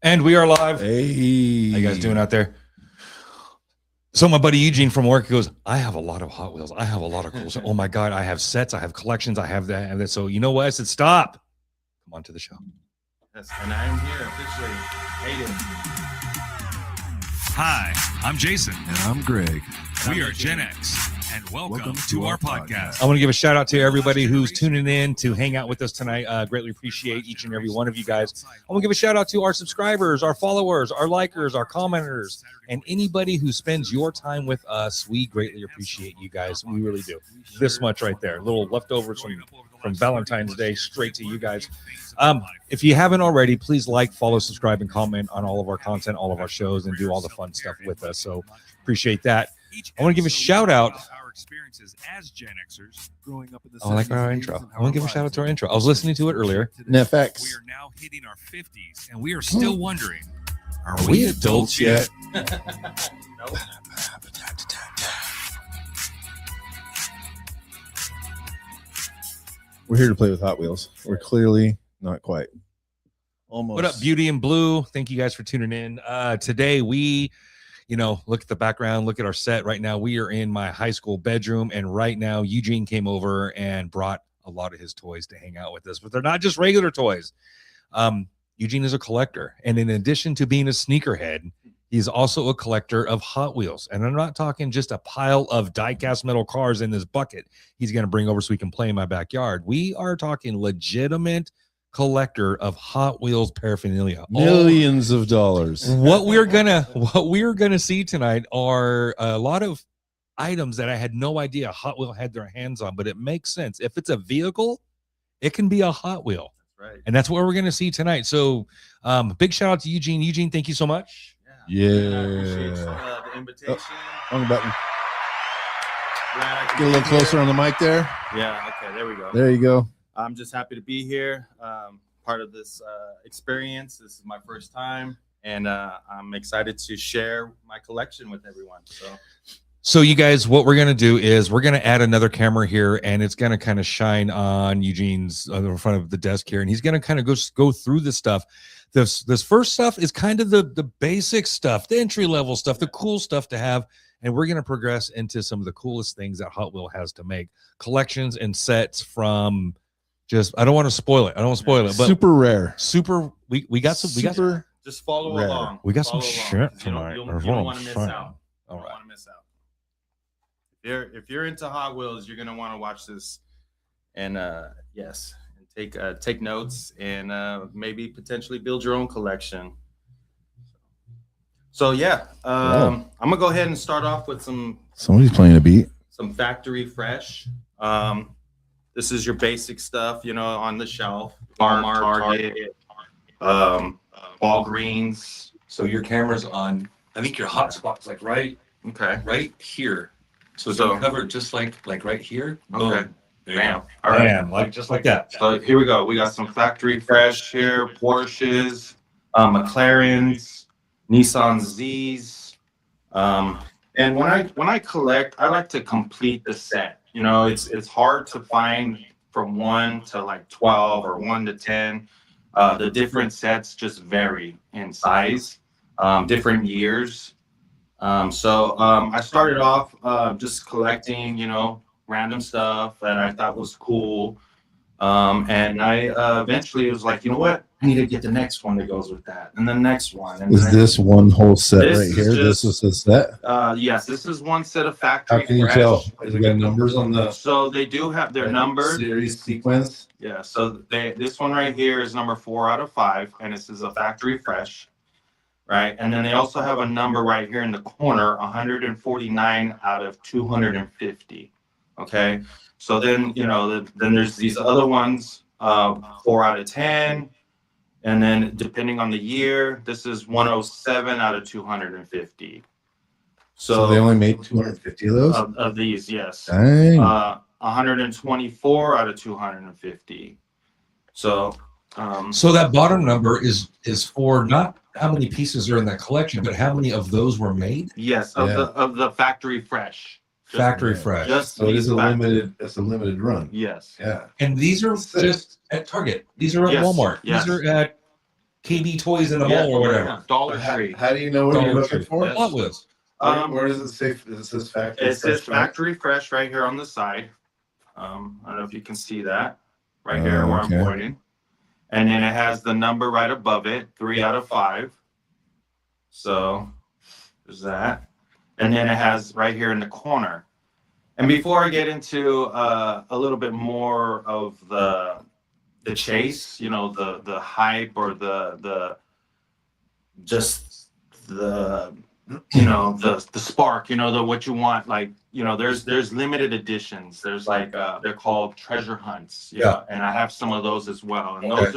And we are live. Hey. How you guys doing out there? So my buddy Eugene from work goes, I have a lot of Hot Wheels. I have a lot of cool stuff. Oh my God, I have sets. I have collections. I have that. And so you know what? I said, stop. Come on to the show. Yes, and I am here officially. Hayden. Hi, I'm Jason. And I'm Greg. We are Gen X, and welcome to our podcast. I want to give a shout out to everybody who's tuning in to hang out with us tonight. Greatly appreciate each and every one of you guys. I want to give a shout out to our subscribers, our followers, our likers, our commenters, and anybody who spends your time with us. We greatly appreciate you guys. We really do. This much right there. Little leftovers from Valentine's Day straight to you guys. If you haven't already, please like, follow, subscribe, and comment on all of our content, all of our shows, and do all the fun stuff with us. So appreciate that. I want to give a shout out. Our experiences as Gen Xers Growing up in the I like our intro. I want to give a shout out to our intro. I was listening to it earlier. NFX. We are now hitting our 50s, and we are still wondering, are we adults yet? Nope. We're here to play with Hot Wheels. We're clearly not quite. Almost. What up, Beauty and Blue? Thank you guys for tuning in. Today we, look at the background, look at our set. Right now we are in my high school bedroom, and right now Eugene came over and brought a lot of his toys to hang out with us, but they're not just regular toys. Eugene is a collector, and in addition to being a sneakerhead, he's also a collector of Hot Wheels. And I'm not talking just a pile of die-cast metal cars in this bucket he's going to bring over so we can play in my backyard. We are talking legitimate collector of Hot Wheels paraphernalia. Millions of dollars. What we're gonna see tonight are a lot of items that I had no idea Hot Wheel had their hands on, but it makes sense. If it's a vehicle, it can be a Hot Wheel. Right. And that's what we're gonna see tonight. So big shout out to Eugene. Eugene, thank you so much. Yeah. I appreciate the invitation. Wrong button. Glad I could Get a little be here. closer on the mic there. Yeah, okay, there we go. There you go. I'm just happy to be here. Part of this experience. This is my first time, and I'm excited to share my collection with everyone. So you guys, what we're gonna do is we're gonna add another camera here, and it's gonna kind of shine on Eugene's in front of the desk here, and he's gonna kind of go through this stuff. This first stuff is kind of the basic stuff, the entry level stuff, the cool stuff to have, and we're gonna progress into some of the coolest things that Hot Wheel has to make, collections and sets from. I don't want to spoil it. But Super rare. We got some. Just follow Rare. along. We got some Follow shit along. tonight. You don't want to miss out. All right. Want to miss out. If you're into Hot Wheels, you're gonna want to watch this, and yes, and take notes, and maybe potentially build your own collection. So yeah, I'm gonna go ahead and start off with Somebody's playing a beat. some factory fresh. This is your basic stuff, on the shelf. Walmart, Target, Walgreens. So your camera's on. I think your hotspot's like right here. So it's covered just like right here. Okay. Boom. Bam. All right. Bam, like just like that. So here we go. We got some factory fresh here, Porsches, McLarens, Nissan Zs. And when I collect, I like to complete the set. It's hard to find from 1 to like 12 or 1 to 10. The different sets just vary in size, different years. So I started off just collecting, random stuff that I thought was cool. And I eventually was like, you know what? I need to get the next one that goes with that, and the next one. And Is this one whole set This right is here? just- This is the set. Yes, this is one set of How factory can you fresh. tell? Is it got numbers on the So they do have their numbers. series sequence? Yeah, so this one right here is number 4 out of 5, and this is a factory fresh, right? And then they also have a number right here in the corner, 149 out of 250. Okay, so then then there's these other ones, 4 out of 10, and then depending on the year, this is 107 out of 250. So they only made 250 of those? Of these, yes. Dang. 124 out of 250. So So that bottom number is for not how many pieces are in that collection, but how many of those were made? yes, Yeah. of the factory fresh. Factory fresh. Just So it is these a factory- limited run. Yes. Yeah. And these are just at Target. These are at Yes, Walmart. yes. These are at KB Toys in the Yeah, mall or whatever. yeah, Dollar Tree. How do you know what you're Dollar looking Tree. for? Hot Wheels. Where does it say? It says factory. It says fresh, right? factory fresh right here on the side. I don't know if you can see that right here where Okay. I'm pointing. And then it has the number right above it, 3 out of 5. So there's that. And then it has right here in the corner. And before I get into a little bit more of the chase, you know, the hype or the just the you know the spark, you know, the what you want, like, you know, there's limited editions. There's like they're called treasure hunts. Yeah. And I have some of those as well. And Okay.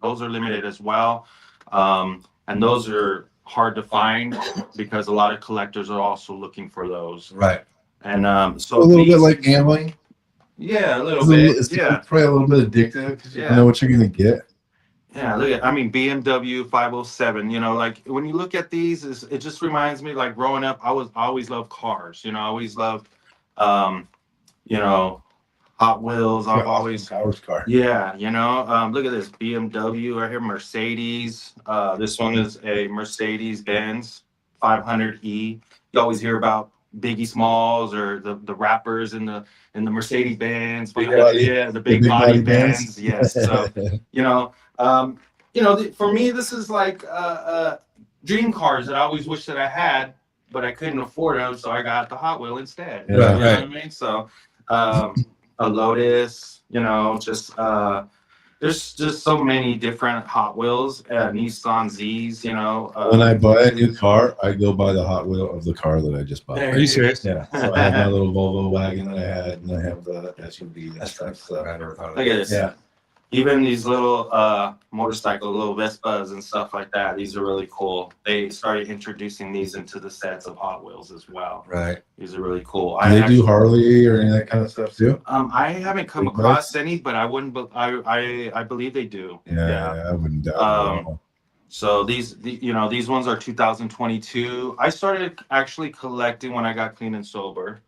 those are limited as well. And those are hard to find because a lot of collectors are also looking for those. Right. And A so little bit these- like gambling. yeah, a little bit. It's Yeah. probably a little bit addictive because you Yeah. don't know what you're gonna get. Yeah, look at, I mean, BMW 507, you know, like when you look at these, it just reminds me, like growing up, I always loved cars, you know, I always loved, you know, Hot Wheels. I've always, Powers car. yeah, you know, look at this BMW right here, Mercedes. This one is a Mercedes Benz 500E. You always hear about Biggie Smalls or the rappers in the Mercedes Benz. Big body. Yeah, the big body Benz. Yes. So, you know, for me, this is like dream cars that I always wish that I had, but I couldn't afford them, so I got the Hot Wheel instead. Yeah. You know Right. what I mean? So, a Lotus, you know, just there's just so many different Hot Wheels, Nissan Z's, you know. When I buy a new car, I go buy the Hot Wheel of the car that I just bought. Are you serious? Yeah. So I have my little Volvo wagon that I had, and I have the SUV and stuff. So I never thought of Look that. at this. yeah. Even these little motorcycle, little Vespas and stuff like that, these are really cool. They started introducing these into the sets of Hot Wheels as well. Right. These are really cool. Do they do Harley or any of that kind of stuff too? I haven't come Big across bikes? any, but I wouldn't. I believe they do. Yeah, I wouldn't doubt it at all. So these ones are 2022. I started actually collecting when I got clean and sober.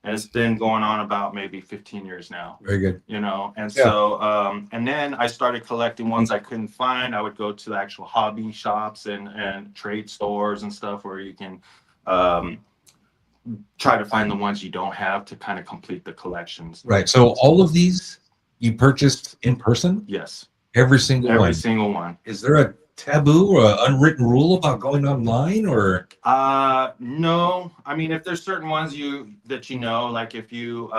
And it's been going on about maybe 15 years now. Very good. You know, and Yeah. so and then I started collecting ones I couldn't find. I would go to the actual hobby shops and trade stores and stuff where you can try to find the ones you don't have to kind of complete the collections. Right. So all of these you purchased in person? Yes, Every single every one. single one. Is there a taboo or an unwritten rule about going online or? No. I mean, if there's certain ones that you know, like if you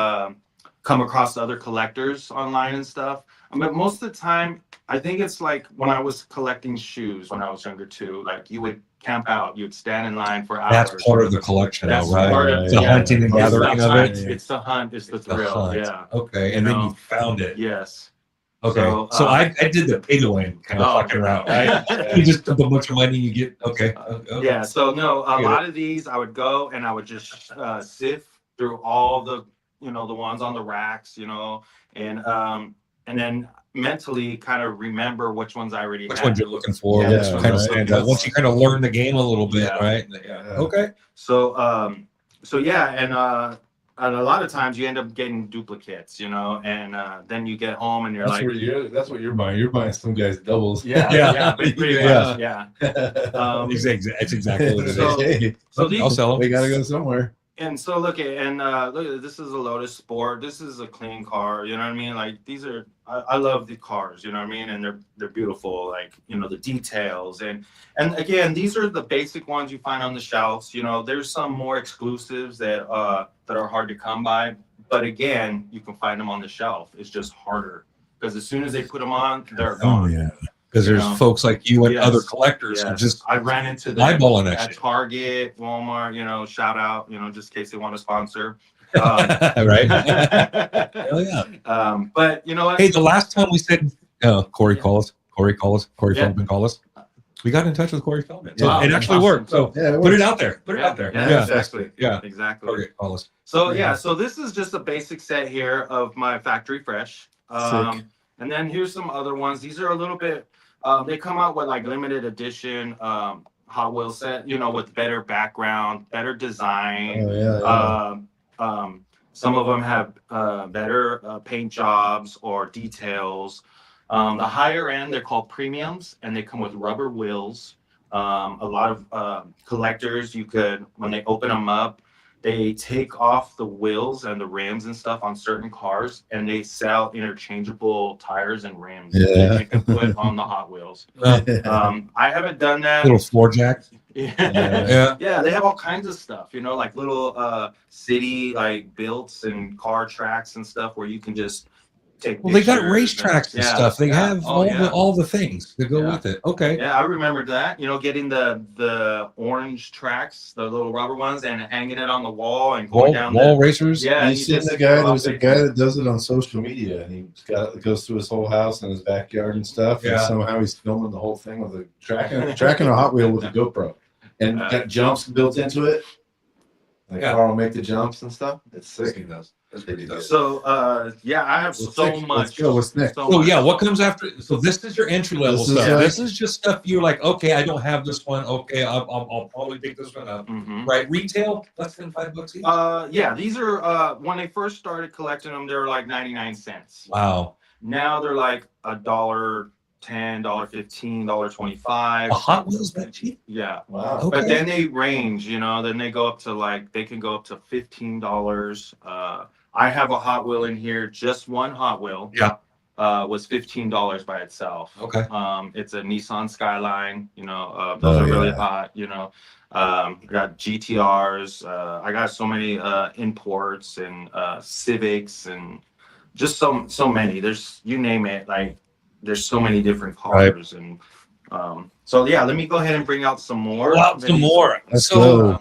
come across other collectors online and stuff. But most of the time, I think it's like when I was collecting shoes when I was younger too. Like you would camp out, you'd stand in line for hours. That's part of the collection, That's though, right? part of The yeah. hunting and It's the gathering of hunt, it. It's the hunt. It's the The thrill. hunt. Yeah. Okay, and You then know? you found it. Yes. Okay, so I did the pay to win kind of Oh. fucking route, right? You just dump a bunch of money, you get okay. Yeah, so no, a Get lot of these I would go and I would just sift through all the the ones on the racks, and then mentally kind of remember which ones I already Which had. ones you're looking for? Yeah, Which kind of right. stands out. Once you kind of learn the game a little bit, Yeah. right? Yeah. Okay. So yeah, and a lot of times you end up getting duplicates, and then you get home and you're That's like, that's what you're buying. You're buying some guy's doubles. yeah, Yeah. yeah, pretty Yeah. much, yeah. That's exactly what it is. So- Hey, So I'll these, sell them. we gotta go somewhere. and so look at this is a Lotus Sport. This is a clean car. You know what I mean? Like these are, I love the cars. You know what I mean? And they're beautiful. Like the details and again, these are the basic ones you find on the shelves. There's some more exclusives that are hard to come by. But again, you can find them on the shelf. It's just harder because as soon as they put them on, they're gone. yeah. Because there's folks like you and Yes. other collectors who Yes. just I ran into them eyeballing that at shit. Target, Walmart. Shout out. Just in case they want to sponsor. Right? Hell yeah. But you know what? Hey, the last time we said Corey call us. Corey Yeah. Feldman call us. We got in touch with Corey Feldman. So Wow, it actually awesome. worked. So Yeah, put it out there. Put it Yeah, out there. yeah, Yeah. exactly. Yeah. Exactly. Corey, call us. So yeah, so this is just a basic set here of my factory fresh. Sick. And then here's some other ones. These are a little bit. They come out with like limited edition Hot Wheels set. With better background, better design. Oh, yeah. Some of them have better paint jobs or details. The higher end, they're called premiums, and they come with rubber wheels. A lot of collectors, you could, when they open them up, they take off the wheels and the rims and stuff on certain cars, and they sell interchangeable tires and rims that you can put on the Hot Wheels. I haven't done that. Little floor jacks. Yeah. Yeah, they have all kinds of stuff, you know, like little city like builts and car tracks and stuff where you can just take Well, they got pictures racetracks and stuff. They have yeah. all the things that go with it. Okay. Yeah, I remember that. You know, getting the orange tracks, the little rubber ones, and hanging it on the wall and going down wall racers. Yeah, you seen the guy? There's a guy that does it on social media, and he goes through his whole house and his backyard and stuff. And somehow he's filming the whole thing with a tracking a Hot Wheel with a GoPro, and got jumps built into it. The car will make the jumps and stuff. It's sick. He does. So I have so much. Let's go. What's next? So yeah, what comes after? So this is your entry level This is stuff. like- This is just stuff you're like, okay, I don't have this one. Okay, I'll probably pick this one up. Right, retail less than $5 each. Yeah, these are when they first started collecting them, they were like 99 cents. Wow. Now they're like $1.10, $1.15, $1.25. A Hot Wheels that cheap? Yeah. Wow. Okay. But then they range, you know, then they go up to like, they can go up to $15. I have a Hot Wheel in here, just one Hot Wheel. Yeah. Was $15 by itself. Okay. It's a Nissan Skyline, you know, those are really hot, you know. I got GTRs, I got so many imports and Civics and just so many. There's, you name it, like there's so many different cars. And so yeah, let me go ahead and bring out some more. Some more. Let's So go.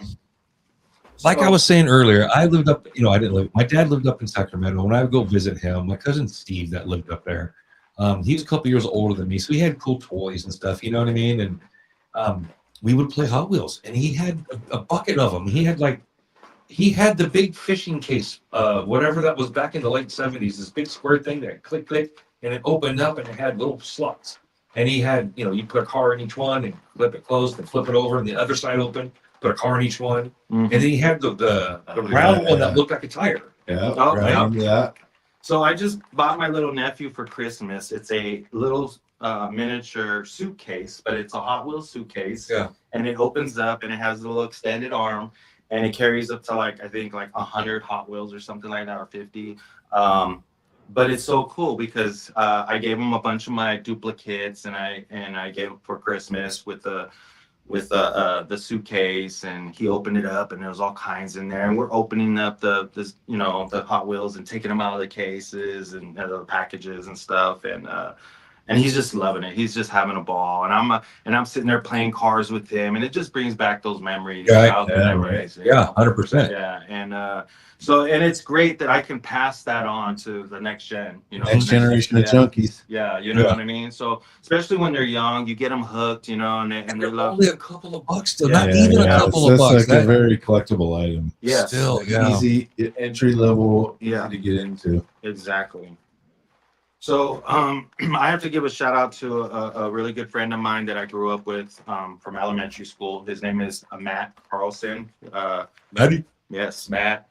like I was saying earlier, I lived up, you know, I didn't live, my dad lived up in Sacramento. When I would go visit him, my cousin Steve that lived up there, he was a couple years older than me. So he had cool toys and stuff, you know what I mean? And we would play Hot Wheels, and he had a bucket of them. He had the big fishing case, whatever that was back in the late 70s, this big square thing that click, and it opened up and it had little slots. And he had, you know, you put a car in each one and flip it closed and flip it over and the other side open. Put a car in each one, and then he had the round one that looked like a tire. Yeah. So I just bought my little nephew for Christmas. It's a little miniature suitcase, but it's a Hot Wheels suitcase. Yeah. And it opens up and it has a little extended arm, and it carries up to like, I think like 100 Hot Wheels or something like that, or 50. But it's so cool because I gave him a bunch of my duplicates, and I gave him for Christmas with the suitcase, and he opened it up and there was all kinds in there, and we're opening up the Hot Wheels and taking them out of the cases and the packages and stuff, and he's just loving it. He's just having a ball, and I'm sitting there playing cars with him, and it just brings back those memories. Memories. Yeah, 100%. Yeah, and so it's great that I can pass that on to the next gen. You know, Next generation of junkies. Yeah, you know what I mean. So especially when they're young, you get them hooked, you know, and they love. Only a couple of bucks still, not even a couple of bucks. That's like a very collectible item. Yeah, still, easy entry level. Yeah, to get into. Exactly. So I have to give a shout out to a really good friend of mine that I grew up with from elementary school. His name is Matt Carlson. Maddie? Yes, Matt.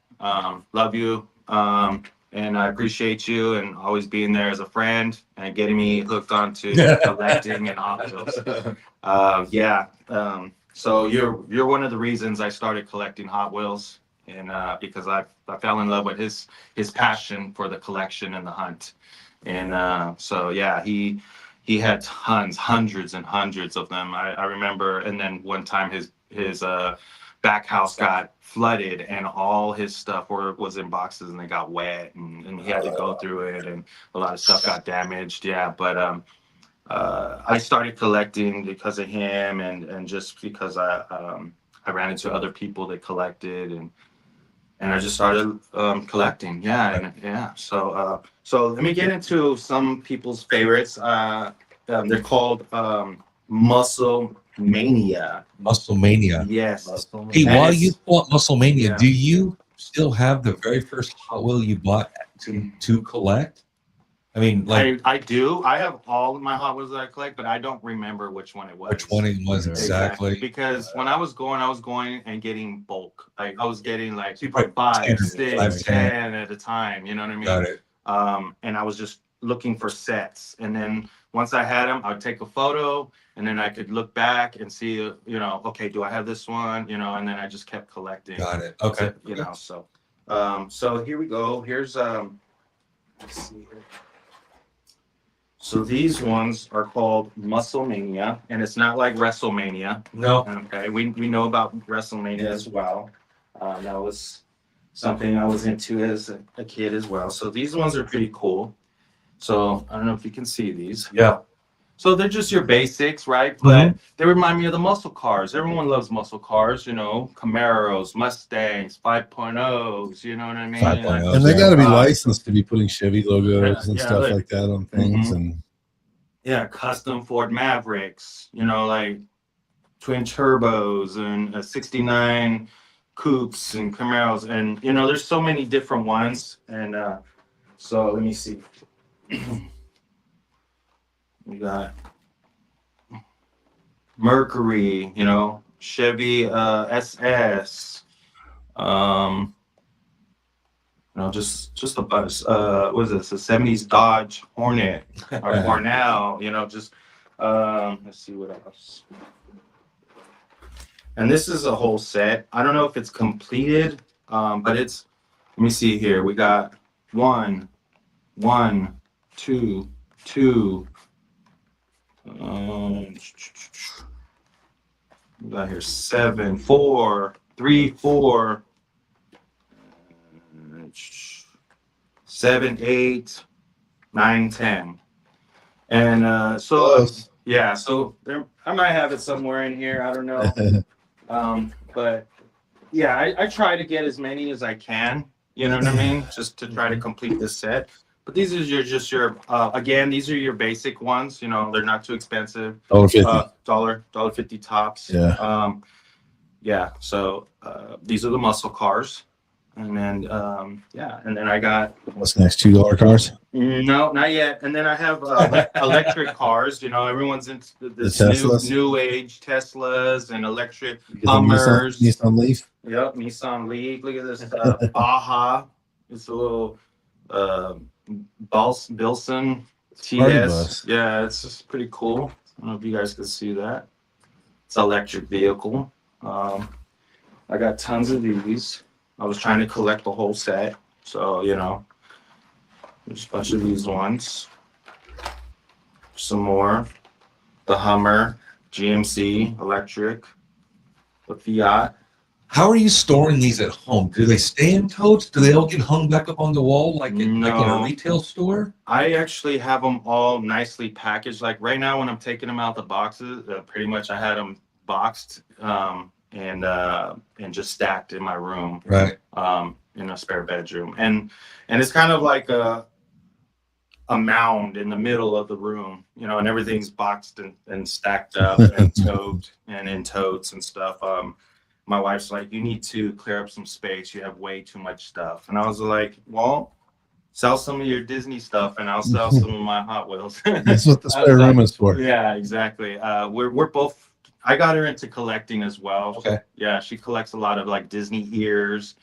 Love you. And I appreciate you and always being there as a friend and getting me hooked onto collecting and Hot Wheels. So you're one of the reasons I started collecting Hot Wheels, and because I fell in love with his passion for the collection and the hunt. And so yeah, he had hundreds and hundreds of them. I remember, and then one time his back house got flooded and all his stuff was in boxes and they got wet, and he had to go through it, and a lot of stuff got damaged. Yeah, but I started collecting because of him, and just because I ran into other people that collected, and I just started collecting. So let me get into some people's favorites. They're called Muscle Mania. Muscle Mania. Yes. Hey, while you bought Muscle Mania, do you still have the very first Hot Wheel you bought to collect? I mean, like I do. I have all of my Hot Wheels that I collect, but I don't remember which one it was. Which one it was exactly? Because when I was going and getting bulk. Like I was getting like So you probably 5, standard 6, 5, 10 at a time. You know what I mean? Got it. And I was just looking for sets, and then once I had them, I'd take a photo, and then I could look back and see, okay, do I have this one? And then I just kept collecting. Got it. Okay. So here we go. Here's let's see here. So these ones are called Musclemania, and it's not like WrestleMania. No. Okay, we know about WrestleMania as well. That was something I was into as a kid as well. So these ones are pretty cool. So I don't know if you can see these. Yeah. So they're just your basics, right? But they remind me of the muscle cars. Everyone loves muscle cars, Camaros, Mustangs, 5.0s, you know what I mean? 5.0s. And they got to be licensed to be putting Chevy logos and stuff like, like that on things. And yeah, custom Ford Mavericks, like twin turbos and 69 coupes and Camaros, and there's so many different ones. And so let me see. We got Mercury, Chevy SS, just a bunch. What is this? A 70s Dodge Hornet or Cornell, let's see what else. And this is a whole set. I don't know if it's completed, but let me see here. We got one, two. We got here 7, 4, 3, 4, 7, 8, 9, 10. And so there, I might have it somewhere in here. I don't know. But yeah, I try to get as many as I can. You know what I mean? Just to try to complete this set. But these are again, these are your basic ones. They're not too expensive. $1.50 tops. Yeah. So these are the muscle cars, and then and then I got what's next? $2 cars? No, not yet. And then I have electric cars. Everyone's into this new age Teslas and electric Hummers. Nissan Leaf. Yep, Nissan Leaf. Look at this Baja. It's a little Bilson TS. Yeah, it's just pretty cool. I don't know if you guys can see that. It's an electric vehicle. I got tons of these. I was trying to collect the whole set. So, there's a bunch of these ones. Some more. The Hummer, GMC, electric, the Fiat. How are you storing these at home? Do they stay in totes? Do they all get hung back up on the wall like in a retail store? I actually have them all nicely packaged. Like right now when I'm taking them out the boxes, pretty much I had them boxed and just stacked in my room. Right. In a spare bedroom. And it's kind of like a mound in the middle of the room, and everything's boxed and stacked up and tote and in totes and stuff. My wife's like, you need to clear up some space. You have way too much stuff. And I was like, well, sell some of your Disney stuff and I'll sell some of my Hot Wheels. That's what the spare room is for. Yeah, exactly. We're both, I got her into collecting as well. Okay. Yeah, she collects a lot of like Disney ears.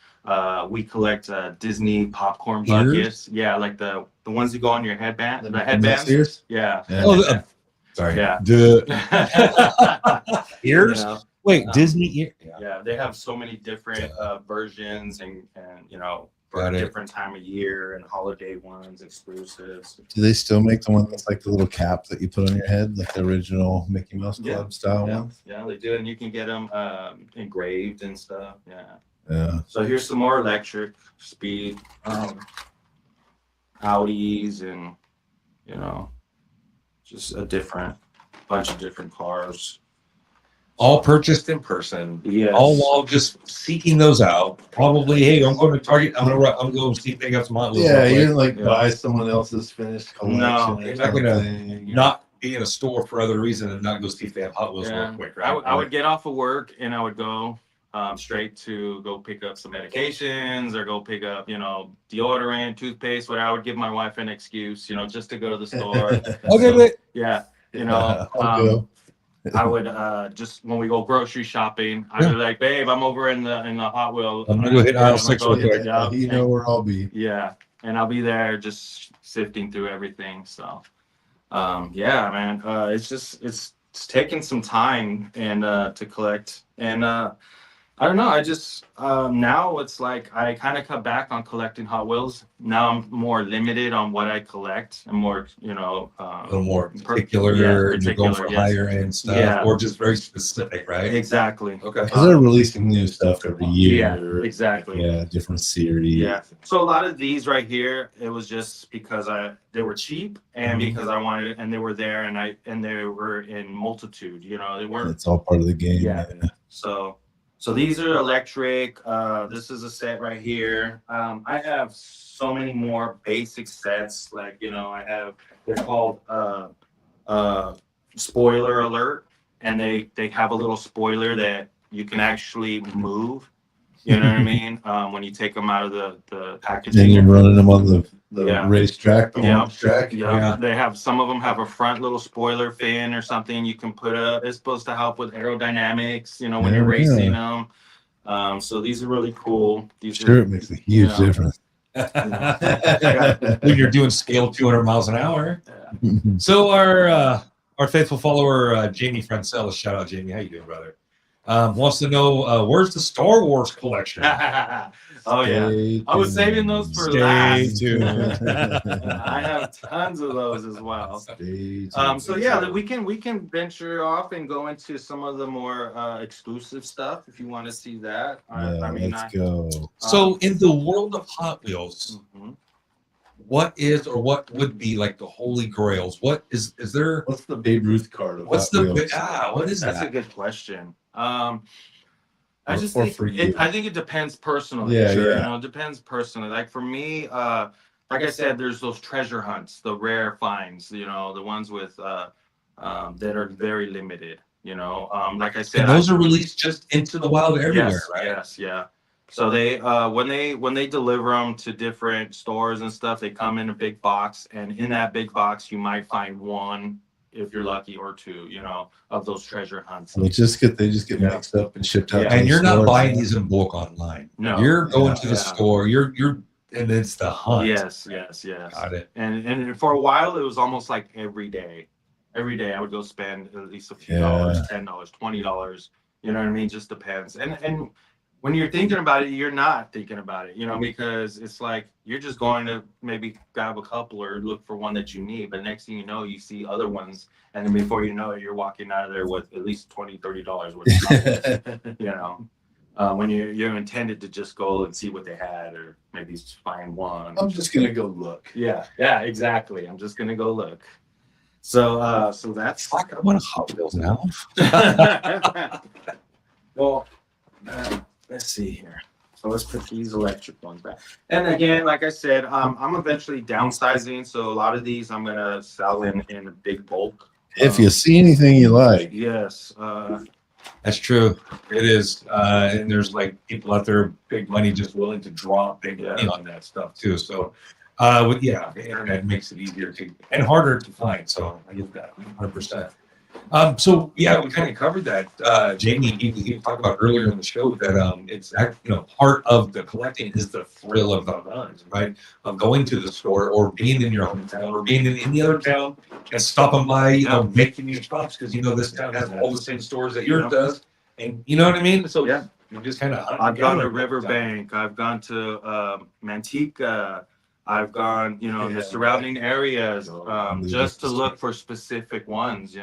We collect Disney popcorn buckets. Yeah, like the ones that go on your headband. The headbands. Ears? Yeah. Sorry. Yeah. Ears? Wait, Disney ear? Yeah, they have so many different versions and for Got a it. different time of year and holiday ones, exclusives. Do they still make the one that's like the little cap that you put on your head, like the original Mickey Mouse Club style one? Yeah, they do, and you can get them engraved and stuff. Yeah. So here's some more electric speed Audis and just a bunch of different cars. All purchased in person. Yes. All while just seeking those out. Probably, hey, I'm going to Target. I'm gonna go see if they got some Hot Wheels. Yeah, you didn't like buy someone else's finished collection. No, exactly. Not be in a store for other reason and not go see if they have Hot Wheels real quick. Right? I would get off of work and I would go straight to go pick up some medications or go pick up, deodorant, toothpaste, whatever. I would give my wife an excuse, just to go to the store. Okay, but yeah, I would just when we go grocery shopping, I'd be like, babe, I'm over in the Hot Wheel. I'm gonna go hit aisle 6 real quick. You know where I'll be. Yeah. and I'll be there just sifting through everything. So, yeah, man, it's taking some time and to collect, and I don't know. I just now it's like I kind of cut back on collecting Hot Wheels. Now I'm more limited on what I collect. I'm more, A little more particular, you're going for higher end stuff, or just very specific, right? Exactly. Okay. Because they're releasing new stuff every year. Yeah, exactly. Yeah, different series. Yeah. So a lot of these right here, it was just because they were cheap and because I wanted, and they were there, and they were in multitude. They weren't. It's all part of the game. Yeah. So these are electric. This is a set right here. I have so many more basic sets. Like, they're called spoiler alert, and they have a little spoiler that you can actually move. You know what I mean? When you take them out of the packaging. And you're running them on the racetrack, the Yeah. launch track. Yeah, they have, some of them have a front little spoiler fin or something you can put up. It's supposed to help with aerodynamics, when you're racing them. So these are really cool. It makes a huge difference. When you're doing scale 200 miles an hour. Yeah. So our faithful follower Jamie Francella, shout out Jamie, how you doing, brother? Wants to know where's the Star Wars collection? Oh yeah, I was saving those for last. I have tons of those as well. So yeah, we can venture off and go into some of the more exclusive stuff if you want to see that. Let's go. So in the world of Hot Wheels, what is or what would be like the holy grails? What is there? What's the Babe Ruth card of What's Hot the Wheels? what is That's that? a good question. I just think it depends personally. Yeah. It depends personally. Like for me, like I said, there's those treasure hunts, the rare finds. The ones with that are very limited. Like I said, And those are released just into the wild everywhere, yes, right? Yes, yeah. So they when they deliver them to different stores and stuff, they come in a big box, and in that big box you might find one, if you're lucky, or two, of those treasure hunts. They just get mixed up and shipped out. Yeah. to And the you're not stores. buying these in bulk online. No. You're going to the store. You're and it's the hunt. Yes. Got it. And for a while it was almost like every day. Every day I would go spend at least a few dollars, $10, $20. You know what I mean? Just depends. And when you're thinking about it, you're not thinking about it, because it's like you're just going to maybe grab a couple or look for one that you need. But next thing you know, you see other ones. And then before you know it, you're walking out of there with at least $20, $30 worth of when you're intended to just go and see what they had, or maybe just find one. I'm just going to go look. Yeah, exactly. I'm just going to go look. So that's. Fuck, I want a Hot Wheels now. Well, let's see here. So let's put these electric ones back. And again, like I said, I'm eventually downsizing. So a lot of these I'm gonna sell in a big bulk. If you see anything you like. Yes. That's true. It is. And there's like people out there, big money, just willing to drop big money on that stuff too. So the internet makes it easier and harder to find. So I get that 100%. So yeah, we kind of covered that. Jamie, he talked about earlier in the show that it's part of the collecting is the thrill of the hunt, right? Of going to the store or being in your hometown or being in any other town and stopping by, making your stops because this town has all the same stores that yours does, and you know what I mean. So yeah, you just kind of. I've gone to Riverbank. I've gone to Manteca. I've gone, the surrounding areas, just to look for specific ones,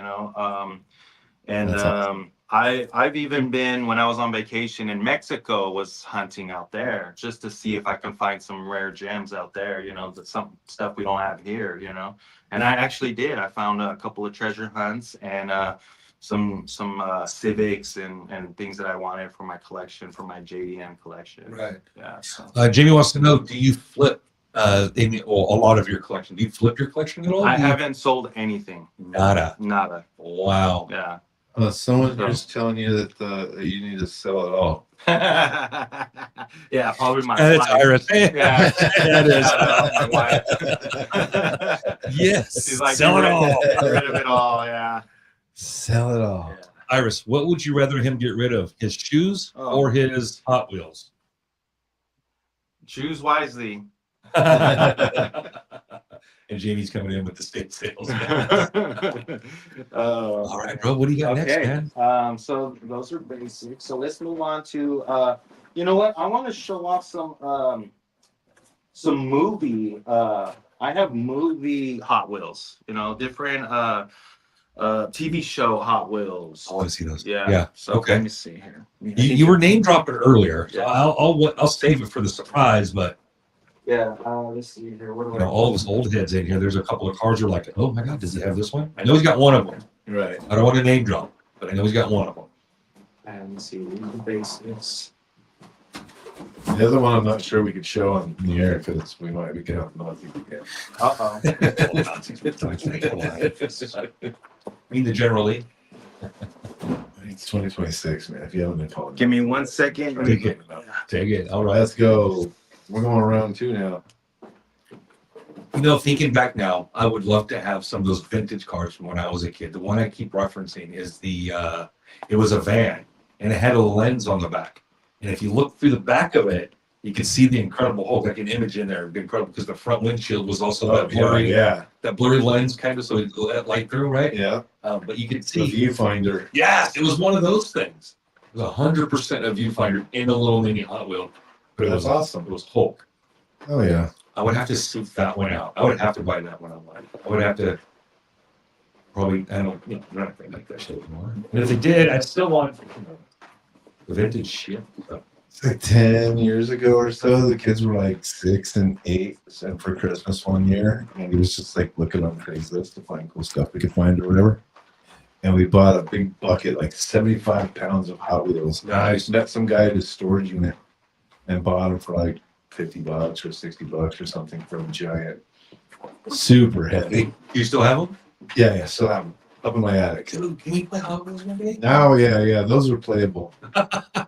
I've even been, when I was on vacation in Mexico, was hunting out there just to see if I can find some rare gems out there, some stuff we don't have here, and I actually did. I found a couple of treasure hunts and some Civics and things that I wanted for my collection, for my JDM collection. Right. Yeah. So. Jamie wants to know, do you flip a lot of your collection? Do you flip your collection at all? I haven't sold anything. Nada. Wow. Yeah. Someone just telling you that you need to sell it all. Yeah, probably my That's wife. Iris. Yeah, that is. my wife. Yes. She's like, sell it all. Get rid of it all. Yeah. Sell it all. Yeah. Iris, what would you rather him get rid of? His shoes or his Hot Wheels? Choose wisely. And Jamie's coming in with the state sales. All All right, bro. What do you got next, man? So those are basic. So let's move on to you know what? I want to show off some movie. I have movie Hot Wheels. You know, different TV show Hot Wheels. I want to see those. Yeah. Yeah. So Okay. let me see here. You were name dropping earlier, so Yeah. I'll save it for the surprise. But Yeah. Let's see here. What do you know, all of us old heads in here. There's a couple of cars. Are like, oh my god, does he have this one? I know he's got one of them. Right. I don't want to name drop, but I know he's got one of them. And let's see. Basics. The other one I'm not sure we could show on the air because we could have nothing again. Uh-oh. I mean the General League. It's 2026, man. If you haven't been calling, Give me 1 second. Take it. Take it. All right. Let's go. We're going around 2 now. You know, thinking back now, I would love to have some of those vintage cars from when I was a kid. The one I keep referencing is it was a van and it had a lens on the back. And if you look through the back of it, you can see the Incredible Hulk, like an image in there, incredible, because the front windshield was also that blurry, that blurry lens kind of, so it let light through, right? Yeah. But you can The see. viewfinder. Yes, it was one of those things. It was 100% a viewfinder in a little mini Hot Wheel. But it That's was awesome. It was Hulk. Oh yeah. I would have to seek that one out. I would have to buy that one online. I would have to probably, I don't, you know, they're not going to make that shit anymore. And if they did, I'd still want, you know, the vintage shit. So, It's like 10 years ago or so. The kids were like 6 and 8, and for Christmas one year, and he was just like looking on Craigslist to find cool stuff we could find or whatever. And we bought a big bucket, like 75 pounds of Hot Wheels. Nice. Met some guy at his storage unit and bought them for like $50 or $60 or something from a giant. Super heavy. hey, you still have them? Yeah, still have them up in my attic. Dude, can we play Hot Wheels one day? Now, yeah, those are playable.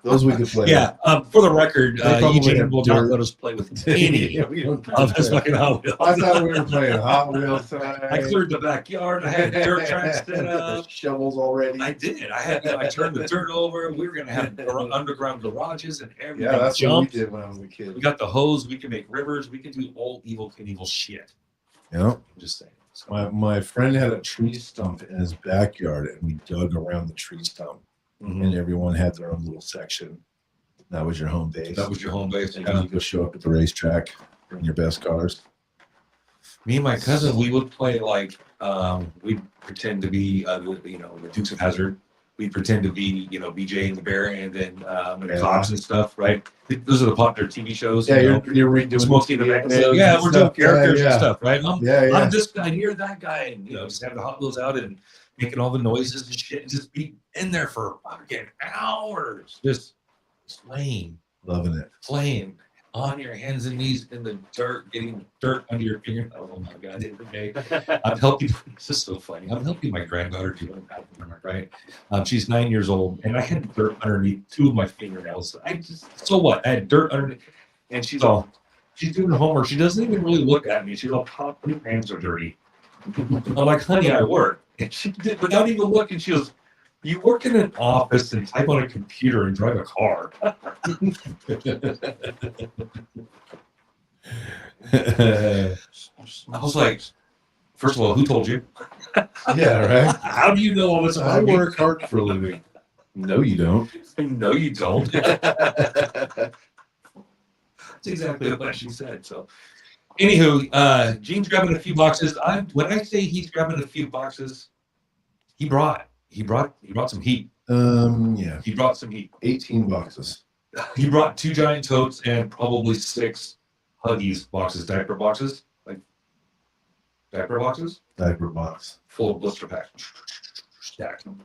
Those we could play. Yeah, for the record, They probably Eugene have will not dirt. let us play with any Yeah, we don't of his fucking Hot Wheels. I thought we were playing Hot Wheels tonight. I cleared the backyard. I had dirt tracks set up. Shovels already. I did. I turned the dirt over. We were gonna have underground garages and everything. Yeah, that's Jump. what we did when I was a kid. We got the hose. We can make rivers. We can do all evil Knievel shit. Yeah. I'm just saying. So, My friend had a tree stump in his backyard, and we dug around the tree stump, and everyone had their own little section. That was your home base. that was your home base. And then you go show up at the racetrack in your best cars. Me and my cousin, we would play like we'd pretend to be you know, the Dukes of Hazzard. We'd pretend to be, you know, BJ and the Bear, and then the cops and stuff, right? Those are the popular TV shows. Yeah, you know? you're redoing It's mostly the episodes yeah, and we're doing stuff. characters Yeah, and stuff, right? yeah. I'm this guy, you're that guy, and you know, just have the Hot Wheels out and making all the noises and shit, and just be in there for fucking hours, just playing Loving it. on your hands and knees in the dirt, getting dirt under your finger. Oh my god, every day. I'm helping. This is so funny. I'm helping my granddaughter do it, right? She's 9 years old, and I had dirt underneath 2 of my fingernails. So what? I had dirt underneath, and she's doing homework. She doesn't even really look at me. She's all, "Pop, your hands are dirty." I'm like, "Honey, I work," and she did without even looking. She goes, "You work in an office and type on a computer and drive a car." I was like, first of all, who told you? Yeah, right. How do you know all this I about me? work hard for a living. No, you don't. No, you don't. That's exactly what she said. So, anywho, Gene's grabbing a few boxes. When I say he's grabbing a few boxes, he brought some heat. Yeah. He brought some heat. 18 boxes. He brought 2 giant totes and probably 6 Huggies boxes, diaper boxes, like diaper boxes, Diaper box. full of blister packs, stacked. And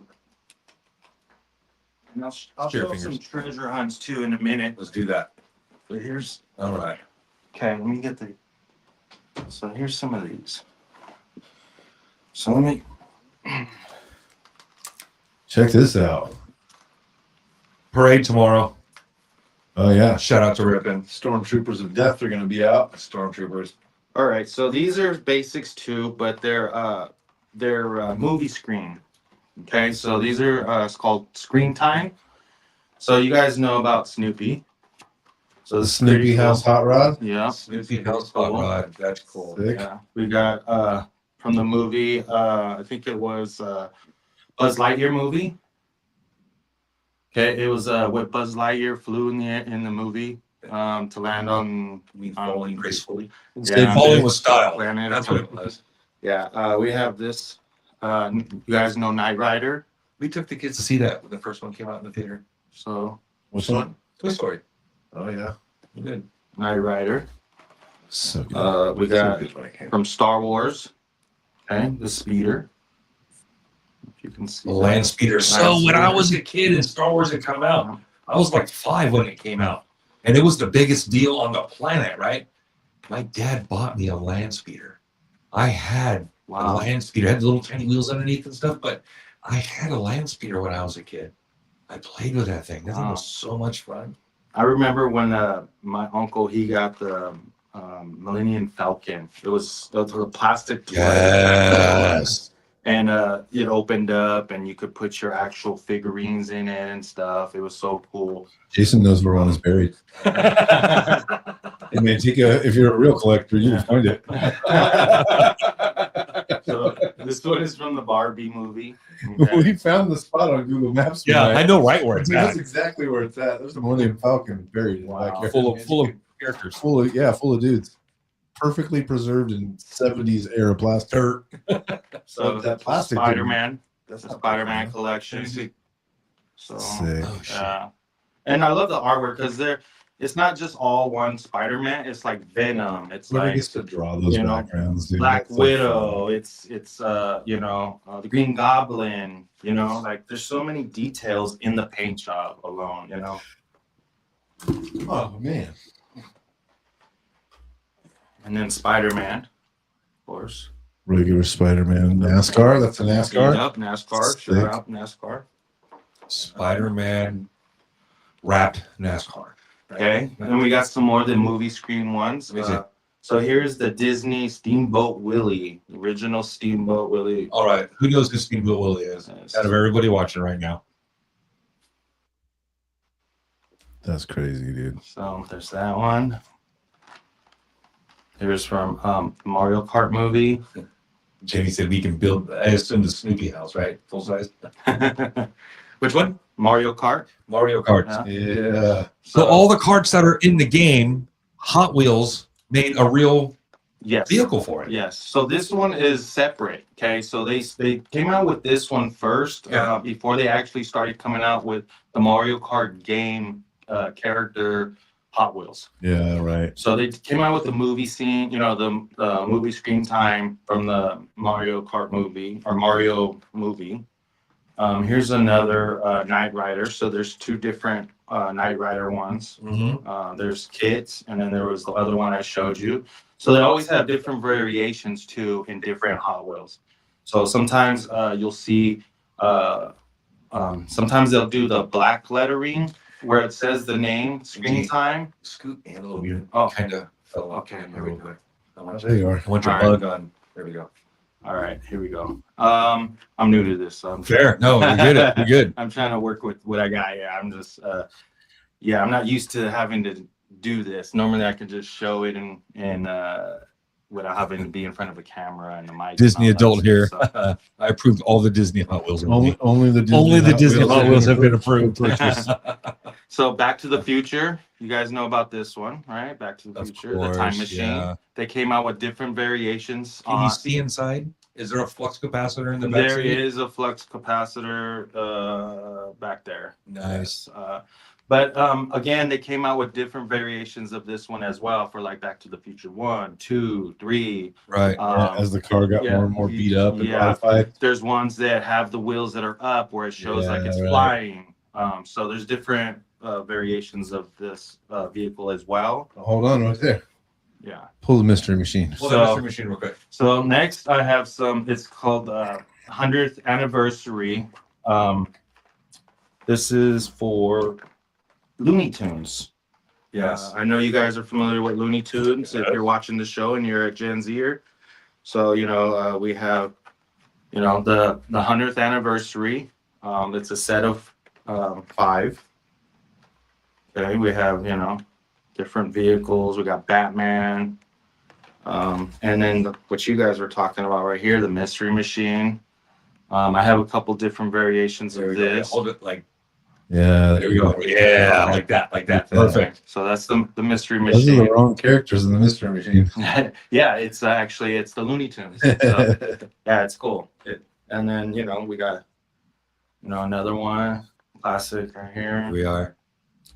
I'll Share show fingers. some treasure hunts too in a minute. Let's do that. But here's All right. okay. Let me get the. So here's some of these. So let me. Check this out. Parade tomorrow. Oh, yeah. Shout out to Ripon. Stormtroopers of Death are going to be out. Stormtroopers. All right. So these are basics too, but they're movie screen. Okay. So these are it's called Screen Time. So you guys know about Snoopy. So The this is Snoopy pretty House cool. hot rod. Yeah. Snoopy House Hot Rod. That's cool. Sick. Yeah. We got from the movie, I think it was Buzz Lightyear movie. Okay, it was what Buzz Lightyear flew in the movie to land on Falling gracefully. yeah, Falling with style. planet. That's what it was. Yeah, we have this. You guys know Knight Rider, We took the kids to see that when the first one came out in the theater. so Which one? Toy Story. Oh yeah. We did. Knight Rider. So good. We got So good when it came out. from Star Wars. Okay, the speeder. If you can see The land speeder. So when I was a kid and Star Wars had come out, I was like 5 when it came out, and it was the biggest deal on the planet, right? My dad bought me a land speeder. I had a Wow. land speeder. It had little tiny wheels underneath and stuff, but I had a land speeder when I was a kid. I played with that thing. That thing Wow. was so much fun. I remember when my uncle he got the Millennium Falcon. It was a plastic toy. Yes. And it opened up and you could put your actual figurines in it and stuff. It was so cool. Jason knows where one is buried. Hey man, if you're a real collector, you can find it. So this one is from the Barbie movie. Okay. We found the spot on Google Maps. Yeah, I know right where it's That's at. exactly where it's at. There's the Millennium Falcon buried in the Wow. backyard. Full of characters. full of dudes. Perfectly preserved in 70s era plastic. Dirt. So that plastic. Spider-Man, That's the Spider-Man collection. So Sick. Oh shit. and I love the artwork because it's not just all one Spider-Man. It's like Venom. It's Whoever like gets to draw those you know, backgrounds, dude. Black that's like Widow. It's the Green Goblin. Like there's so many details in the paint job alone. fun. Oh man. And then Spider-Man, of course. Regular Spider-Man. NASCAR. That's a NASCAR. Yep, NASCAR. Sick. Sure, out NASCAR. Spider-Man wrapped NASCAR. Okay, and then we got some more of the movie screen ones. Let me see. So here's the Disney Steamboat Willie, the original Steamboat Willie. All right. Who knows who Steamboat Willie is? Out of everybody watching right now. That's crazy, dude. So there's that one. Here's from Mario Kart movie. Jamie said we can build, I assume, the Snoopy house, right? Full size. Which one? Mario Kart. Mario Kart. Yeah. Yeah. So all the carts that are in the game, Hot Wheels made a real Yes. vehicle for it. Yes. So this one is separate. Okay. So they came out with this one first Yeah. before they actually started coming out with the Mario Kart game character Hot Wheels. Yeah, right. So they came out with the movie scene, the movie screen time from the Mario Kart movie or Mario movie. Here's another Knight Rider. So there's two different Knight Rider ones. Mm-hmm. There's Kids, and then there was the other one I showed you. So they always have different variations too in different Hot Wheels. So sometimes you'll see, sometimes they'll do the black lettering where it says the name screen time. Scoot and a little bit. Oh. Kind of fell off. Okay, Here we go. I want There you are. your All right. bug on. There we go. All right, here we go. I'm new to this, so Fair. No, you get it. You're good. I'm trying to work with what I got. Yeah, I'm just, I'm not used to having to do this. Normally, I can just show it and without having to be in front of a camera and the mic. Disney and all adult that here. stuff, so. I approved all the Disney Hot Wheels. Only the Disney Only the Disney Wheels Hot Wheels have been approved. So Back to the Future, you guys know about this one, right? Back to the Of Future, the time course, machine. yeah. They came out with different variations. Can you see inside? Is there a flux capacitor in the back There seat? is a flux capacitor back there. Nice. But again, they came out with different variations of this one as well for like Back to the Future 1, 2, 3. Right. Yeah, as the car got yeah, more and more beat up and yeah. modified. There's ones that have the wheels that are up where it shows like it's Yeah, right. flying. So there's different variations of this vehicle as well. Hold on right there. Yeah. Pull the mystery machine. Pull So- that mystery machine real quick. So next I have some, it's called 100th anniversary. This is for Looney Tunes. Yes. I know you guys are familiar with Looney Tunes if you're watching the show and you're a Gen Zer. So, we have, the 100th anniversary. It's a set of 5. Okay, we have, different vehicles. We got Batman. And then what you guys were talking about right here, the Mystery Machine. I have a couple different variations of this. Hold it like Yeah, there we go. Yeah, like that. Perfect. So that's the Mystery Those are the Machine. wrong characters in the Mystery Machine. Yeah, it's actually it's the Looney Tunes. So, yeah, it's cool. And then we got another one, classic right here. We are.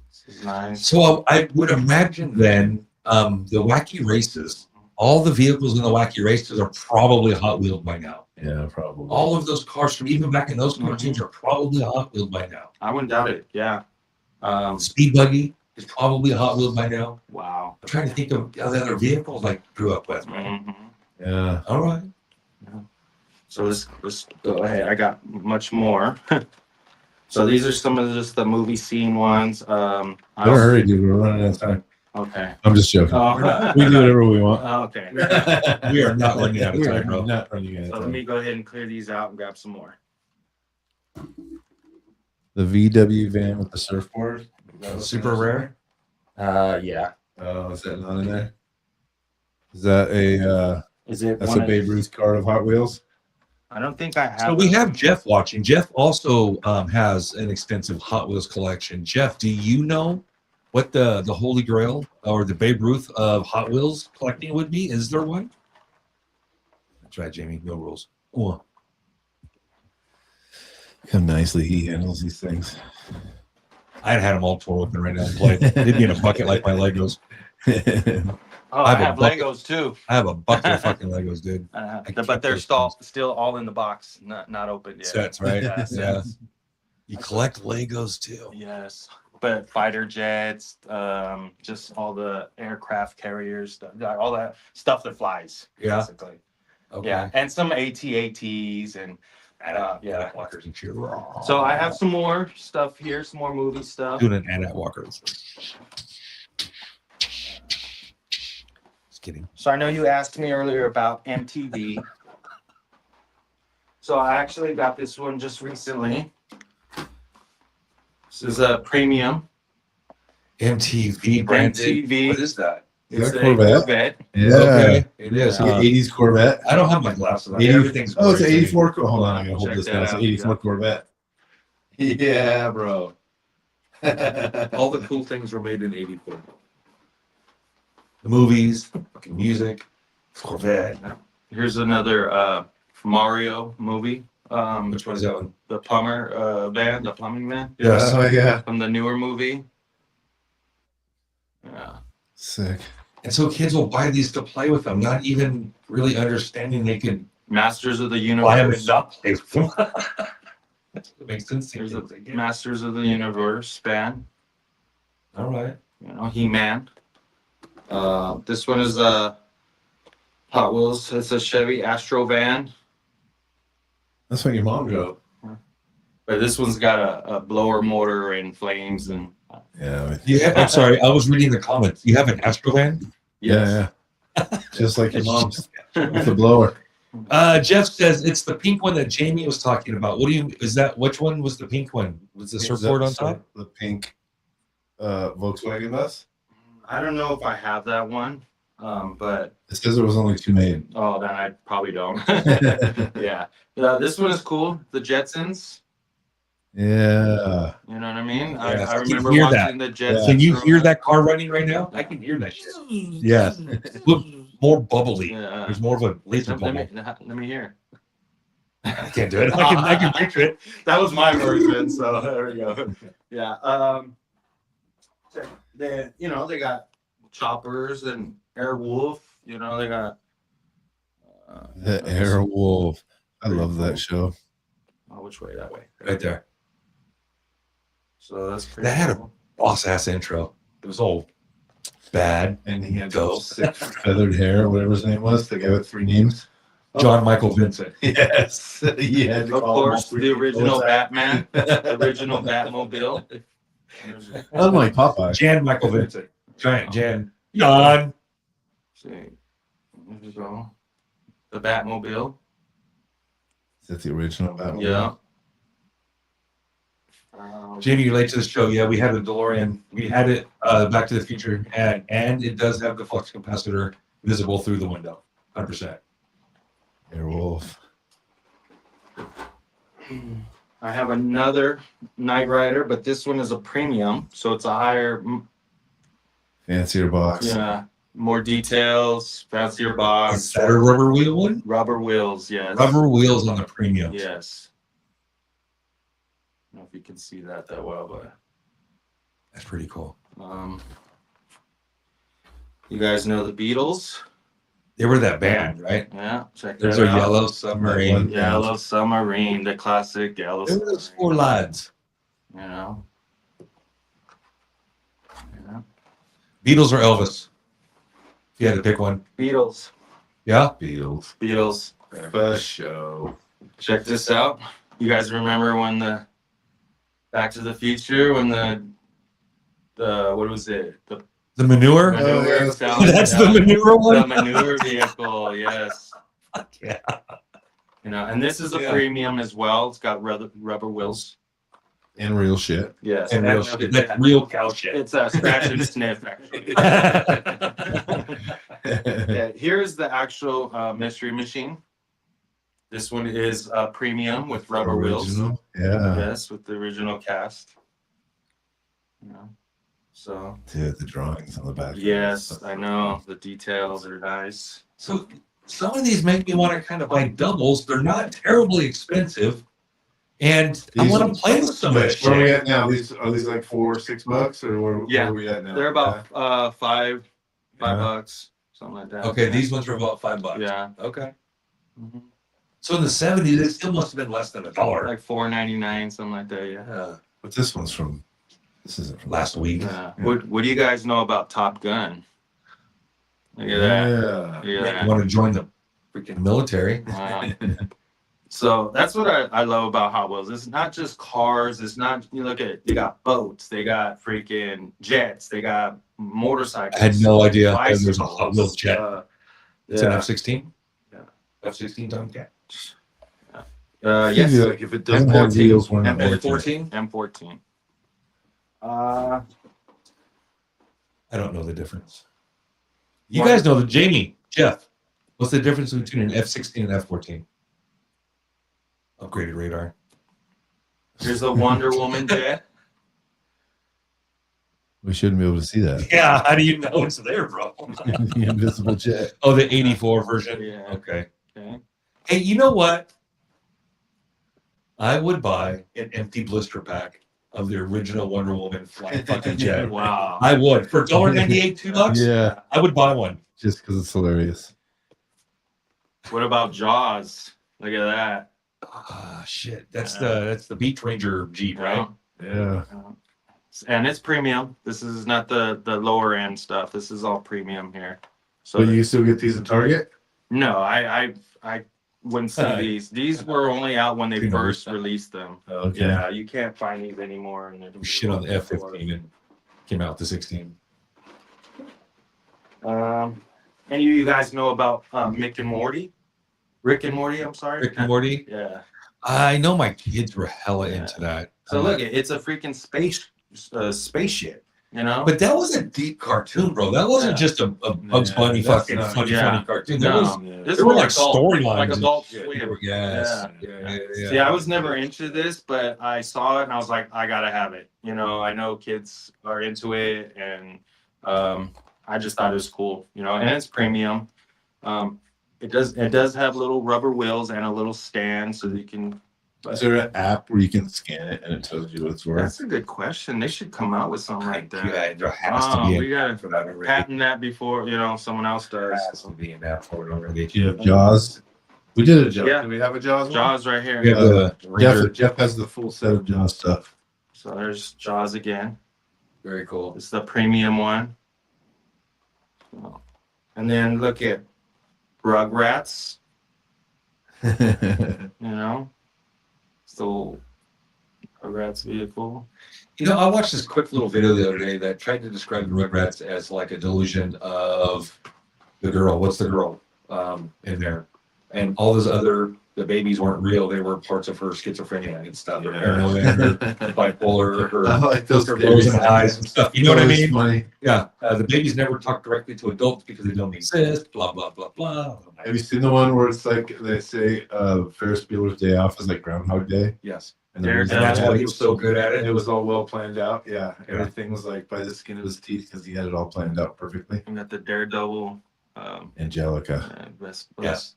This is nice. So I would imagine then the wacky races, all the vehicles in the wacky races are probably Hot Wheels by now. Yeah, probably. All of those cars from even back in those cartoons are probably Hot Wheels by now. I wouldn't doubt it. Yeah. Speed Buggy is probably Hot Wheels by now. Wow. I'm trying to think of the other vehicles I grew up with. Mhm. Yeah. All right. So let's go ahead. I got much more. So these are some of just the movie scene ones. Better hurry, dude. We're running out of time. Okay. I'm just joking. Oh. We do whatever we want. Okay. We are not running out of time, bro. Not running out of So let time. me go ahead and clear these out and grab some more. The VW van with the surfboard. Super rare. Yeah. Oh, is that not in there? Is that a Is it? that's a Babe Ruth card of Hot Wheels? I don't think I have. So we have Jeff watching. Jeff also has an extensive Hot Wheels collection. Jeff, do you know what the Holy Grail or the Babe Ruth of Hot Wheels collecting would be? Is there one? That's right, Jamie. No rules. Oh, Look how nicely he handles these things. I'd had them all tore open right now and played. They'd be in a bucket like my Legos. Oh, I I have a have bucket. Legos too. I have a bucket of fucking Legos, dude. But they're still all in the box, not open yet. Sets, right? Yeah, Yeah. sets. You collect Legos too. Yes, but fighter jets, just all the aircraft carriers, all that stuff that flies. Yeah. Basically. Okay. Yeah, and some AT-ATs and yeah. Walkers and shit. So I have some more stuff here, some more movie stuff. Doing an AT Walkers. Just kidding. So I know you asked me earlier about MTV. So I actually got this one just recently. This is a premium MTV branded. MTV. What is that? It's that a Corvette? Corvette. Yeah. Okay, it is. It's like an 80s Corvette. I don't have my glasses on. 80 Everything's Oh, it's an blurry. 84. Hold on, I'm gonna hold Check this that down. It's an out, 84 yeah. Corvette. Yeah, bro. All the cool things were made in '84. The movies, fucking music, Corvette. Here's another Mario movie. Which one is that one? The plumber van, the plumbing van Yes. Oh yeah. from the newer movie. Yeah. Sick. And so kids will buy these to play with them, not even really understanding they can Masters of the buy them and Universe. not play with them. That makes sense. Here's a Masters of the Universe span. All right. He-Man. This one is a Hot Wheels. It's a Chevy Astro van, That's what your mom drove. but this one's got a blower motor and flames and. Yeah. Yeah, I'm sorry. I was reading the comments. You have an Astrovan? Yeah. Just like your mom's with the blower. Jeff says it's the pink one that Jamie was talking about. Which one was the pink one? Was the surfboard on top? The pink Volkswagen bus. I don't know if I have that one, but It says there was only 2 made. then I probably don't. Yeah, this one is cool. The Jetsons. Yeah. You know what I mean? Yes, I I can remember hear watching the Jetsons. Can you hear growing that car running right now? I can hear that shit. Yeah. Look, more bubbly. Yeah. There's more of a laser Let me, bubble. let me hear. I can't do it. I can picture it. That was my version, so there we go. Yeah. They got choppers and Airwolf. They got The Airwolf. I love that show. Oh, which way? That way. Right there. So that's pretty. That had a cool. boss ass intro. It was all bad. And he had Go. sick feathered hair, or whatever his name was. The guy with 3 names. John Michael Vincent. Yes. He had to Of call him course, all 3 the names. original Batman, the original Batmobile. Unlike Popeye. Jan Michael Vincent. Giant Jan. Jan. See, there you go. The Batmobile. Is that the original Batman? Yeah. Jamie, you're late to the show. Yeah, we had the DeLorean. We had it Back to the Future, and it does have the flux capacitor visible through the window, 100%. Airwolf. I have another Knight Rider, but this one is a premium, so it's a higher, Fancier box. yeah, more details, fancier box. Is that a rubber wheel one? Rubber wheels, yes. Rubber wheels on the premium. Yes. I don't know if you can see that well, but That's pretty cool. you guys know the Beatles? They were that band, right? Yeah, check There's that a out. Yellow Submarine. Yellow Submarine, the classic Yellow They were those Submarine. four lads. You know? Yeah. Beatles or Elvis? If you had to pick one. Beatles. Yeah? Beatles. Beatles. For show. Check this out. You guys remember when the Back to the Future, when the what was it? The manure? Manure yeah. fell That's the down. manure one? The manure vehicle, yes. Yeah. You know, and this is a Yeah. premium as well. It's got rubber wheels. And real shit. Yes. And real shit. That's real cow shit. It's a scratch and sniff, actually. Yeah, here's the actual mystery machine. This one is premium with rubber wheels. Original. Yeah. Yes, with the original cast. You know, so Dude, the drawings on the back. yes, I know the details are nice. So some of these make me want to kind of buy doubles. They're not terribly expensive. And I These- want to play with some of this Where are we shit. at now? Are these like $4 or $6 or where are we at now? They're about five Yeah. bucks, something like that. Okay, these ones are about $5. Yeah. Okay. Mhm. So in the 70s, it still must have been less than $1. Like $4.99, something like that. Yeah. Yeah. But this one's from. This isn't from Last week. Yeah. What do you guys know about Top Gun? Look at that. Yeah. Look at You that. want to join the freaking military? Wow. So that's what I love about Hot Wheels. It's not just cars. It's not, you look at, they got boats, they got freaking jets, they got motorcycles. I had no idea that bicycles. there's a Hot Wheels jet. It's an Yeah. F-16? Yeah. F-16 Tomcat. Yes. Like if it doesn't have wheels, we're not M14? M14. I don't know the difference. You guys know the Jamie, Jeff. What's the difference between an F-16 and F-14? Upgraded radar. Here's the Wonder Woman jet. We shouldn't be able to see that. Yeah, how do you know it's there, bro? The invisible jet. Oh, the 84 version? Yeah. Okay. Okay. Hey, you know what? I would buy an empty blister pack of the original Wonder Woman flying fucking jet. Wow. I would. For $1.98, $2? Yeah, I would buy one. just because it's hilarious. What about Jaws? Look at that. Ah, shit. That's the Beach Ranger Jeep, right? Yeah. And it's premium. This is not the lower end stuff. This is all premium here. So But you still get these at Target? no, I wouldn't see these. These were only out when they You know, first released them. Okay. Yeah, you can't find these anymore. And they're- Shit on the F-15 and came out the 16. Any of you guys know about Mick and Morty? Rick and Morty, I'm sorry. Rick and Morty. Yeah. I know my kids were hella Yeah. into that. So look, it's a freaking spaceship. You know. But that was a deep cartoon, bro. That wasn't Yeah. just a Bugs Yeah, Bunny that's fucking not- funny yeah. cartoon. No. There This were was like adult, storylines. like and Adult shit. Swim. Yes. Yeah. See, I was never into this, but I saw it and I was like, I gotta have it. You know, I know kids are into it, and I just thought it was cool. You know, and it's premium. It does have little rubber wheels and a little stand so that you can. Is there an app where you can scan it and it tells you what it's worth? That's a good question. They should come out with something like that. Yeah, there has to be We an gotta app for that already. patent that before someone else There has does. to be an app for it already. Do you have Jaws? We did a Jaws. Yeah. Do we have a Jaws one? Jaws right here. We have the Ranger. Jeff has the full set of Jaws stuff. So there's Jaws again. Very cool. It's the premium one. And then look at Rugrats, you know, so Rugrats vehicle. You know, I watched this quick little video the other day that tried to describe the Rugrats as like a delusion of the girl. What's the girl in there? And all those other the babies weren't real. They were parts of her schizophrenia and stuff, or Yeah. paranoia, or bipolar, I or like those her lows and highs and stuff. You know what I Always mean? Funny. Yeah. The babies never talk directly to adults because they don't exist. Blah blah blah blah. Have you seen the one where it's like they say Ferris Bueller's Day Off is like Groundhog Day? Yes. And, And that's why he was so good at it. It was all well planned out. Yeah. Everything was like by the skin of his teeth because he had it all planned out perfectly. We got the Daredevil. Angelica. Yes.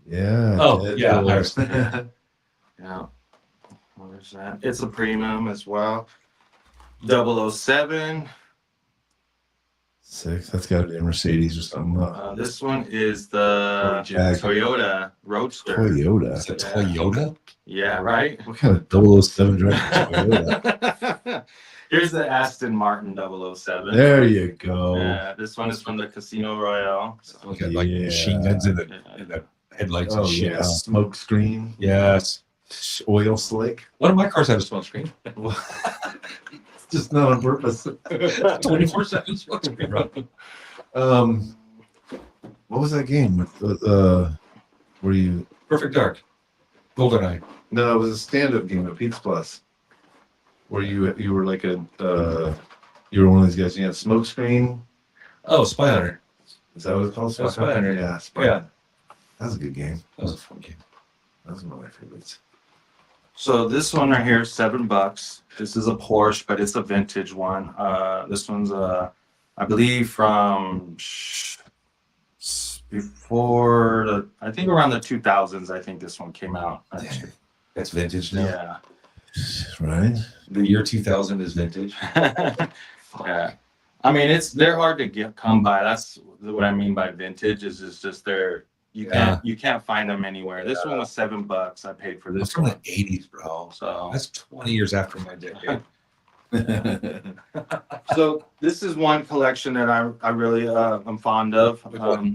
Yeah. Oh, Dead yeah. Doors. Yeah. Where's that? It's a premium as well. 007. Six. That's got to be a Mercedes or something. This one is the Jag. Toyota Roadster. Toyota. It's a Toyota. Yeah, right? What kind of 007 drive Toyota? Here's the Aston Martin 007. There you go. Yeah, this one is from the Casino Royale. Look at like machine guns in the headlights Oh, and shit. yeah. Smoke screen. Yes. Oil slick. One of my cars had a smoke screen. It's just not on purpose. 24/7 smoke screen, bro. What was that game with where you? Perfect Dark. GoldenEye. No, it was a stand-up game at Pizza Plus, where you were like you were one of these guys. And you had smoke screen. Oh, Spy Hunter. Is that what it's called? Yeah, Spy Hunter. Yeah, Spy Yeah. Hunter. That was a good game. That was a fun game. That was one of my favorites. So this one right here is $7. This is a Porsche, but it's a vintage one. This one's I believe from before I think around the 2000s. I think this one came out. Actually. That's vintage now. Yeah. Right. The year 2000 is vintage. Yeah. I mean, they're hard to come by. That's what I mean by vintage. Is just you can't find them anywhere. This one was $7. I paid for It's this from one. the 80s, bro. So That's 20 years after my decade. So this is one collection that I really am fond of.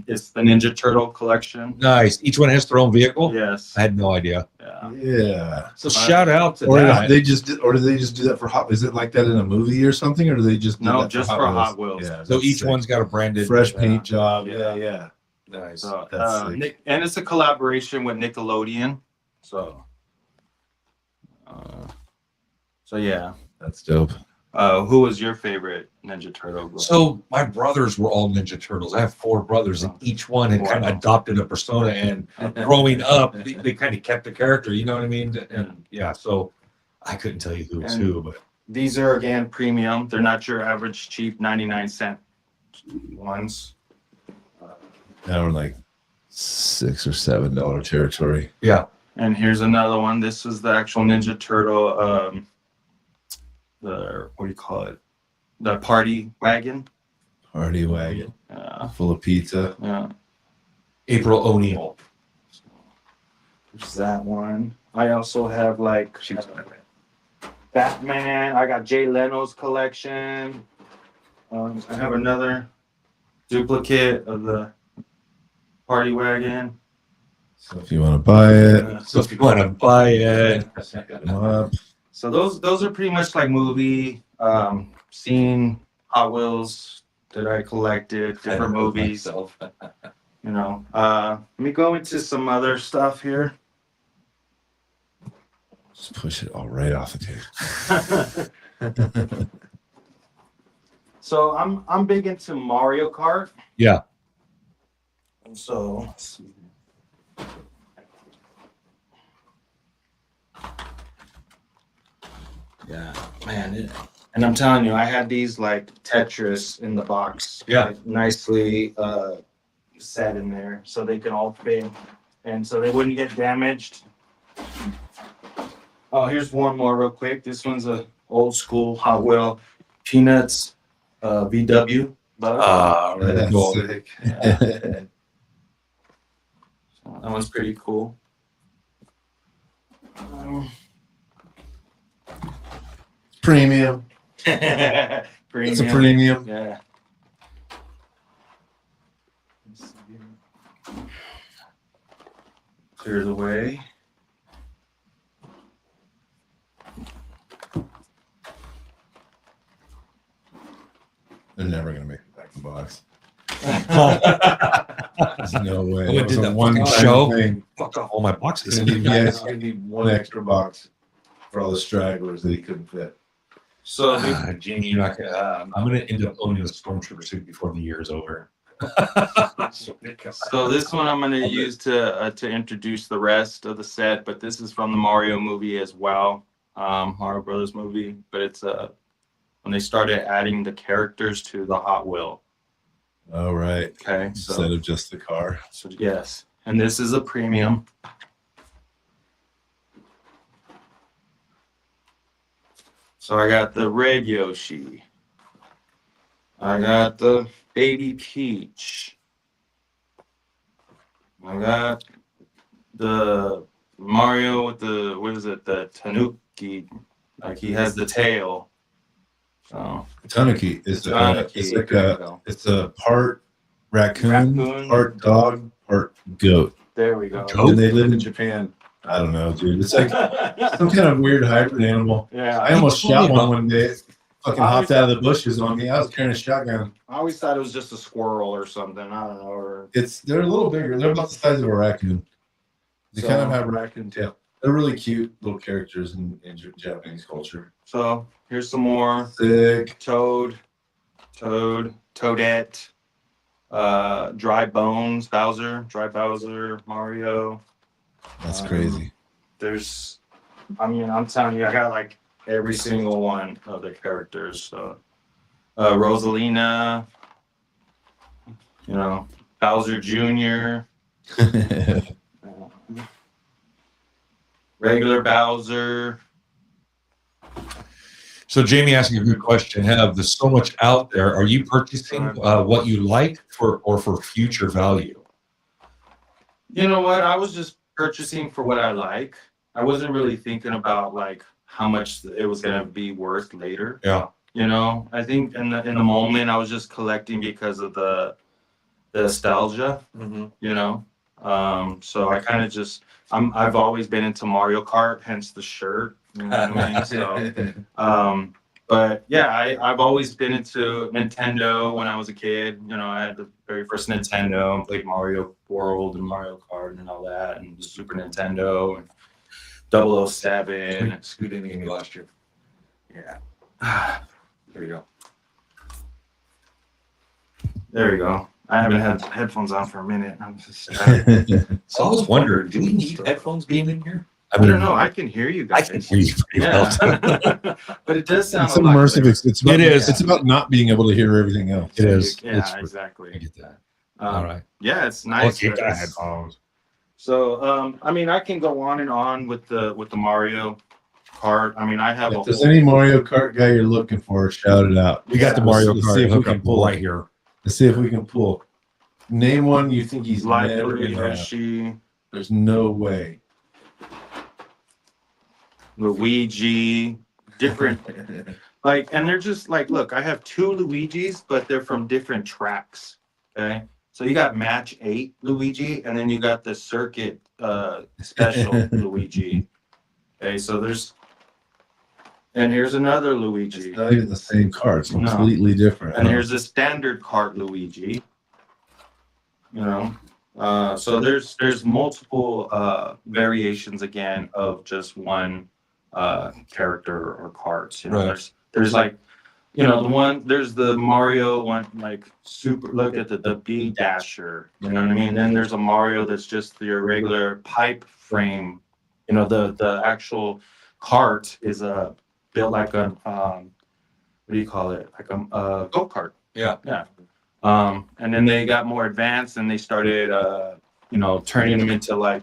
It's the Ninja Turtle collection. Nice. Each one has their own vehicle. Yes. I had no idea. Yeah. Yeah. So shout out to Or that. did they just do that for Hot? Is it like that in a movie or something, or do they just do No, that just for for Hot Hot Wheels. Yeah, So that's each sick. one's got a branded fresh paint job. Yeah. Yeah. Nice. So, That's sick. and it's a collaboration with Nickelodeon. So yeah. That's dope. Who was your favorite Ninja Turtle? So my brothers were all Ninja Turtles. I have 4 brothers, and each one had kind of adopted a persona. And growing up, they kind of kept the character. You know what I mean? And yeah, so I couldn't tell you who was who, but These are again premium. They're not your average cheap 99-cent ones. Now we're like $6 or $7 territory. yeah. And here's another one. This is the actual Ninja Turtle. The what do you call it? The party wagon. Party wagon Yeah. full of pizza. Yeah. April O'Neil. There's that one. I also have like Batman. I got Jay Leno's collection. I have another duplicate of the party wagon. So if you want to buy it, So if you want to buy it, come up. So those are pretty much like movie scene Hot Wheels that I collected, different movies. You know. Let me go into some other stuff here. Just push it all right off the table. So I'm big into Mario Kart. yeah. And so let's see. Yeah, man. And I'm telling you, I had these like Tetris in the box. Yeah. Like, nicely set in there so they can all fit and so they wouldn't get damaged. Oh, here's one more real quick. This one's a old school Hot Wheel Peanuts VW. Bug. That's cool. sick. That one's pretty cool. Premium. Premium. It's a premium. Yeah. Clear the way. They're never gonna make it back in the box. No way. I went It was to a that one fucking show. thing. Fuck off all my boxes. It's gonna need one extra box for all the stragglers that he couldn't fit. So Jamie, you're not gonna. I'm gonna end up owning a stormtrooper suit before the year is over. So this one I'm going to use to introduce the rest of the set, but this is from the Mario movie as well, Mario Brothers movie. But it's when they started adding the characters to the Hot Wheel. All right. Okay, Instead of just the car. so yes, and this is a premium. So I got the red Yoshi. I got the baby Peach. I got the Mario with the, what is it, the Tanuki, like he has the tail. So Tanuki is Tanuki, it's like there you go. it's a part raccoon, part dog, part goat. There we go. And they live in Japan. I don't know, dude. It's like some kind of weird hybrid animal. Yeah, I almost shot one day. Fucking hopped out of the bushes on me. I was carrying a shotgun. I always thought it was just a squirrel or something. I don't know. Or They're a little bigger. They're about the size of a raccoon. They kind of have a raccoon tail. They're really cute little characters in Japanese culture. so here's some more. Sick. Toadette, Dry Bones, Dry Bowser, Mario. That's crazy. I'm telling you, I got like every single one of the characters. So, Rosalina, Bowser Jr., regular Bowser. So Jamie asking a good question. There's so much out there. Are you purchasing what you like for future value? You know what? I was just purchasing for what I like. I wasn't really thinking about like how much it was gonna be worth later. Yeah. I think in the moment I was just collecting because of the nostalgia. So I kind of just I've always been into Mario Kart, hence the shirt. You know what I mean? So, but yeah, I've always been into Nintendo when I was a kid. I had the very first Nintendo and played Mario World and Mario Kart and all that, and the Super Nintendo and 007. Scooted in last year. Yeah. There you go. There you go. I haven't had headphones on for a minute. I'm just So I was wondering, do we need headphones being in here? I don't know. I can hear you I guys. can hear you pretty well. But it does sound It's a lot immersive. better. It is. It's about not being able to hear everything else. It is. Yeah, I exactly. get that. Um, All right. Yeah, it's nice. Okay, but go it's- ahead. So, I can go on and on with the Mario Kart. I have If there's any Mario Kart guy you're looking for, shout it out. We got the Let's- Mario let's Kart see if we hookup can pull right here. Let's see if we can pull. Name one you think he's like never gonna have. Yoshi, There's no way. Luigi, different. And they're just like, look, I have two Luigis, but they're from different tracks. Okay. So you got match 8 Luigi, and then you got the circuit special Luigi. Okay, so and here's another Luigi. It's not even the same card. It's No. completely different. And here's a standard card Luigi. So there's multiple variations again of just one character or cards. Right. There's like there's the Mario one, like super, look at the B Dasher, you know what I mean? Then there's a Mario that's just your regular pipe frame. The actual cart is built like a what do you call it? Like a go-kart. Yeah. Yeah. And then they got more advanced and they started turning them into like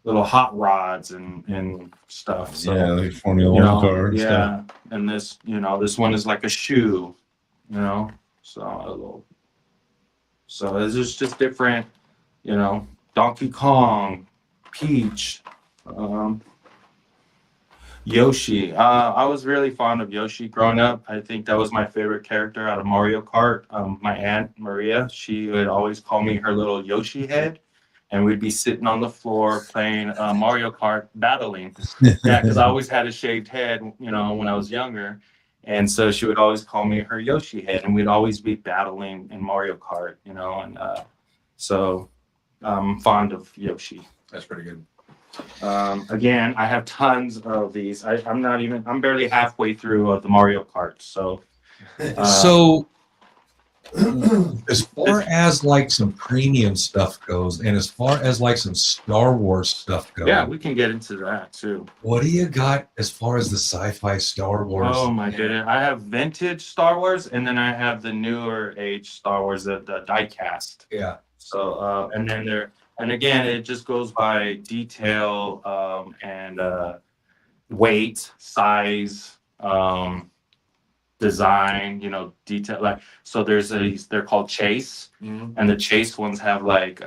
little hot rods and stuff. So yeah, like Formula One car. And stuff. and this one is like a shoe, so it's just different, Donkey Kong, Peach, Yoshi. I was really fond of Yoshi growing up. I think that was my favorite character out of Mario Kart. My aunt Maria, she would always call me her little Yoshi head. And we'd be sitting on the floor playing Mario Kart, battling. Yeah, because I always had a shaved head, when I was younger. And so she would always call me her Yoshi head. And we'd always be battling in Mario Kart, and So I'm fond of Yoshi. That's pretty good. Again, I have tons of these. I'm barely halfway through the Mario Kart. So, So as far as like some premium stuff goes, and as far as like some Star Wars stuff goes, yeah, we can get into that too. what do you got as far as the sci-fi Star Wars? Oh my goodness. I have vintage Star Wars, and then I have the newer age Star Wars, the diecast. Yeah. So, and then and again, it just goes by detail and weight, size, design, detail. Like, so they're called chase, and the chase ones have like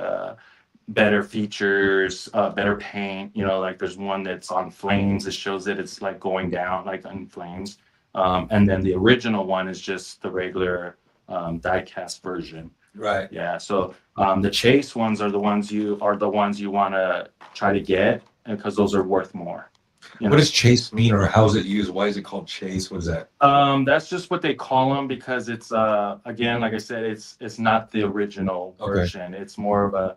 better features, better paint. Like there's one that's on flames. It shows that it's like going down, like in flames. And then the original one is just the regular die-cast version. Right. Yeah. So the chase ones are the ones you want to try to get, because those are worth more. What does chase mean, or how is it used? Why is it called chase? What is that? That's just what they call them, because it's again, like I said, it's not the original version. It's more of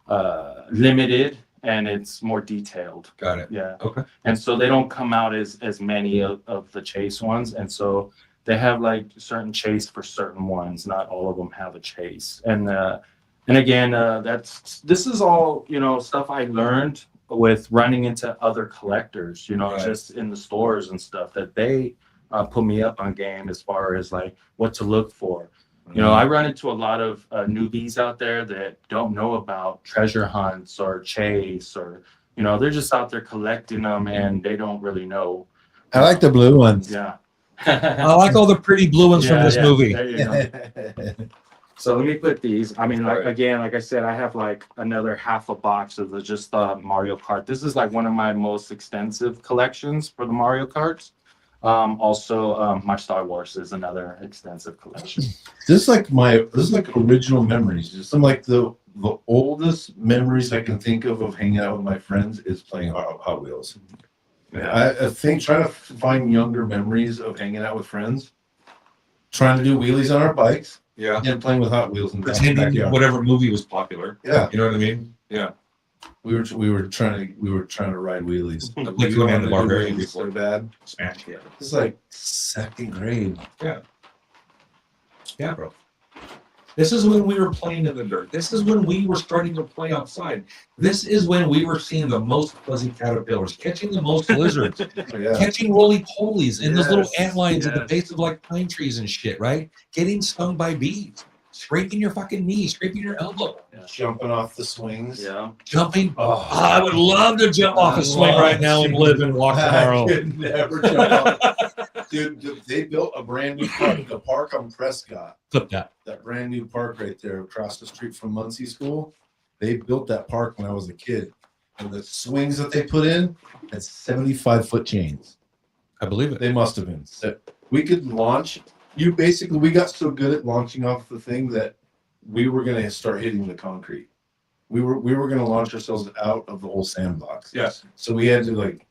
a limited, and it's more detailed. Got it. Yeah. Okay. And so they don't come out as many of the chase ones, and so they have like certain chase for certain ones. Not all of them have a chase. And again, this is all stuff I learned with running into other collectors, Right. just in the stores and stuff, that they put me up on game as far as like what to look for. I run into a lot of newbies out there that don't know about treasure hunts or chase, or they're just out there collecting them, and they don't really know. I like the blue ones. Yeah. I like all the pretty blue ones from this movie. There you go. So let me put these. I mean, like I said, I have like another half a box of just the Mario Kart. This is like one of my most extensive collections for the Mario Karts. Also, my Star Wars is another extensive collection. This is like original memories. Just some like the oldest memories I can think of hanging out with my friends is playing Hot Wheels. Yeah. I think trying to find younger memories of hanging out with friends, trying to do wheelies on our bikes, and playing with Hot Wheels and Pretending whatever movie was popular. Yeah, You know what I mean? Yeah. we were trying to ride wheelies. Like Conan the Barbarian so bad. Smash. Yeah. It's like second grade. Yeah, bro. This is when we were playing in the dirt. This is when we were starting to play outside. This is when we were seeing the most fuzzy caterpillars, catching the most lizards, Yeah. catching roly-polies in those little Yes, antlions at the yes. base of like pine trees and shit, right? Getting stung by bees, scraping your fucking knee, scraping your elbow, Jumping off the swings. Yeah. jumping. Oh, I would love to jump off a swing right now and live and walk tomorrow. I could never jump off. Dude, they built a brand new park, the park on Prescott. Flip that. That brand new park right there across the street from Muncie School. They built that park when I was a kid. And the swings that they put in had 75-foot chains. I believe it. They must have been. So we could launch. We got so good at launching off the thing that we were going to start hitting the concrete. We were going to launch ourselves out of the whole sandbox. Yes. So we had to like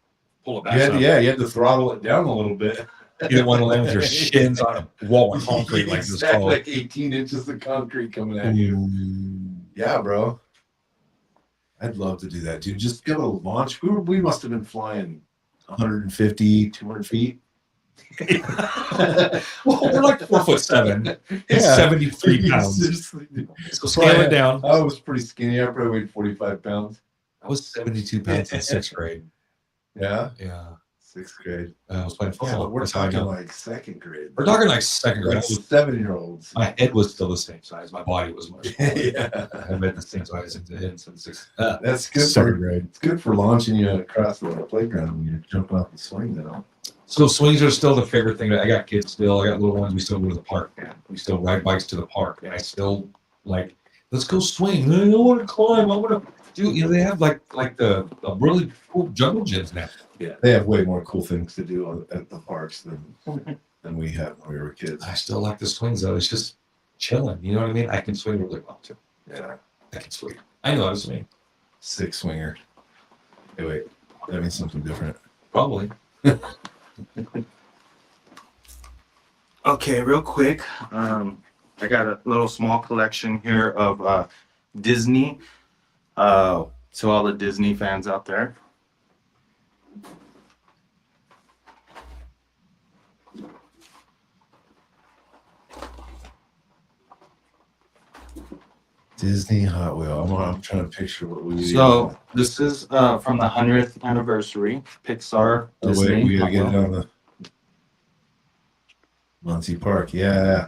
Pull it you back. had to throttle it down a little bit. You didn't want to land with your shins on a wall of concrete like this tall. Like 18 inches of concrete coming at you. Yeah, bro. I'd love to do that, dude. Just go to launch. We must have been flying 150, 200 feet. Well, we're like 4'7" and 73 pounds. So scale it down. I was pretty skinny. I probably weighed 45 pounds. I was 72 pounds in sixth grade. Yeah, Yeah. sixth grade. I was playing Yeah, football. we're That's how I talking know. like second grade. We're talking like second grade. Like 7-year-olds. My head was still the same size. My body was much smaller. Yeah, I've been the same size since sixth. that's good. Second grade. It's good for launching you across the playground when you're jumping off the swing. So swings are still the favorite thing. I got kids still. I got little ones. We still go to the park, man. We still ride bikes to the park, and I still like, let's go swing. I don't want to climb. I want to do. They have like the really cool jungle gyms now. Yeah, they have way more cool things to do at the parks than we had when we were kids. I still like the swings though. It's just chilling. You know what I mean? I can swing really well too. Yeah, I can swing. I know how to swing. six swinger. Hey, wait, that means something different. Probably. Okay, real quick. I got a little small collection here of Disney. To all the Disney fans out there. Disney Hot Wheel. I'm trying to picture what we. So this is from the 100th anniversary Pixar Disney. Wait, we gotta Hot get it Wheel. on the Muncie Park. Yeah.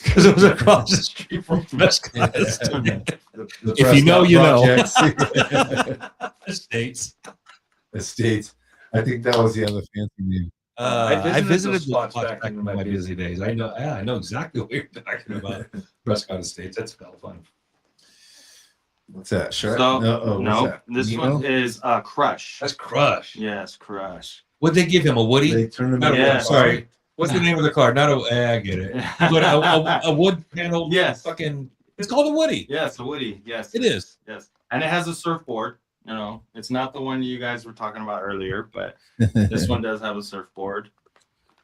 Because it was across the street from Prescott. The If you know, you know. Projects. Estates. Estates. I think that was the other fancy name. I visited those the spots back in my busy days. I know. Yeah, I know exactly what you're talking about. Prescott Estates. That's kind of fun. What's that? Shark? So, what's no, that? this Nemo? one is Crush. That's Crush. Yes, Crush. What'd they give him? A Woody? They turned him Not a into Yeah. Woody, sorry. What's the name of the car? Not a. I get it. But a wood panel. Yes. Fucking. It's called a Woody. Yes, a Woody. Yes, It is. Yes, and it has a surfboard. You know, it's not the one you guys were talking about earlier, but this one does have a surfboard.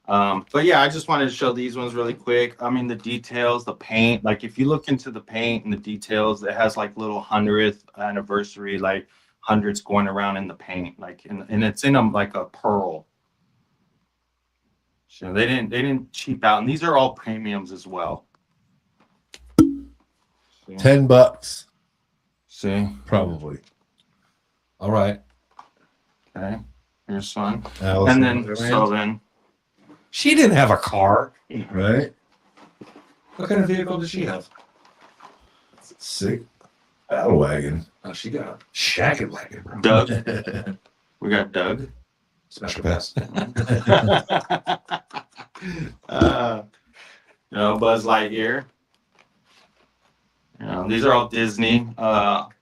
But yeah, I just wanted to show these ones really quick. I mean, the details, the paint, like if you look into the paint and the details, it has like little 100th anniversary, like hundreds going around in the paint, like, and it's in them like a pearl. So they didn't cheap out, and these are all premiums as well. See? $10, See? probably. All right. Okay, here's one. Alice And in then, Wonderland, so then, She didn't have a car. right? What kind of vehicle did she have? Sick battle wagon. Oh, she got a shaggin' wagon. Bro. Doug, we got Doug. Special pass. Buzz Lightyear. These are all Disney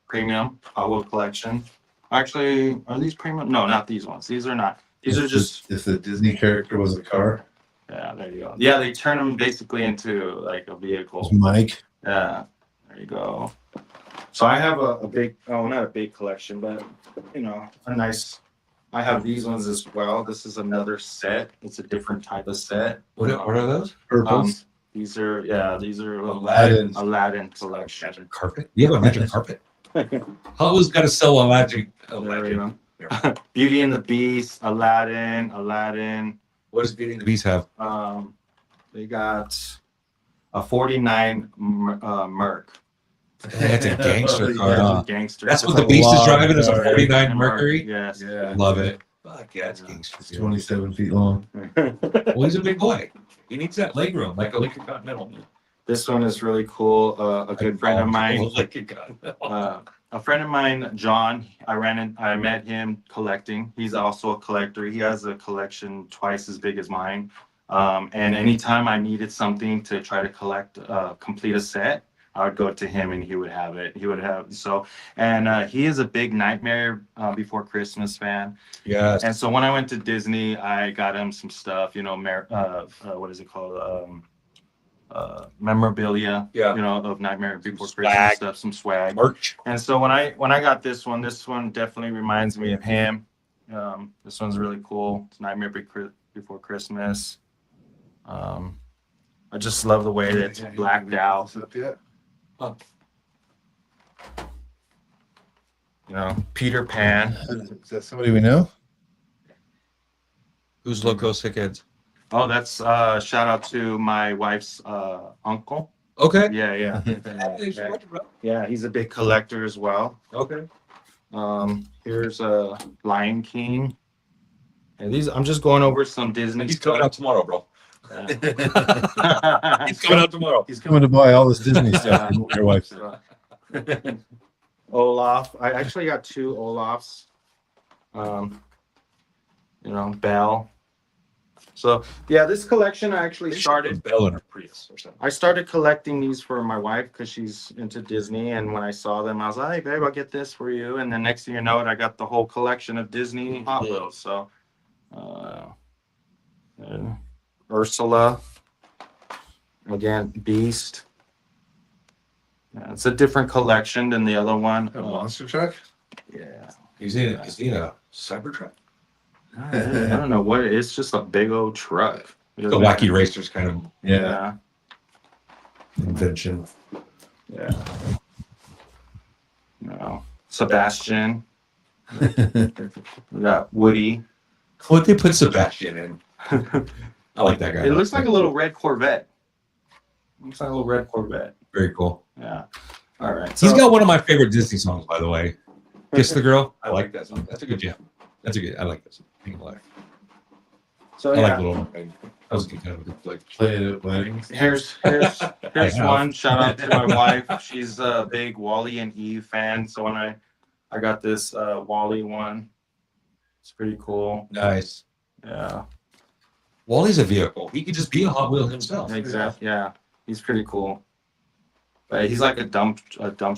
premium Hot Wheel collection. Actually, are these premium? No, not these ones. These are not. These are just. If the Disney character was a car, Yeah, there you go. Yeah, they turn them basically into like a vehicle. was Mike. Yeah, there you go. So I have a big, not a big collection, but a nice. I have these ones as well. This is another set. It's a different type of set. What are those? Purples. These are Aladdin collection. Magic carpet? You have a magic carpet? Hot got to sell a magic. There you go. Beauty and the Beast, Aladdin. What does Beauty and the Beast have? They got a 49 Merc. That's a gangster car. Huh? Gangster. That's what the Beast is driving is a Car. 49 Mercury. Yes. Yeah. Love it. Fuck yeah, it's gangster. It's 27 feet long. Well, he's a big boy. He needs that leg room like a Lincoln Continental. This one is really cool. A good friend of mine. Lincoln Continental. A friend of mine, John, I met him collecting. He's also a collector. He has a collection twice as big as mine. And anytime I needed something to try to complete a set, I would go to him and he would have it. And he is a big Nightmare Before Christmas fan. Yes. And so when I went to Disney, I got him some stuff, what is it called? Memorabilia, Yeah. Of Nightmare Before Swag. Christmas stuff, some swag. Merch. And so when I got this one definitely reminds me of him. This one's really cool. It's Nightmare Before Christmas. I just love the way that it's blacked out. Peter Pan. Is that somebody we know? Who's Loco Sick Kids? Oh, that's shout out to my wife's uncle. Okay. Yeah. Yeah, he's a big collector as well. Okay. Here's Lion King. And these, I'm just going over some Disney. He's coming out tomorrow, bro. Yeah. He's coming out tomorrow. He's coming to buy all this Disney stuff. Your wife said. Olaf. I actually got two Olafs. Belle. So yeah, this collection I actually started. Bell in her Prius or something. I started collecting these for my wife because she's into Disney, and when I saw them, I was like, "Hey, babe, I'll get this for you." And then next thing you know, I got the whole collection of Disney Hot Wheels. So, Ursula, again, Beast. Yeah, it's a different collection than the other one. A monster truck? Yeah, Is he in a Cybertruck? I don't know what it is. It's just a big old truck. The Wacky Racers kind of. Yeah. invention. Yeah. No. Sebastian. We got Woody. What they put Sebastian in? I like that guy. It looks like a little red Corvette. Looks like a little red Corvette. Very cool. Yeah. All right. He's got one of my favorite Disney songs, by the way. Kiss the Girl. I like that song. That's a good jam. That's a good. I like this. So I yeah. like Little Mermaid. That was a good kind of a good flick. Play it at weddings. Here's one. Shout out to my wife. She's a big Wally and Eve fan. So when I got this Wally one, it's pretty cool. Nice. Yeah. Wally's a vehicle. He could just be a Hot Wheel himself. Exactly. Yeah. He's pretty cool. But he's like a dump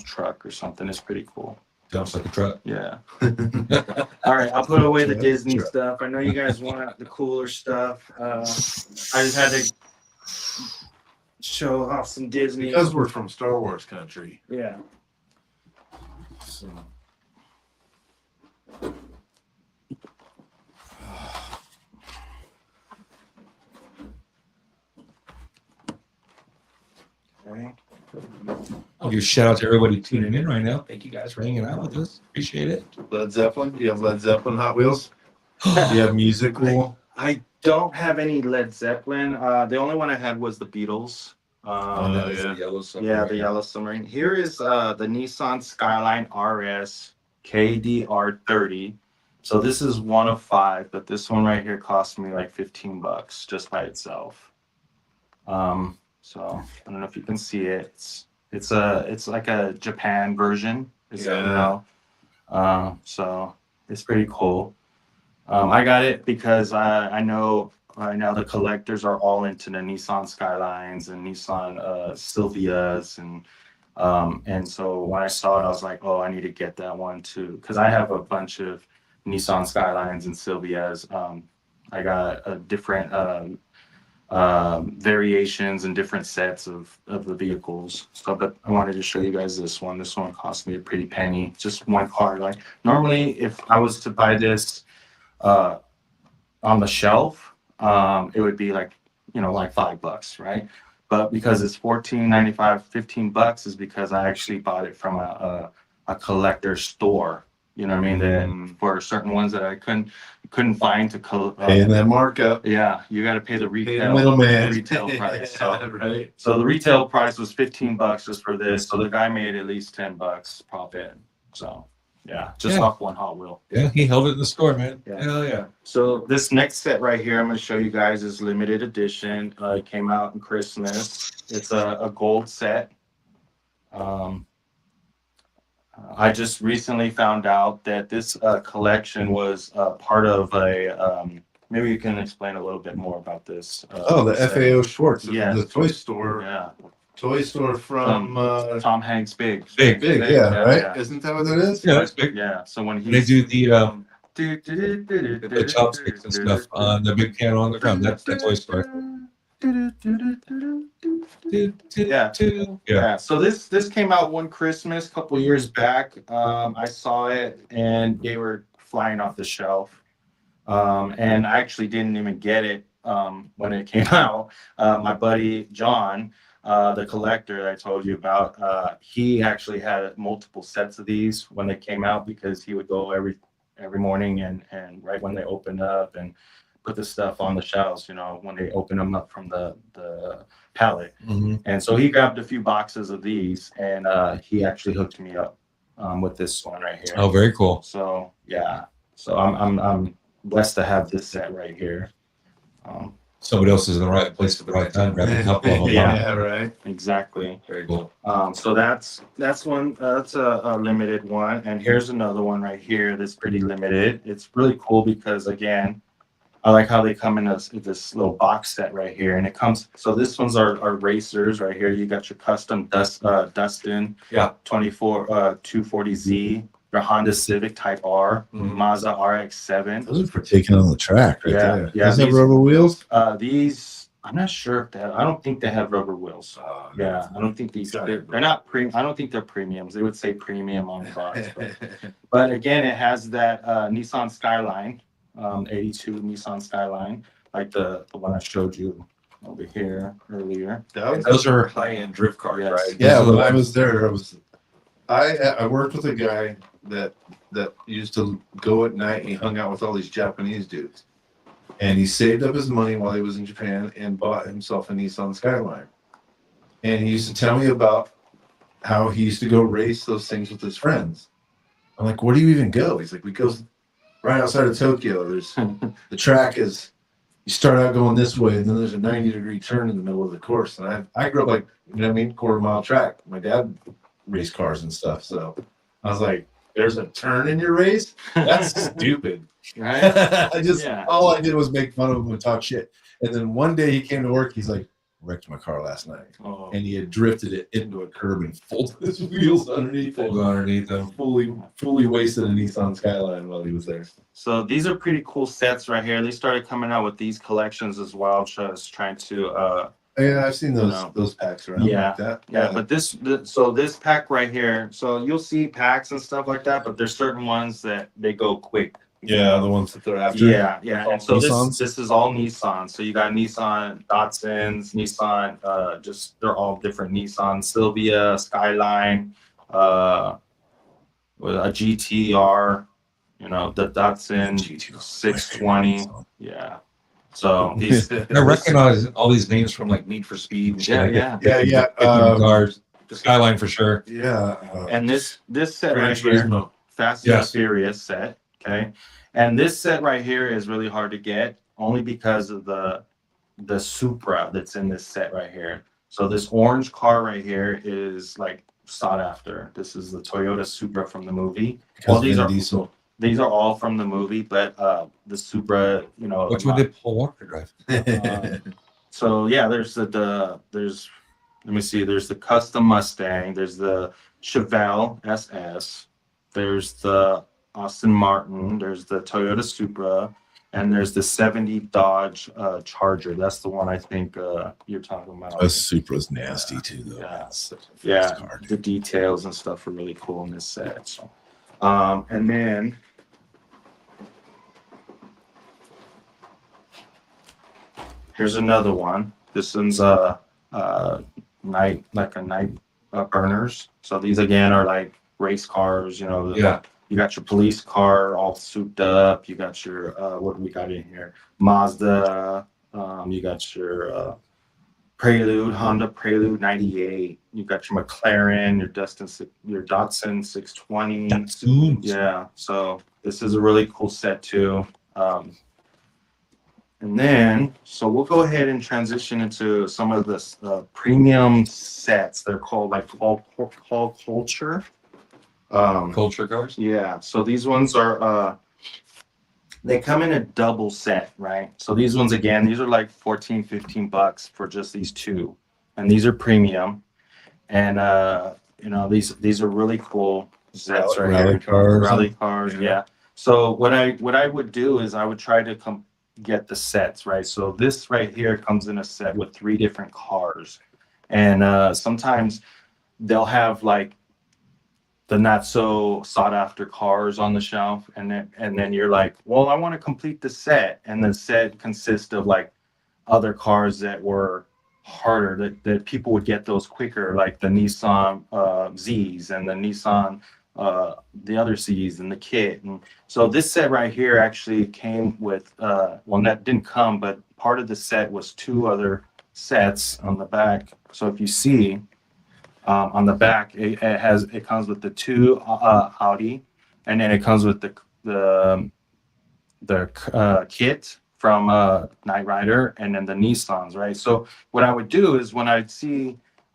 truck or something. It's pretty cool. Dumps like a truck. Yeah. All right, I'll put away the Disney stuff. I know you guys want the cooler stuff. I just had to show off some Disney. Because we're from Star Wars country. Yeah. So. Okay. I'll give a shout out to everybody tuning in right now. Thank you guys for hanging out with us. Appreciate it. Led Zeppelin? Do you have Led Zeppelin Hot Wheels? Do you have musical? I don't have any Led Zeppelin. The only one I had was the Beatles. That is yeah. the yellow submarine. Yeah, the Yellow Submarine. Here is the Nissan Skyline RS KDR30. So this is one of 5, but this one right here cost me like $15 just by itself. So I don't know if you can see it. It's like a Japan version. So it's pretty cool. I got it because I know right now the collectors are all into the Nissan Skylines and Nissan Silvias and so when I saw it, I was like, oh, I need to get that one too because I have a bunch of Nissan Skylines and Silvias. I got a different variations and different sets of the vehicles. So, but I wanted to show you guys this one. This one cost me a pretty penny. Just one car. Like normally, if I was to buy this on the shelf, it would be like like $5, right? But because it's $14.95, $15 is because I actually bought it from a collector store. You know what I mean? Then for certain ones that I couldn't find to Paying that markup. yeah, you got to pay the retail Middleman. retail price. So, Right. so the retail price was $15 just for this. So the guy made at least $10 profit. So yeah, just off one Hot Wheel. Yeah, he held it in the store, man. Yeah. Hell yeah. So this next set right here, I'm going to show you guys is limited edition. It came out in Christmas. It's a gold set. I just recently found out that this collection was part of a. Maybe you can explain a little bit more about this. The set. FAO Schwartz. Yeah. The toy store. Yeah. Toy store from Tom Hanks' Big. Big. yeah, right? Yeah. Isn't that what it is? Yeah, that's big. Yeah. So when They he do the chopsticks and stuff on the big can on the ground. That's Toy Story. Yeah. Yeah. So this came out one Christmas a couple years back. I saw it and they were flying off the shelf. And I actually didn't even get it when it came out. My buddy John, the collector that I told you about, he actually had multiple sets of these when they came out because he would go every morning and right when they opened up and put the stuff on the shelves, when they open them up from the pallet. Mm-hmm. And so he grabbed a few boxes of these and he actually hooked me up with this one right here. Oh, very cool. So yeah, so I'm blessed to have this set right here. Somebody else is in the right place at the right time. Grabbing a couple of them. Yeah, right. Exactly. Very cool. So that's one. That's a limited one, and here's another one right here that's pretty limited. It's really cool because again, I like how they come in this little box set right here, and it comes. So this one's our racers right here. You got your custom Dustin, Yeah. 240Z, your Honda Civic Type R, Mazda RX-7. Those are for taking on the track right Yeah, there. yeah, Does it have these- rubber wheels? These I'm not sure if they have, I don't think they have rubber wheels. Yeah, I don't think they're not I don't think they're premiums. They would say premium on the box. But again, it has that Nissan Skyline, 82 Nissan Skyline, like the one I showed you over here earlier. And those are high-end drift cars, Yes. right? Yeah, Those are when the I ones- was there, I worked with a guy that used to go at night and he hung out with all these Japanese dudes. And he saved up his money while he was in Japan and bought himself a Nissan Skyline. And he used to tell me about how he used to go race those things with his friends. I'm like, where do you even go? He's like, we go right outside of Tokyo. There's the track is, you start out going this way and then there's a 90-degree turn in the middle of the course. And I grew up like, you know what I mean, quarter-mile track. My dad raced cars and stuff. So I was like, there's a turn in your race? That's stupid. Right? All I did was make fun of him and talk shit. And then one day he came to work, he's like, wrecked my car last night. Oh. And he had drifted it into a curb and folded his wheels underneath it. underneath them. Fully wasted a Nissan Skyline while he was there. So these are pretty cool sets right here. They started coming out with these collections as well. Just trying to Yeah, I've seen those No. those packs around Yeah. like that. yeah, but this pack right here, so you'll see packs and stuff like that, but there's certain ones that they go quick. Yeah, the ones that they're after. Yeah. And so Nissans? this is all Nissan. So you got Nissan Datsuns, Nissan, just they're all different Nissan, Silvia, Skyline, with a GTR, you know, the Datsun 620. Yeah. So these I recognize all these names from like Need for Speed. And shit. yeah. Cars, the Skyline for sure. And this set Gran right here, Turismo. Fast and Yes. Furious set. Okay. And this set right here is really hard to get only because of the Supra that's in this set right here. So this orange car right here is like sought after. This is the Toyota Supra from the movie. Well, these are Diesel. these are all from the movie, but the Supra, you know, Which one did Paul Walker drive? so yeah, there's there's let me see, there's the custom Mustang, there's the Chevelle SS, there's the Aston Martin, there's the Toyota Supra, and there's the 70 Dodge Charger. That's the one I think you're talking about. A Supra's nasty too, though. Yeah. It's such a Yeah, fast car, dude. the details and stuff are really cool in this set. So, and then here's another one. This one's night burners. So these again are like race cars. You know, Yeah. You got your police car all souped up. You got your what do we got in here? Mazda. You got your Prelude, Honda Prelude 98. You got your McLaren, your Datsun 620. Datsuns. Yeah. So this is a really cool set too. And then, so we'll go ahead and transition into some of this premium sets. They're called like called culture. Culture cars. Yeah. So these ones are they come in a double set, right? So these ones again, these are like $14-15 for just these two, and these are premium. And you know, these are really cool sets right Rally here. cars. Rally cars, yeah. So what I would do is I would try to get the sets, right? So this right here comes in a set with 3 different cars, and sometimes they'll have like the not so sought after cars on the shelf, and then you're like, well, I want to complete the set, and the set consists of like other cars that were harder that people would get those quicker, like the Nissan Z's and the Nissan the other C's and the kit. And so this set right here actually came with well, that didn't come, but part of the set was 2 other sets on the back. So if you see on the back, it comes with the 2 Audi, and then it comes with the kit from Knight Rider, and then the Nissans, right? So what I would do is when I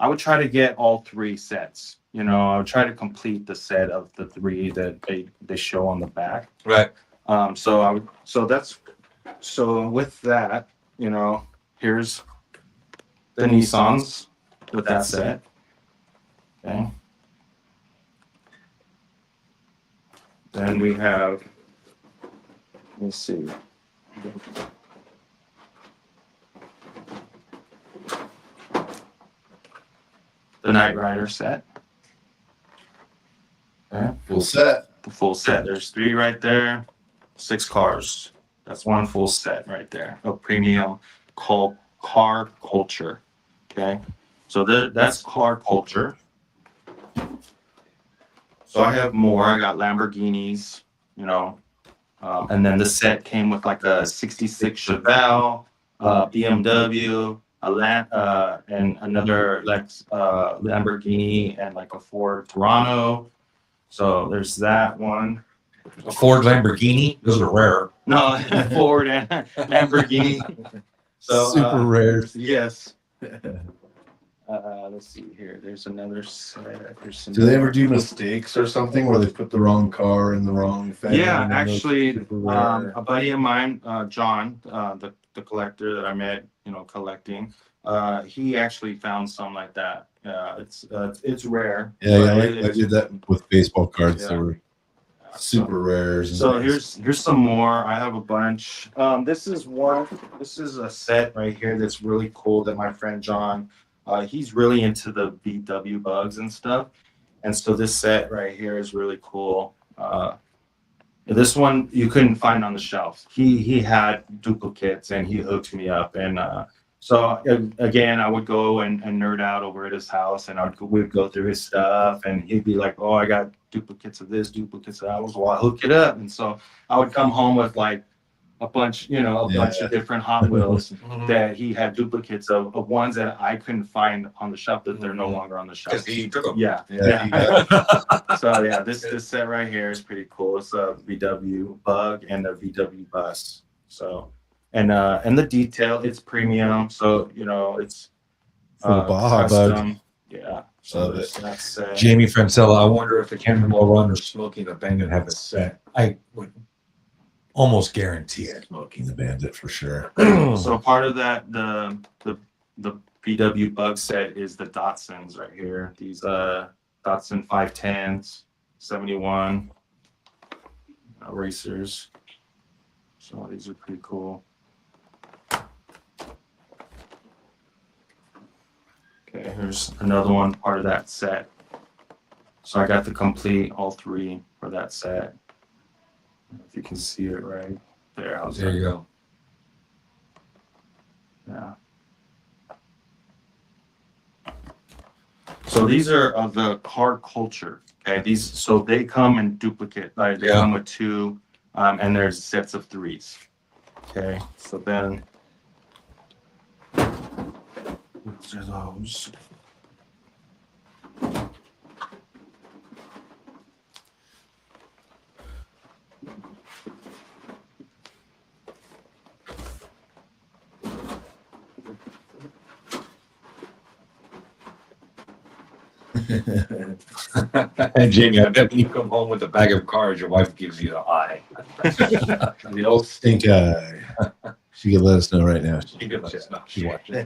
would try to get all 3 sets. You know, I would try to complete the set of the 3 that they show on the back. Right. So with that, you know, here's the Nissans with that set. Okay. Then we have, let me see. The Knight Rider set. Okay. Full set. The full set. There's 3 right there. 6 cars. That's one full set right there. A premium car culture. Okay, so that's car culture. So I have more. I got Lamborghinis, you know, and then the set came with like a '66 Chevelle, BMW, and another Lamborghini, and like a Ford Toronto. So there's that one. A Ford Lamborghini. Those are rare. No, Ford and Lamborghini. So super rare. Yes. Let's see here. There's another set. There's some Do they more. ever do mistakes or something where they put the wrong car in the wrong thing? Yeah, actually, a buddy of mine, John, the collector that I met, you know, collecting, he actually found some like that. It's rare. Yeah, but I did that with baseball cards. Yeah. They were super rares. So here's some more. I have a bunch. This is a set right here that's really cool that my friend John, he's really into the VW bugs and stuff. And so this set right here is really cool. This one you couldn't find on the shelf. He had duplicates and he hooked me up. And so again, I would go and nerd out over at his house, and we'd go through his stuff, and he'd be like, "Oh, I got duplicates of this, duplicates of that." Well, I hook it up, and so I would come home with like a bunch, bunch of different Hot Wheels that he had duplicates of ones that I couldn't find on the shelf, that they're no longer on the shelf. Because he took them. Yeah. So yeah, this set right here is pretty cool. It's a VW Bug and a VW Bus. So, and the detail, it's premium. So it's For the Baja Bug. custom. Yeah. So Love it. that's Jamie Francella, I wonder if the Cannonball Run or Smoking the Bandit have a set. I would almost guarantee it. Smoking the Bandit for sure. So part of that, the VW Bug set is the Datsuns right here. These Datsun 510s, 71 racers. So these are pretty cool. Okay, here's another one, part of that set. So I got the complete, all three for that set. If you can see it right there. How's There that? you go. Yeah. So these are of the car culture. Okay, so they come in duplicate. Like they come with two, and there's sets of threes. Okay, so then these are those. And Jamie, I bet when you come home with a bag of cards, your wife gives you the eye. The old stink eye. She could let us know right now. She could let us know. She watching.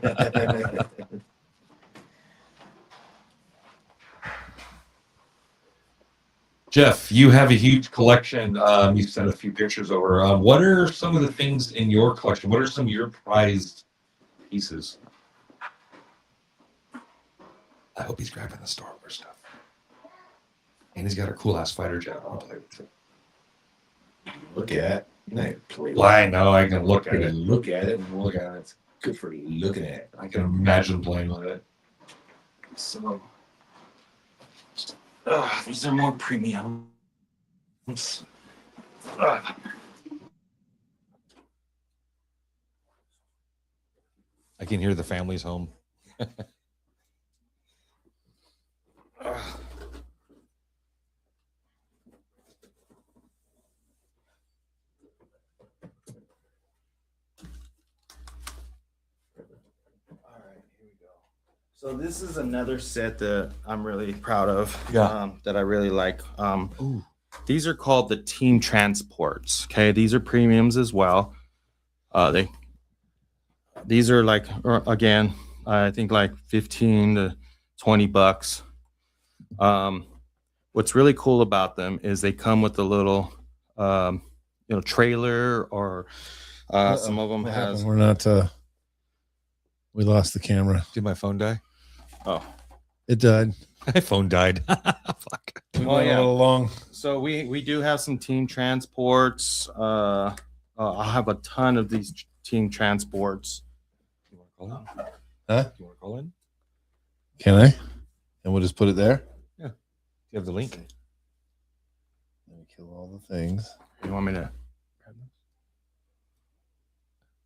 Jeff, you have a huge collection. You sent a few pictures over. What are some of the things in your collection? What are some of your prized pieces? I hope he's grabbing the Star Wars stuff. And he's got a cool ass fighter jet. I'll play with it. Look at it. Well, I know I can look at it. Look at it and look at it. It's good for looking at it. I can imagine playing with it. So these are more premium. I can hear the family's home. So this is another set that I'm really proud of. Yeah. That I really like. These are called the Team Transports. Okay, these are premiums as well. These are like, again, I think like 15 to 20 bucks. What's really cool about them is they come with a little, trailer, or some of them What has. happened? We're not. We lost the camera. Did my phone die? Oh, It died. My phone died. Fuck. We Oh, went yeah. a little long. so we do have some Team Transports. I have a ton of these Team Transports. Huh? You want to call in? Can I? And we'll just put it there. You have the link. Let me kill all the things. You want me to?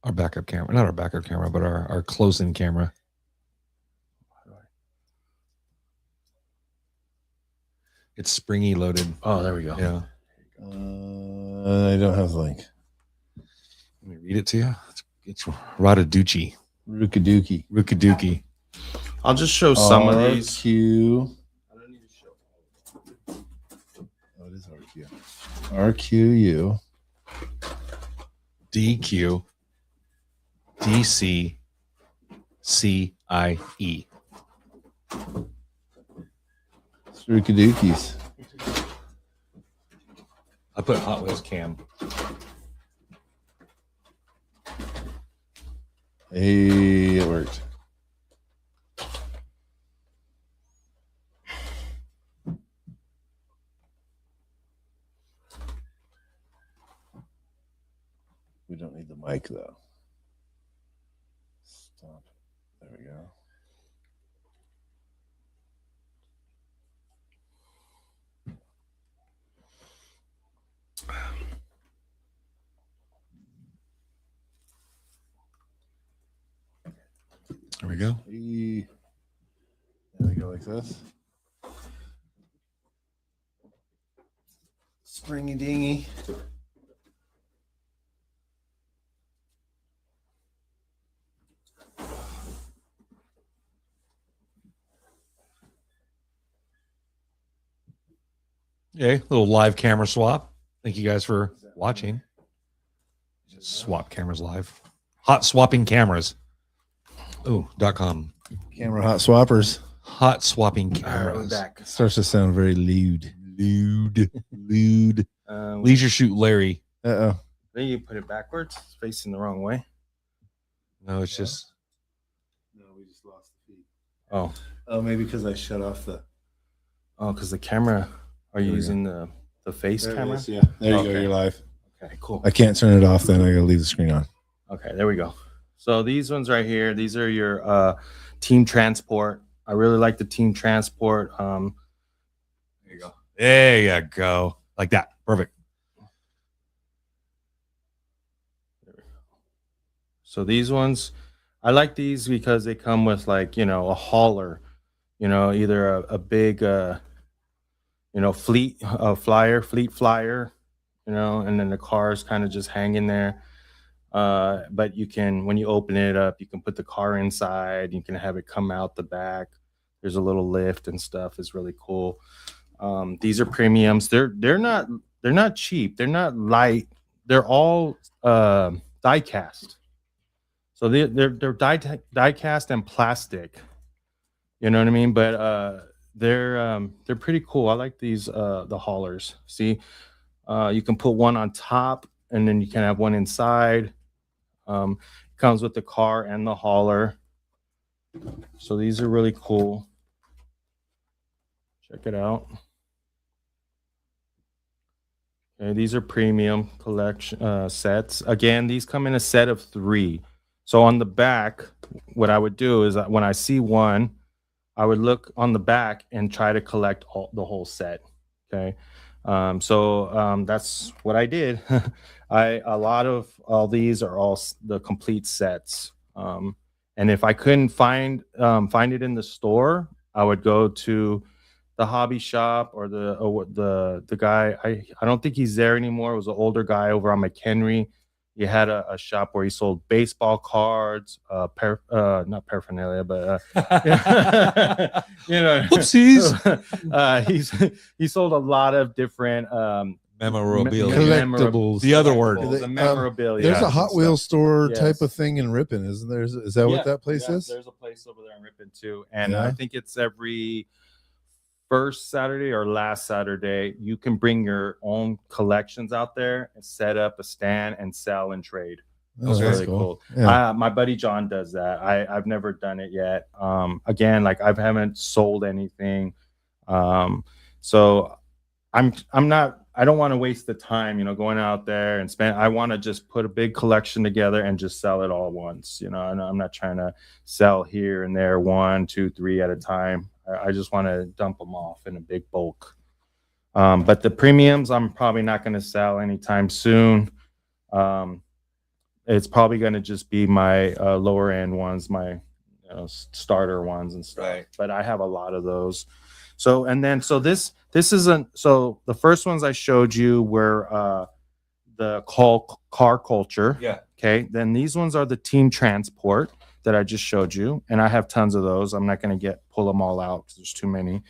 Our backup camera, not our backup camera, but our close-in camera. It's springy loaded. Oh, there we go. Yeah. I don't have the link. Let me read it to you. It's Radaducci. Rukaduki. I'll just show some of these. RQ. I don't need to show. Oh, it is RQ. RQU. DQ. DCCIE. Rukadukis. I put Hot Wheels cam. Hey, it worked. We don't need the mic though. Stop. There we go. There we go. Hey. There we go, like this. Springy dingy. Okay, little live camera swap. Thank you guys for watching. Just swap cameras live. Hot swapping cameras. .com. Camera hot swappers. Hot swapping All right, we're cameras. back. Starts to sound very lewd. Lewd. Leisure Shoot Larry. Uh-oh. Then you put it backwards, it's facing the wrong way. No, it's just No, we just lost the feed. Oh, Oh, maybe because I shut off the because the camera. Are you There we using the face There it camera? is, yeah. There you go. Okay. You're live. Okay, cool. I can't turn it off then. I gotta leave the screen on. Okay, there we go. So these ones right here, these are your team transport. I really like the team transport. there you go. There you go. Like that. Perfect. So these ones, I like these because they come with like, a hauler, either a big, fleet flyer, and then the car's kind of just hanging there. But you can, when you open it up, you can put the car inside. You can have it come out the back. There's a little lift and stuff. It's really cool. These are premiums. They're not cheap. They're not light. They're all die cast. So they're die cast and plastic. You know what I mean? But they're pretty cool. I like these the haulers. See, you can put one on top, and then you can have one inside. Comes with the car and the hauler. So these are really cool. Check it out. Okay, these are premium collection sets. Again, these come in a set of 3. So on the back, what I would do is when I see one, I would look on the back and try to collect the whole set. Okay. So that's what I did. A lot of all these are all the complete sets. And if I couldn't find it in the store, I would go to the hobby shop or the guy. I don't think he's there anymore. It was an older guy over on McHenry. He had a shop where he sold baseball cards, not paraphernalia, but Whoopsies. He sold a lot of different Memorabilia. Collectibles. The other word. The memorabilia. There's a Hot Wheels store Yes. type of thing in Ripon, isn't there? Is that what that place is? There's a place over there in Ripon too, and Yeah. I think it's every first Saturday or last Saturday. You can bring your own collections out there and set up a stand and sell and trade. Oh, That's that's really cool. Yeah. My buddy John does that. I've never done it yet. Again, like I haven't sold anything. So I I don't want to waste the time, going out there and spend. I want to just put a big collection together and just sell it all once. And I'm not trying to sell here and there, 1, 2, 3 at a time. I just want to dump them off in a big bulk. But the premiums, I'm probably not going to sell anytime soon. It's probably going to just be my lower end ones, my starter ones and stuff. Right. But I have a lot of those. So this isn't. So the first ones I showed you were the car culture. Yeah. Okay. Then these ones are the team transport that I just showed you, and I have tons of those. I'm not going to pull them all out because there's too many.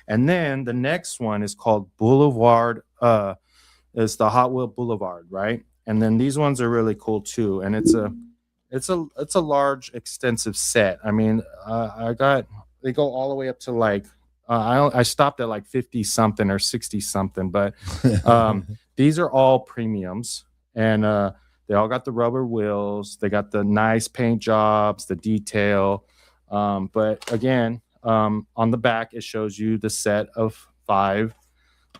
And then the next one is called Boulevard. It's the Hot Wheel Boulevard, right? And then these ones are really cool too. And it's a large, extensive set. I mean, they go all the way up to like I stopped at like 50 something or 60 something, but these are all premiums, and they all got the rubber wheels. They got the nice paint jobs, the detail. But again, on the back, it shows you the set of 5.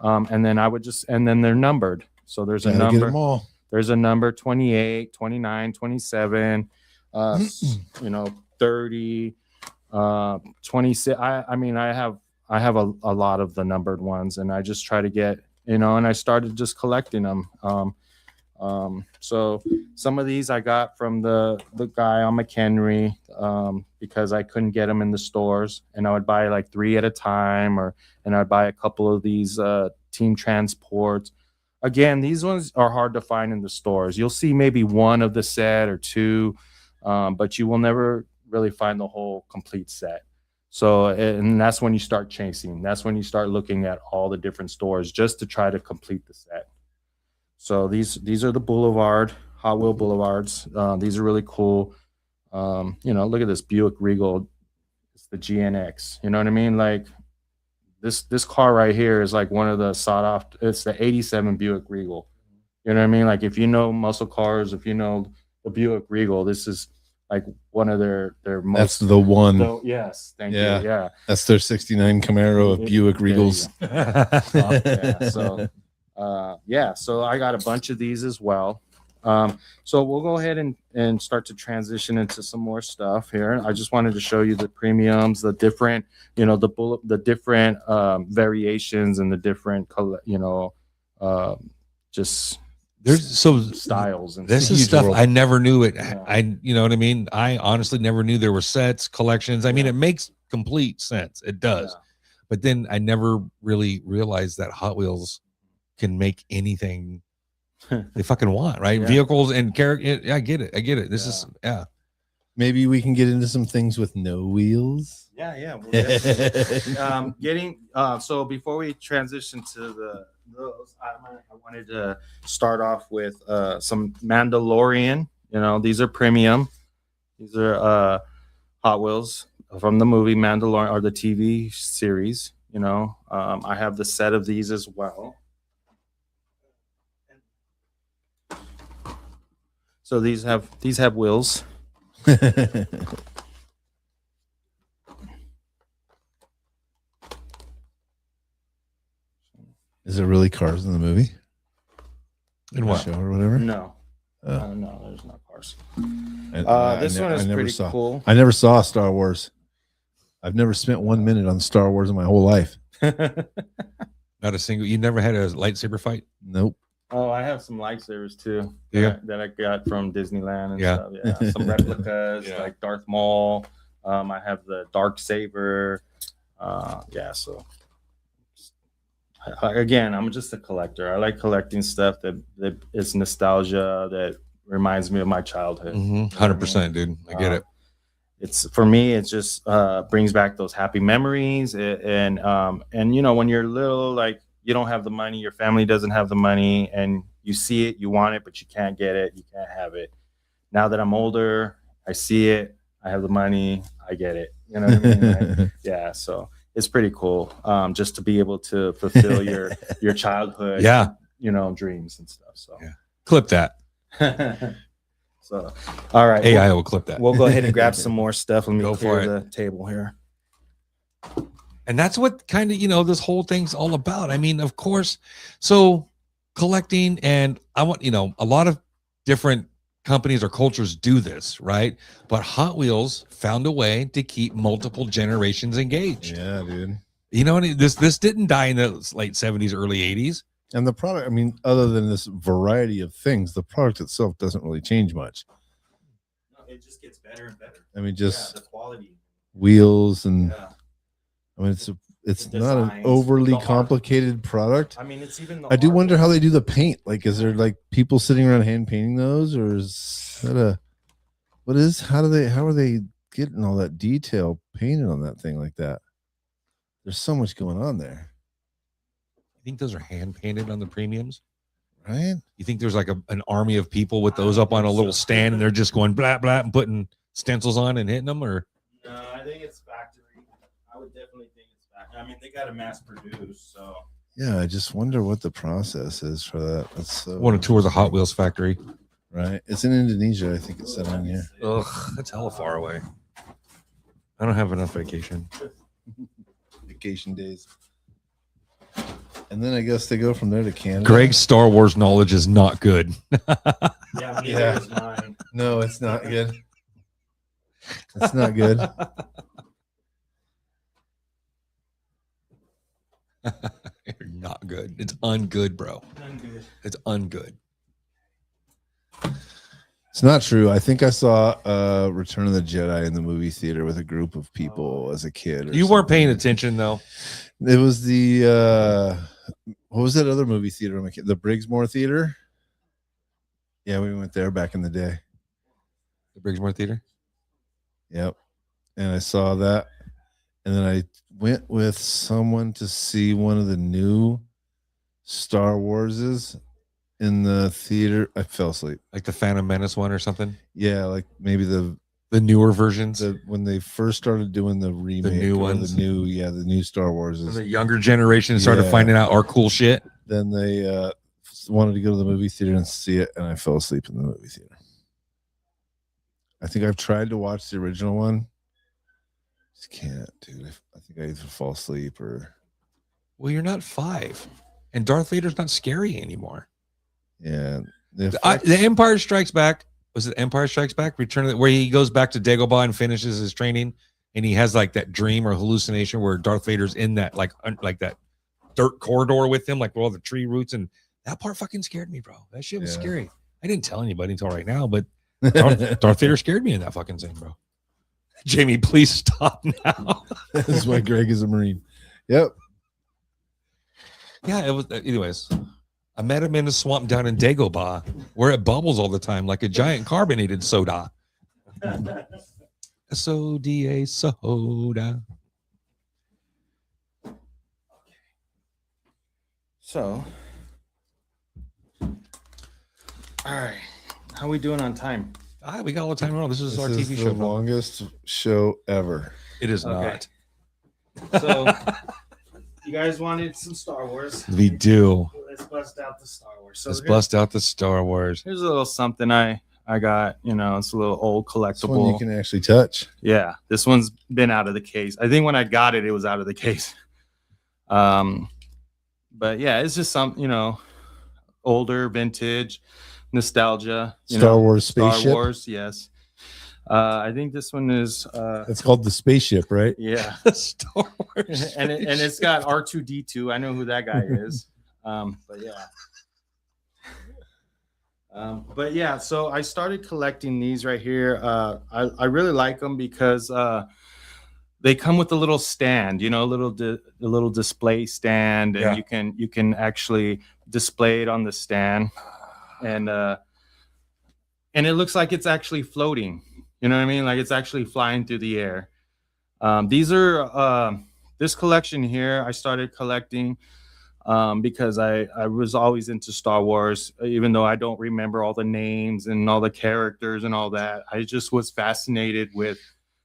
And then they're numbered. So there's a number. Get them all. There's a number 28, 29, 27, 30, 26. I mean, I have a lot of the numbered ones, and I just try to get, and I started just collecting them. So some of these I got from the guy on McHenry, because I couldn't get them in the stores, and I would buy like 3 at a time, and I'd buy a couple of these team transports. Again, these ones are hard to find in the stores. You'll see maybe 1 of the set or 2, but you will never really find the whole complete set. So, and that's when you start chasing. That's when you start looking at all the different stores just to try to complete the set. So these are the Boulevard, Hot Wheel Boulevards. These are really cool. Look at this Buick Regal. It's the GNX. You know what I mean? Like this car right here is like one of the sought after. It's the 87 Buick Regal. You know what I mean? Like if you know muscle cars, if you know the Buick Regal, this is like one of their most. That's the one. Yes, thank you. Yeah, that's their '69 Camaro of Buick Regals. So I got a bunch of these as well. So we'll go ahead and start to transition into some more stuff here. I just wanted to show you the premiums, the different, the different variations and the different, just there's so styles. And this is stuff world. I never knew it. Yeah. You know what I mean? I honestly never knew there were sets, collections. I mean, it makes complete sense. It does. Yeah. But then I never really realized that Hot Wheels can make anything they fucking want, right? Yeah. Vehicles and character. Yeah, I get it. This is Maybe we can get into some things with no wheels. Yeah. So before we transition to those, I wanted to start off with some Mandalorian. These are premium. These are Hot Wheels from the movie Mandalorian or the TV series. I have the set of these as well. So these have wheels. Is there really cars in the movie? In what show or whatever? No, no, there's no cars. This one is pretty cool. I never saw Star Wars. I've never spent 1 minute on Star Wars in my whole life. Not a single. You never had a lightsaber fight? Nope. Oh, I have some lightsabers too. Yeah, that I got from Disneyland and stuff. Yeah, some replicas like Darth Maul. I have the dark saber. So again, I'm just a collector. I like collecting stuff that is nostalgia, that reminds me of my childhood. 100%, dude. I get it. It's for me. It just brings back those happy memories, and when you're little, like. You don't have the money, your family doesn't have the money, and you see it, you want it, but you can't get it, you can't have it. Now that I'm older, I see it, I have the money, I get it. You know what I mean? So it's pretty cool, just to be able to fulfill your childhood, dreams and stuff. So clip that. So, all right, AI will clip that. We'll go ahead and grab some more stuff. Let me go clear for the table here. And that's what kind of, this whole thing's all about. I mean, of course. So collecting, and I want, a lot of different companies or cultures do this, right? But Hot Wheels found a way to keep multiple generations engaged. Yeah, dude. This didn't die in the late 70s, early 80s. And the product, I mean, other than this variety of things, the product itself doesn't really change much. No, it just gets better and better. I mean, just the quality, wheels and I mean, it's The not an designs, overly the art. complicated product. I mean, it's even. I do wonder how they do the paint. Like, is there like people sitting around hand painting those, or is that how are they getting all that detail painted on that thing like that? There's so much going on there. You think those are hand painted on the premiums? Right? You think there's like an army of people with those up on a little stand and they're just going blah blah and putting stencils on and hitting them? Or No, I think it's factory. I would definitely think it's factory. I mean, they got to mass produce, so. Yeah, I just wonder what the process is for that. That's so I want to tour the Hot Wheels factory. right. It's in Indonesia, I think it said on here. Ugh, that's hella far away. I don't have enough vacation. Vacation days. And then I guess they go from there to Canada. Greg's Star Wars knowledge is not good. Yeah, Yeah. is mine. No, it's not good. It's not good. You're not good. It's ungood, bro. It's ungood. It's not true. I think I saw Return of the Jedi in the movie theater with a group of people as a kid. You weren't paying attention though. It was the what was that other movie theater? The Briggsmore Theater. Yeah, we went there back in the day. The Briggsmore Theater. Yep. And I saw that. And then I went with someone to see one of the new Star Warses in the theater. I fell asleep. Like the Phantom Menace one or something. Yeah, like maybe the newer versions. when they first started doing the remake, new or ones. the new Star When Warses. the younger generation started Yeah. finding out our cool shit. Then they wanted to go to the movie theater and see it, and I fell asleep in the movie theater. I think I've tried to watch the original one. Just can't, dude. I think I either fall asleep or Well, you're not 5, and Darth Vader's not scary anymore. yeah. The Empire Strikes Back. Was it Empire Strikes Back? Where he goes back to Dagobah and finishes his training, and he has like that dream or hallucination where Darth Vader's in that like that dirt corridor with him, like with all the tree roots, and that part fucking scared me, bro. That shit was Yeah. scary. I didn't tell anybody until right now, but Darth Vader scared me in that fucking scene, bro. Jamie, please stop now. This is why Greg is a Marine. Yep. Yeah, it was. Anyways, I met him in a swamp down in Dagobah where it bubbles all the time like a giant carbonated soda. SODA soda. So, all right, how we doing on time? We got all the time wrong. This is our This TV is show. the longest show ever. It is Okay. not. So, you guys wanted some Star Wars? We do. Let's bust out the Star Wars. So Let's bust out the Star Wars. here's a little something I got. It's a little old This one collectible. you can actually touch. Yeah, this one's been out of the case. I think when I got it, it was out of the case. But yeah, it's just some, older vintage nostalgia. Star Wars spaceship. Star Wars, yes. I think this one is It's called the spaceship, right? yeah. Star Wars. and it's got R2D2. I know who that guy is. But yeah. So I started collecting these right here. I really like them because they come with a little stand, a little display stand, and Yeah. you can actually display it on the stand, and it looks like it's actually floating. You know what I mean? Like it's actually flying through the air. These are this collection here. I started collecting because I was always into Star Wars, even though I don't remember all the names and all the characters and all that. I just was fascinated with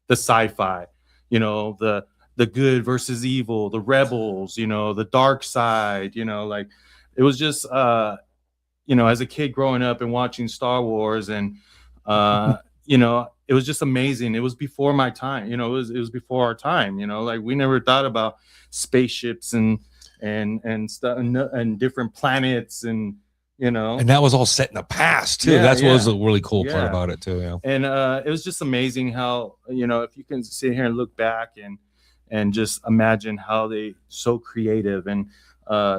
the sci-fi, the good versus evil, the rebels, the dark side, like it was just, as a kid growing up and watching Star Wars and, it was just amazing. It was before my time, it was before our time, like we never thought about spaceships and and stuff and different planets and And that was all set in the past too. Yeah, That's what was yeah. the really cool part Yeah. about it too. Yeah. And it was just amazing how if you can sit here and look back and just imagine how they so creative. And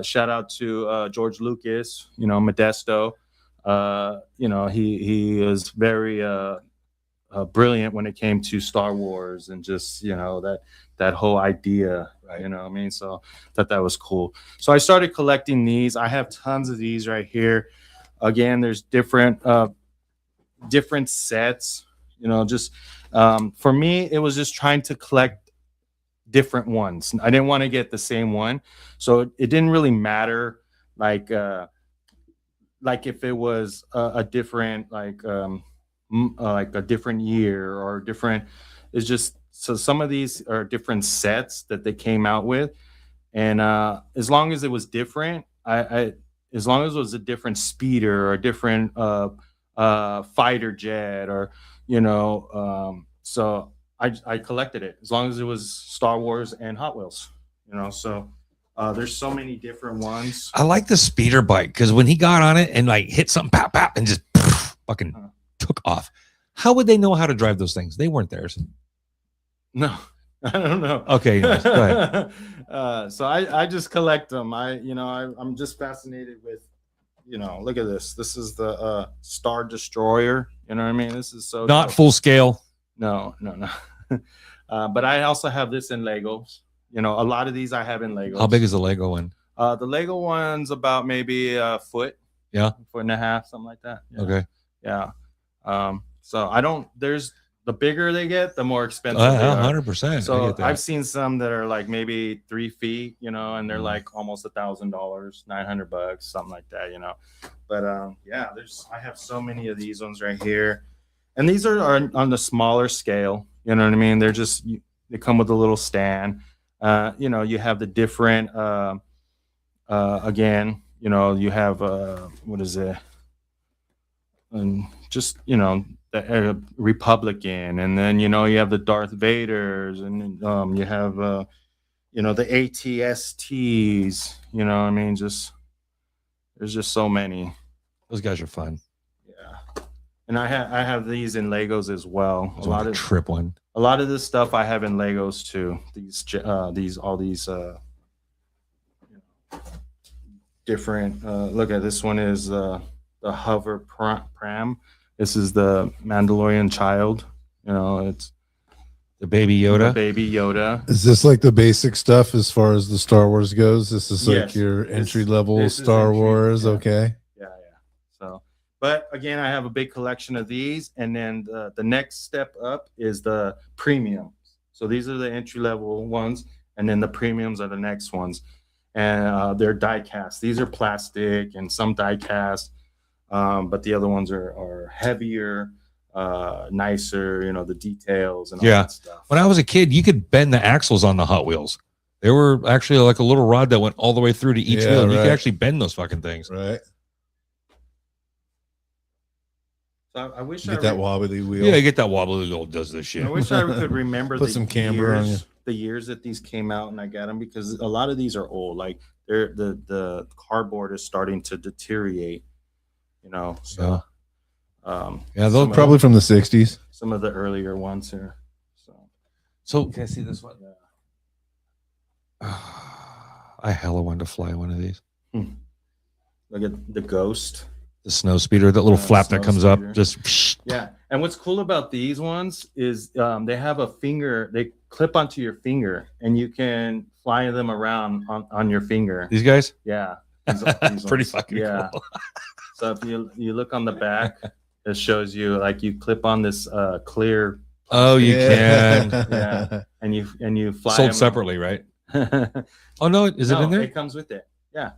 shout out to George Lucas, Modesto. He was very brilliant when it came to Star Wars and just that whole idea. Right. You know what I mean? So that was cool. So I started collecting these. I have tons of these right here. Again, there's different sets. Just for me, it was just trying to collect different ones. I didn't want to get the same one, so it didn't really matter like if it was a different like a different year or different. It's just so some of these are different sets that they came out with, and as long as it was different, as long as it was a different speeder or a different fighter jet or so I collected it as long as it was Star Wars and Hot Wheels. So there's so many different ones. I like the speeder bike because when he got on it and like hit something, pop, pop, and just fucking took off. How would they know how to drive those things? They weren't theirs. No, I don't know. Okay, yes, go ahead. So I just collect them. I'm just fascinated with, look at this. This is the Star Destroyer. You know what I mean? This is so Not dope. full scale. No. But I also have this in Legos. A lot of these I have in Legos. How big is the Lego one? The Lego one's about maybe a foot. Yeah. Foot and a half, something like that. Yeah. Okay. Yeah. So there's the bigger they get, the more expensive they are. 100%. So I've seen some that are like maybe 3 feet, and they're like almost $1,000, $900, something like that, But I have so many of these ones right here, and these are on the smaller scale. You know what I mean? They're just they come with a little stand. You have the different. Again, you have what is it? And just the Republican, and then you have the Darth Vaders, and you have the ATSTs. What I mean? There's just so many. Those guys are fun. Yeah, and I have these in Legos as well. A lot of trip one. A lot of this stuff I have in Legos too. All these different. Look at this one is the hover pram. This is the Mandalorian child. It's the baby Yoda. The baby Yoda. Is this like the basic stuff as far as the Star Wars goes? This is like Yes. your entry level This is Star entry, Wars. yeah. Okay. Yeah. So, but again, I have a big collection of these, and then the next step up is the premiums. So these are the entry level ones, and then the premiums are the next ones, and they're die cast. These are plastic and some die cast, but the other ones are heavier, nicer. The details and all that stuff. When I was a kid, you could bend the axles on the Hot Wheels. They were actually like a little rod that went all the way through to each wheel. And you could actually bend those fucking things. Right. So I wish Get that wobbly wheel. Yeah, you get that wobbly wheel does this shit. I wish I could remember Put some camber on you. the years that these came out and I got them, because a lot of these are old. Like the cardboard is starting to deteriorate. So those Probably from the 60s. some of the earlier ones here. So can I see this one? I hella wanted to fly one of these. Look at the Ghost. The snow speeder, that little flap that snow comes speeder. up, just Yeah, and what's cool about these ones is they have a finger. They clip onto your finger, and you can fly them around on your finger. these guys. Yeah, these Pretty ones. fucking cool. So if you look on the back, it shows you like you clip on this clear. Oh, you Yeah. can. Yeah, and you fly Sold them. separately, right? Oh no, is it in there? It comes with it. Yeah,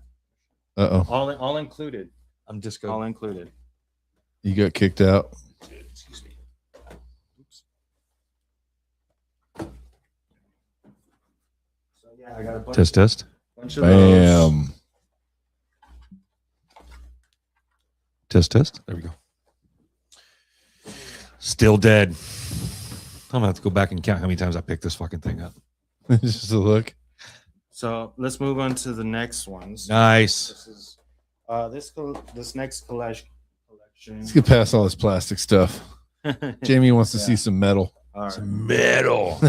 Uh-oh. all included. I'm just All going. included. You got kicked out. Excuse me. Oops. So yeah, I got a bunch Test. of those. Bam. Test. There we go. Still dead. I'm gonna have to go back and count how many times I picked this fucking thing up. Just a look. So let's move on to the next ones. Nice. This is this next collection. Let's get past all this plastic stuff. Jamie wants to see some metal. All right. Some metal.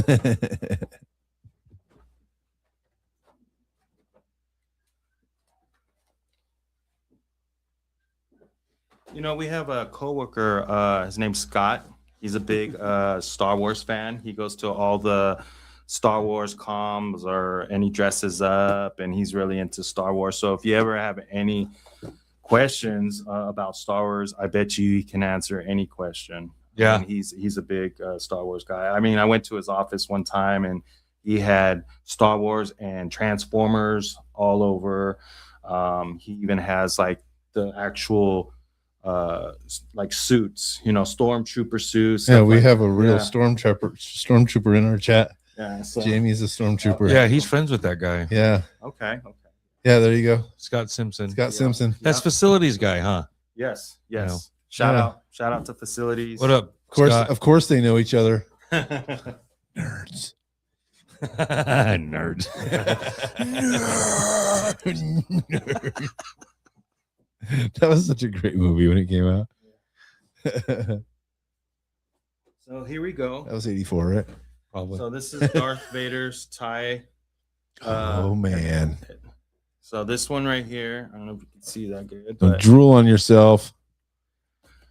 You know, we have a coworker. His name's Scott. He's a big Star Wars fan. He goes to all the Star Wars comms, and he dresses up, and he's really into Star Wars. So if you ever have any questions about Star Wars, I bet you he can answer any question. Yeah. And he's a big Star Wars guy. I mean, I went to his office one time, and he had Star Wars and Transformers all over. He even has like the actual like suits, you know, stormtrooper suits. Yeah, we like, have a real stormtrooper in our chat. Yeah, so, Jamie's a stormtrooper. Yeah, he's friends with that guy. Yeah. okay. Yeah, there you go. Scott Simpson. Scott Simpson. That's facilities guy, huh? Yes. know. Shout Yeah. out to facilities. What up? Of course they know each other. Nerds. Nerds. Nerd. That was such a great movie when it came out. That So here we go. was 84, right? Probably. So this is Darth Vader's tie. Oh man. So this one right here, I don't know if you can see that good, Don't but drool on yourself.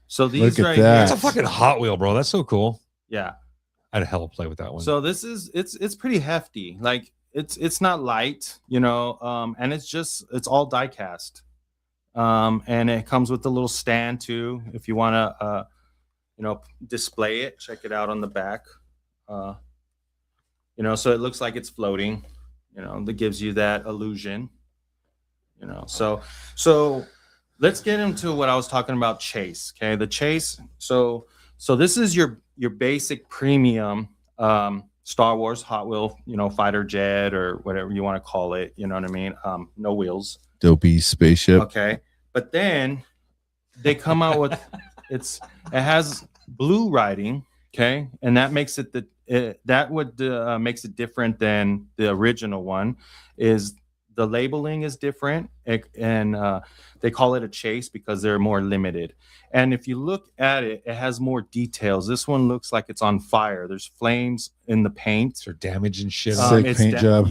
so these Look at right that. That's here, a fucking Hot Wheel, bro. That's so cool. yeah. I'd hell play with that one. So this is it's pretty hefty. Like it's not light, you know, and it's all die cast. And it comes with a little stand too if you want to you know, display it. Check it out on the back. You know, so it looks like it's floating, you know, that gives you that illusion, you know. So let's get into what I was talking about, chase. Okay, the chase. So this is your basic premium Star Wars Hot Wheel, you know, fighter jet or whatever you want to call it, you know what I mean? No wheels. Dopey spaceship. Okay. But then they come out with it has blue writing, okay? And that makes it makes it different than the original one. Is the labeling is different, and they call it a chase because they're more limited. And if you look at it, it has more details. This one looks like it's on fire. There's flames in the paint. or damage and shit. Sick It's paint job.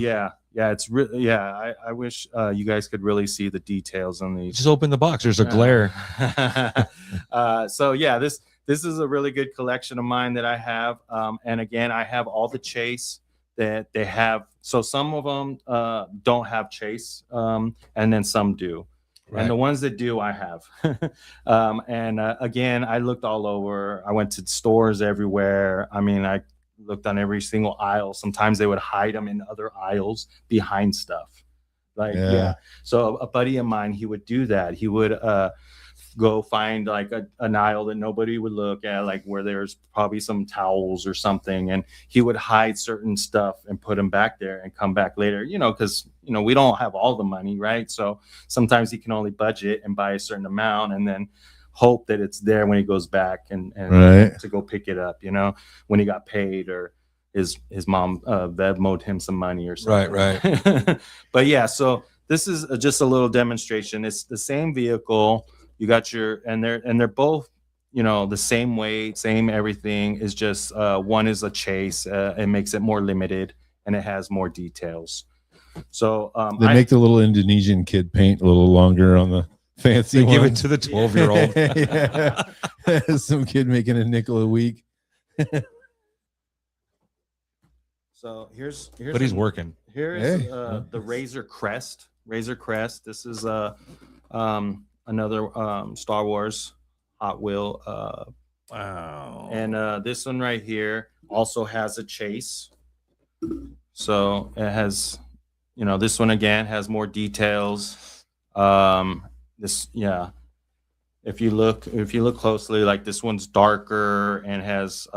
Yeah, it's really, yeah. I wish you guys could really see the details on these. Just open the box. There's a glare. So yeah, this is a really good collection of mine that I have. And again, I have all the chase that they have. So some of them don't have chase, and then some do. Right. And the ones that do, I have. Again, I looked all over. I went to stores everywhere. I mean, I looked on every single aisle. Sometimes they would hide them in other aisles behind stuff. Like, yeah. So a buddy of mine, he would do that. He would go find like an aisle that nobody would look at, like where there's probably some towels or something, and he would hide certain stuff and put them back there and come back later, you know, because you know we don't have all the money, right? So sometimes he can only budget and buy a certain amount and then hope that it's there when he goes back and Right. to go pick it up, you know, when he got paid or his mom Venmoed him some money or something. Right. But yeah, so this is just a little demonstration. It's the same vehicle. You got and they're both, you know, the same weight, same everything. Is just one is a chase. It makes it more limited and it has more details. So They make the little Indonesian kid paint a little longer on the fancy They one. give it to the 12-year-old. Yeah. Some kid making a nickel a week. So here's But he's working. Here is Hey. the Razor Crest. Razor Crest. This is another Star Wars Hot Wheel. Wow. And this one right here also has a chase. So it has, you know, this one again has more details. This, yeah. If you look closely, like this one's darker and has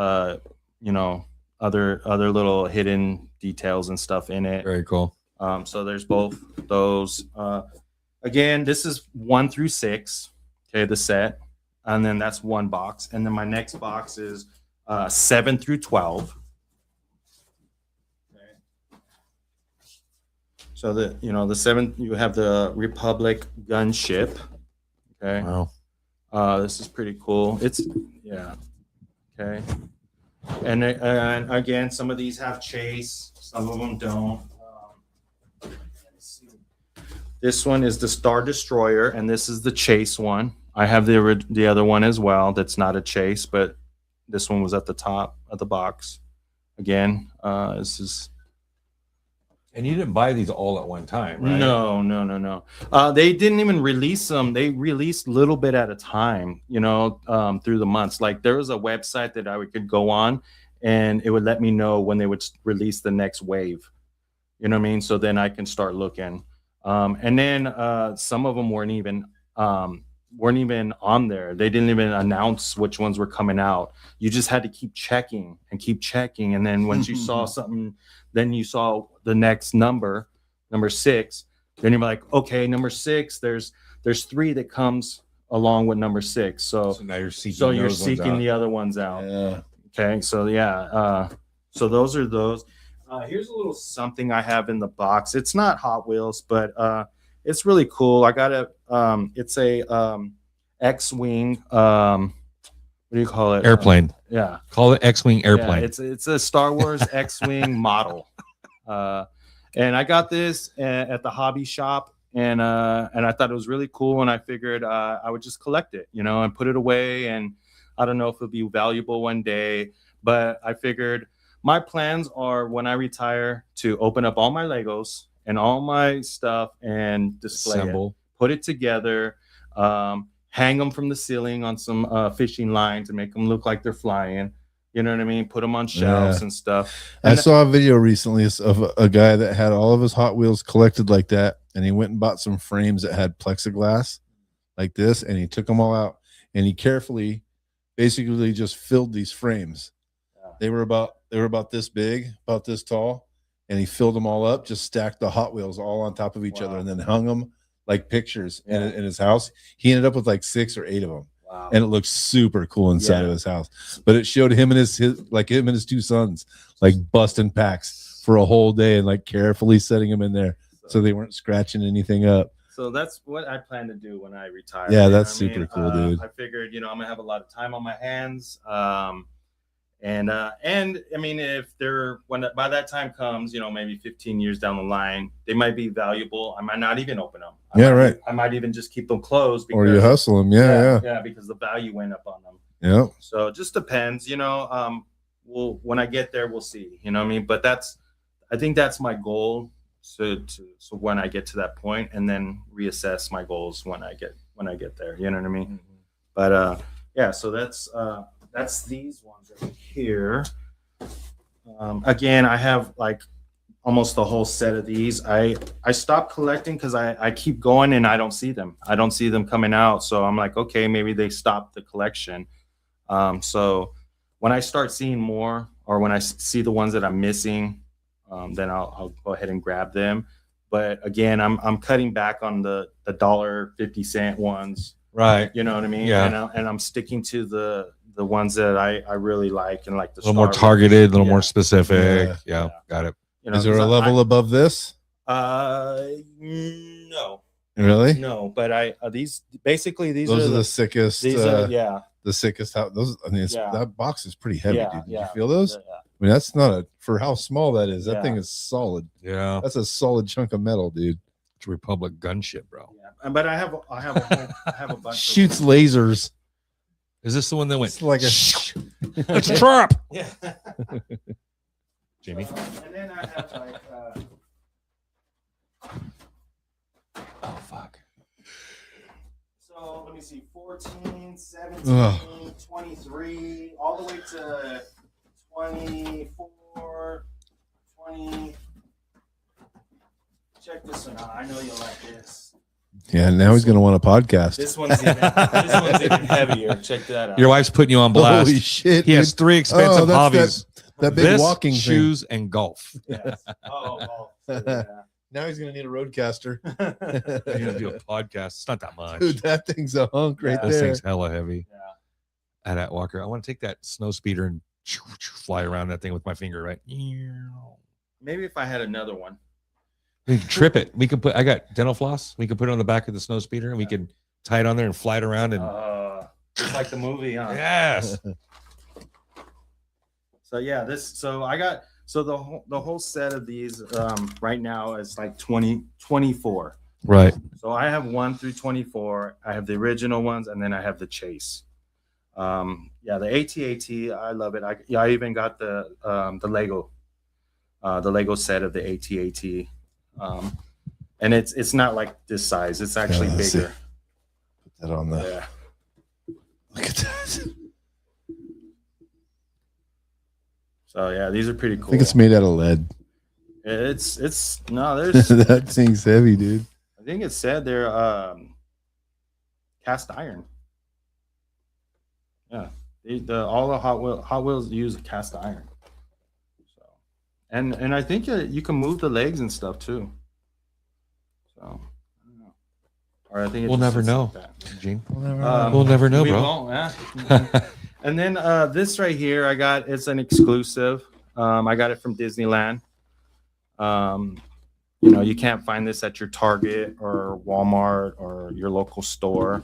you know, other little hidden details and stuff in it. Very cool. So there's both those. Again, this is 1 through 6. Okay, the set, and then that's one box, and then my next box is 7 through 12. Okay. So the the seventh, you have the Republic gunship. Okay. Wow. This is pretty cool. It's okay. And again, some of these have chase, some of them don't. Let's see. This one is the Star Destroyer, and this is the chase one. I have the other one as well. That's not a chase, but this one was at the top of the box. Again, this is. And you didn't buy these all at one time, right? No. They didn't even release them. They released a little bit at a time, through the months. Like there was a website that I could go on and it would let me know when they would release the next wave. You know what I mean? So then I can start looking. And then some of them weren't even on there. They didn't even announce which ones were coming out. You just had to keep checking. And then once you saw something, then you saw the next number 6. Then you're like, okay, number 6, there's 3 that comes along with number 6. So now you're seeking the other ones out. Yeah. Okay. So so those are those. Here's a little something I have in the box. It's not Hot Wheels, but it's really cool. I got it's a X-wing. What do you call it? Airplane. Yeah. Call it X-wing airplane. Yeah, it's a Star Wars X-wing model. And I got this at the hobby shop, and I thought it was really cool, and I figured I would just collect it, and put it away, and I don't know if it'll be valuable one day, but I figured my plans are when I retire to open up all my Legos and all my stuff and display it, put it together, hang them from the ceiling on some fishing lines and make them look like they're flying. You know what I mean? Put them on shelves and stuff. And I saw a video recently of a guy that had all of his Hot Wheels collected like that, and he went and bought some frames that had plexiglass like this, and he took them all out, and he carefully, basically just filled these frames. Yeah. They were about this big, about this tall, and he filled them all up, just stacked the Hot Wheels all on top of each other, and then hung them like pictures in his house. He ended up with like 6 or 8 of them. Wow. And it looked super cool inside of his house. But it showed him and his 2 sons like busting packs for a whole day and like carefully setting them in there so they weren't scratching anything up. So that's what I plan to do when I retire. Yeah, that's super cool, dude. I figured, I'm gonna have a lot of time on my hands. And I mean, if by that time comes, maybe 15 years down the line, they might be valuable. I might not even open them. I might even just keep them closed. Or you hustle them. Yeah, because the value went up on them. Yeah. So it just depends, when I get there, we'll see, what I mean? But I think that's my goal. So when I get to that point, and then reassess my goals when I get there, you know what I mean? Mm-hmm. But so that's these ones right here. Again, I have like almost the whole set of these. I stopped collecting because I keep going and I don't see them. I don't see them coming out. So I'm like, okay, maybe they stopped the collection. So when I start seeing more, or when I see the ones that I'm missing, then I'll go ahead and grab them. But again, I'm cutting back on the $1.50 ones. Right. You know what I mean? Yeah. And I'm sticking to the ones that I really like, and like the a little more targeted, a little more specific. Yeah. Got it. Is there a level above this? No. Really? No, but these those are the sickest. These are the sickest. Those. I mean, that box is pretty heavy, dude. Did you feel those? Yeah. I mean, that's not for how small that is. That thing is solid. Yeah, that's a solid chunk of metal, dude. It's a Republic gunship, bro. Yeah, but I have a bunch. Shoots lasers. Is this the one that went? It's like a. It's a trap. Yeah. Jamie. And then I have like. Oh fuck. So let me see, 14, 17, 23, all the way to 24, 20. Check this one out. I know you'll like this. Yeah, now he's going to want a podcast. This one's even heavier. Check that out. Your wife's putting you on blast. Holy shit. He has 3 expensive hobbies. That big walking shoes, thing. and golf. Yes. Oh, yeah. Now he's going to need a roadcaster. You're going to do a podcast. It's not that much. Dude, that thing's a hunk right there. This thing's hella heavy. Yeah. And at Walker, I want to take that snow speeder and fly around that thing with my finger, right? Maybe if I had another one. We can trip it. We could put. I got dental floss. We could put it on the back of the snow speeder, and we could tie it on there and fly it around. And just like the movie, huh? yes. So yeah, the whole set of these right now is like 24. Right. So I have 1 through 24. I have the original ones, and then I have the Chase. Yeah, the AT-AT, I love it. I even got the Lego set of the AT-AT. And it's not like this size. It's actually bigger. Put that on the. Yeah. Look at that. So yeah, these are pretty cool. I think it's made out of lead. It's no, there's That thing's heavy, dude. I think it said they're cast iron. Yeah, all the Hot Wheels use cast iron. So, and I think you can move the legs and stuff too. So I don't know. Or I think We'll never know, like that. Gene. We'll We'll never know, We bro. won't, yeah. And then this right here, it's an exclusive. I got it from Disneyland. You can't find this at your Target or Walmart or your local store.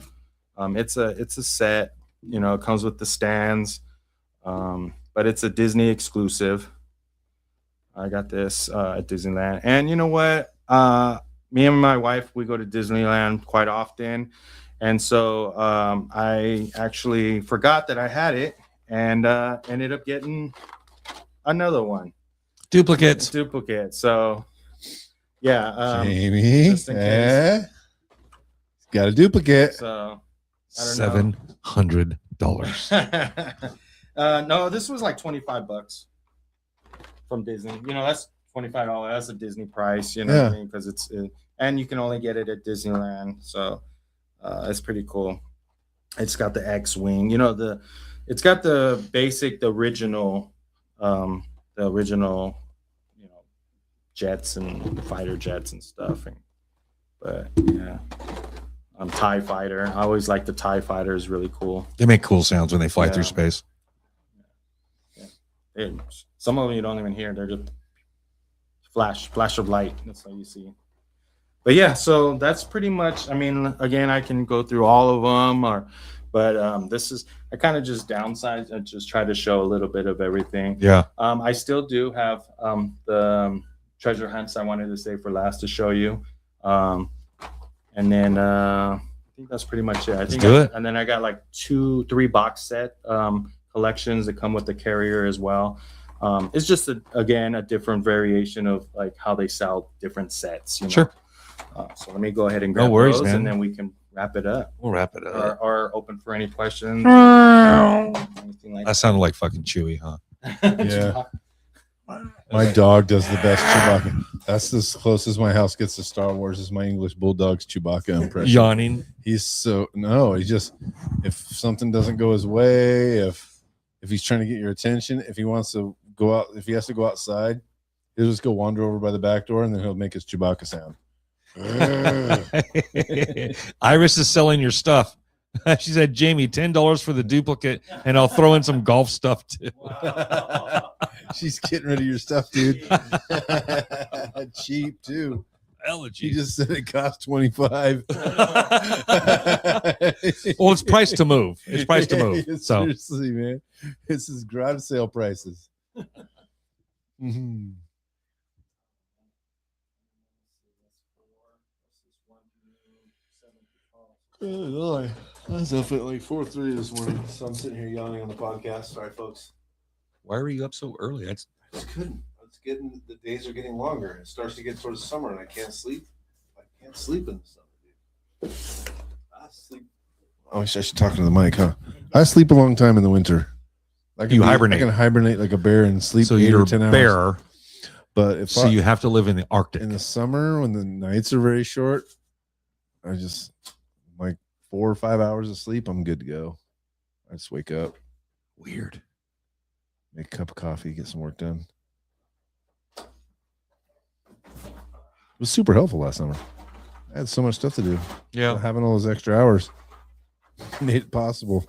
It's a set. It comes with the stands, but it's a Disney exclusive. I got this at Disneyland, and you know what? Me and my wife, we go to Disneyland quite often, and so I actually forgot that I had it, and ended up getting another one. Duplicates. Duplicate. So yeah, Jamie, just in case. Got a duplicate. So I don't $700. No, this was like $25 from Disney. That's $25. That's a Disney price. You know what I mean? Because and you can only get it at Disneyland. So it's pretty cool. It's got the X-wing. It's got the original, jets and fighter jets and stuff. But yeah. TIE fighter. I always like the TIE fighter. Is really cool. They make cool sounds when they fly through space. Yeah. Some of them you don't even hear. They're just flash of light. That's all you see. But yeah, so that's pretty much. I mean, again, I can go through all of them, but this is. I kind of just downsized and just try to show a little bit of everything. Yeah. I still do have the treasure hunts I wanted to save for last to show you. And then I think that's pretty much it. And then I got like 2-3 box set collections that come with the carrier as well. It's just a different variation of like how they sell different sets. Sure. So let me go ahead and grab worries, those, man. and then we can wrap it up. We'll wrap it up. Or open for any questions. Anything like That sounded like fucking Chewy, huh? Yeah. My dog does the best Chewbacca. That's as close as my house gets to Star Wars is my English Bulldog's Chewbacca impression. Yawning. He just, if something doesn't go his way, if he's trying to get your attention, if he wants to go out, if he has to go outside, he'll just go wander over by the back door and then he'll make his Chewbacca sound. Iris is selling your stuff. She said, Jamie, $10 for the duplicate, and I'll throw in some golf stuff too. Wow. She's getting rid of your stuff, dude. Cheap too. Hella She cheap. just said it cost 25. Well, it's priced to move. It's priced to move. Yeah, So seriously, man, this is garage sale prices. Mhm. Good Lord. I was up at like 4:30 this morning, so I'm sitting here yawning on the podcast. Sorry, folks. why were you up so early? I just couldn't. The days are getting longer. It starts to get towards summer, and I can't sleep. I can't sleep in the summer, dude. I sleep. Oh, I should talk to the mic, huh? I sleep a long time in the winter. Hibernate. I can hibernate like a bear and sleep. So 8 you're or 10 a hours. bear. But if So you have to live in the Arctic. in the summer when the nights are very short, I just like 4 or 5 hours of sleep. I'm good to go. I just wake up, Weird. make a cup of coffee, get some work done. It was super helpful last summer. I had so much stuff to do. Yeah. Having all those extra hours made it possible.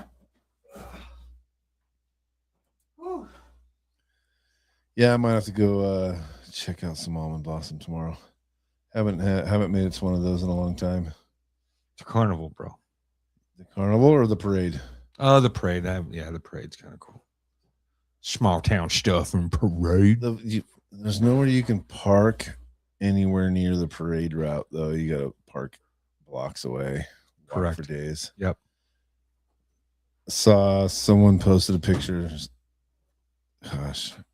Yeah, I might have to go check out some almond blossom tomorrow. Haven't made it to one of those in a long time. It's a carnival, bro. The carnival or the parade? Oh, the parade. Yeah, the parade's kind of cool. Small town stuff and parade. There's nowhere you can park anywhere near the parade route, though. You got to park blocks away. Correct. For days. Yep. Saw someone posted a picture,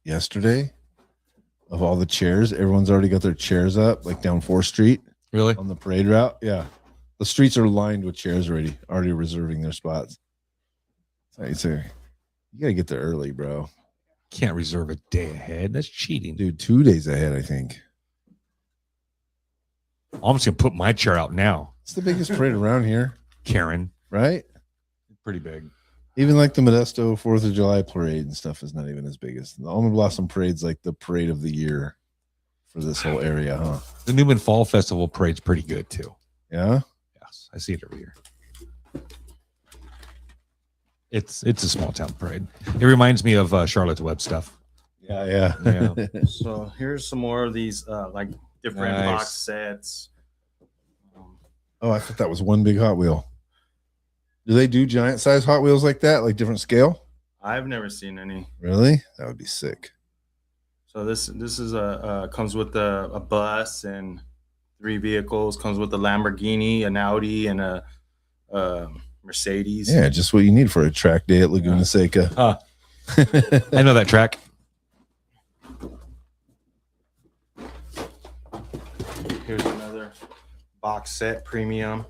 yesterday of all the chairs. Everyone's already got their chairs up, like down 4th Street. Really? On the parade route. Yeah. The streets are lined with chairs already reserving their spots. So you say, you got to get there early, bro. Can't reserve a day ahead. That's cheating. Dude, 2 days ahead, I think. I'm just going to put my chair out now. It's the biggest parade around here. Karen. Right? Pretty big. Even like the Modesto 4th of July parade and stuff is not even as big as the Almond Blossom parade's like the parade of the year for this whole area, huh? The Newman Fall Festival parade's pretty good too. Yeah? Yes, I see it every year. It's a small town parade. It reminds me of Charlotte's Web stuff. Yeah. So here's some more of these like different Nice. box sets. Oh, I thought that was one big Hot Wheel. Do they do giant size Hot Wheels like that, like different scale? I've never seen any. Really? That would be sick. So this is comes with a bus and 3 vehicles. Comes with a Lamborghini, an Audi, and a Mercedes. Yeah, just what you need for a track day at Laguna Seca. I know that track. Here's another box set, premium.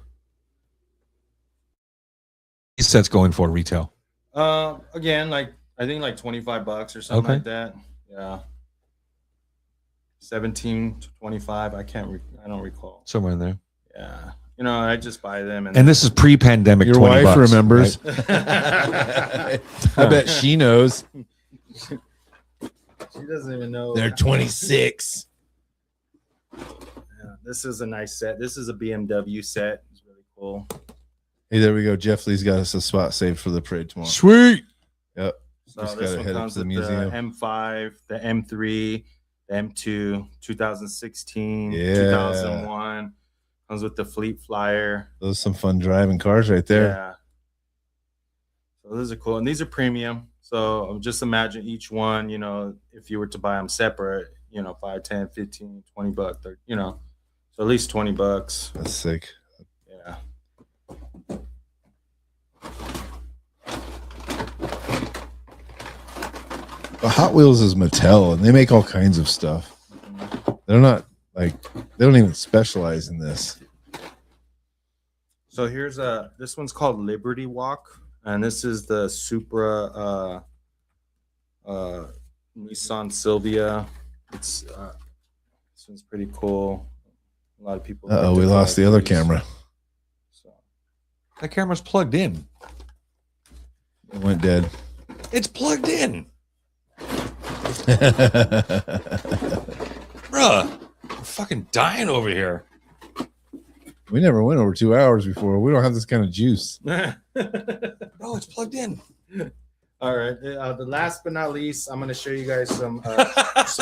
These sets going for retail. Again, like I think like $25 or something Okay. like that. Yeah. 17 to 25. I don't recall. Somewhere in there. Yeah. You know, I just buy them And this is pre-pandemic. Your $20, wife remembers. right? I bet she knows. She doesn't even know. They're 26. Yeah, this is a nice set. This is a BMW set. It's really cool. Hey, there we go. Jeff Lee's got us a spot saved for the parade tomorrow. Sweet. Yep. So Just this gotta one head up comes to the with museum. the M5, the M3, the M2, 2016, Yeah. 2001. Comes with the Fleet Flyer. Those are some fun driving cars right there. Yeah. So those are cool. And these are premium. So just imagine each one, you know, if you were to buy them separate, you know, 5, 10, 15, 20 bucks, or, you know, so at least $20. That's sick. Yeah. But Hot Wheels is Mattel, and they make all kinds of stuff. They're not like they don't even specialize in this. So here's this one's called Liberty Walk, and this is the Supra Nissan Silvia. It's this one's pretty cool. A lot of people. Oh, like to we lost the other collect these. camera. So, That camera's plugged in. It went dead. It's plugged in. Bruh. I'm fucking dying over here. We never went over 2 hours before. We don't have this kind of juice. Bro, it's plugged in. all right. The last but not least, I'm gonna show you guys some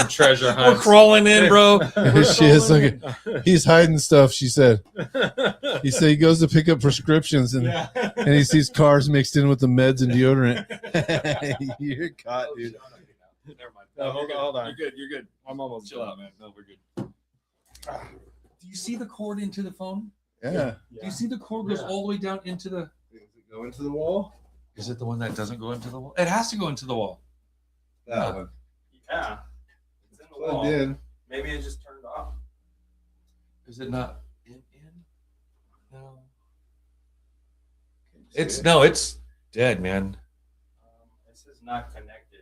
treasure We're hunts. crawling in, bro. Here she is. Look at, he's hiding stuff, she said. He said he goes to pick up prescriptions and, Yeah. and he sees cars mixed in with the meds and deodorant. You're caught, dude. Never mind. No, hold on. You're good. You're good. I'm almost Chill done. out, man. No, we're good. Do you see the cord into the phone? Yeah. Do you see the cord goes all the way down into the? Does it go into the wall? Is it the one that doesn't go into the wall? It has to go into the wall. That one. Yeah. It's in the Well, wall. it did. Maybe it just turned off. Is it not in? No. See It's it? no. It's dead, man. This is not connected.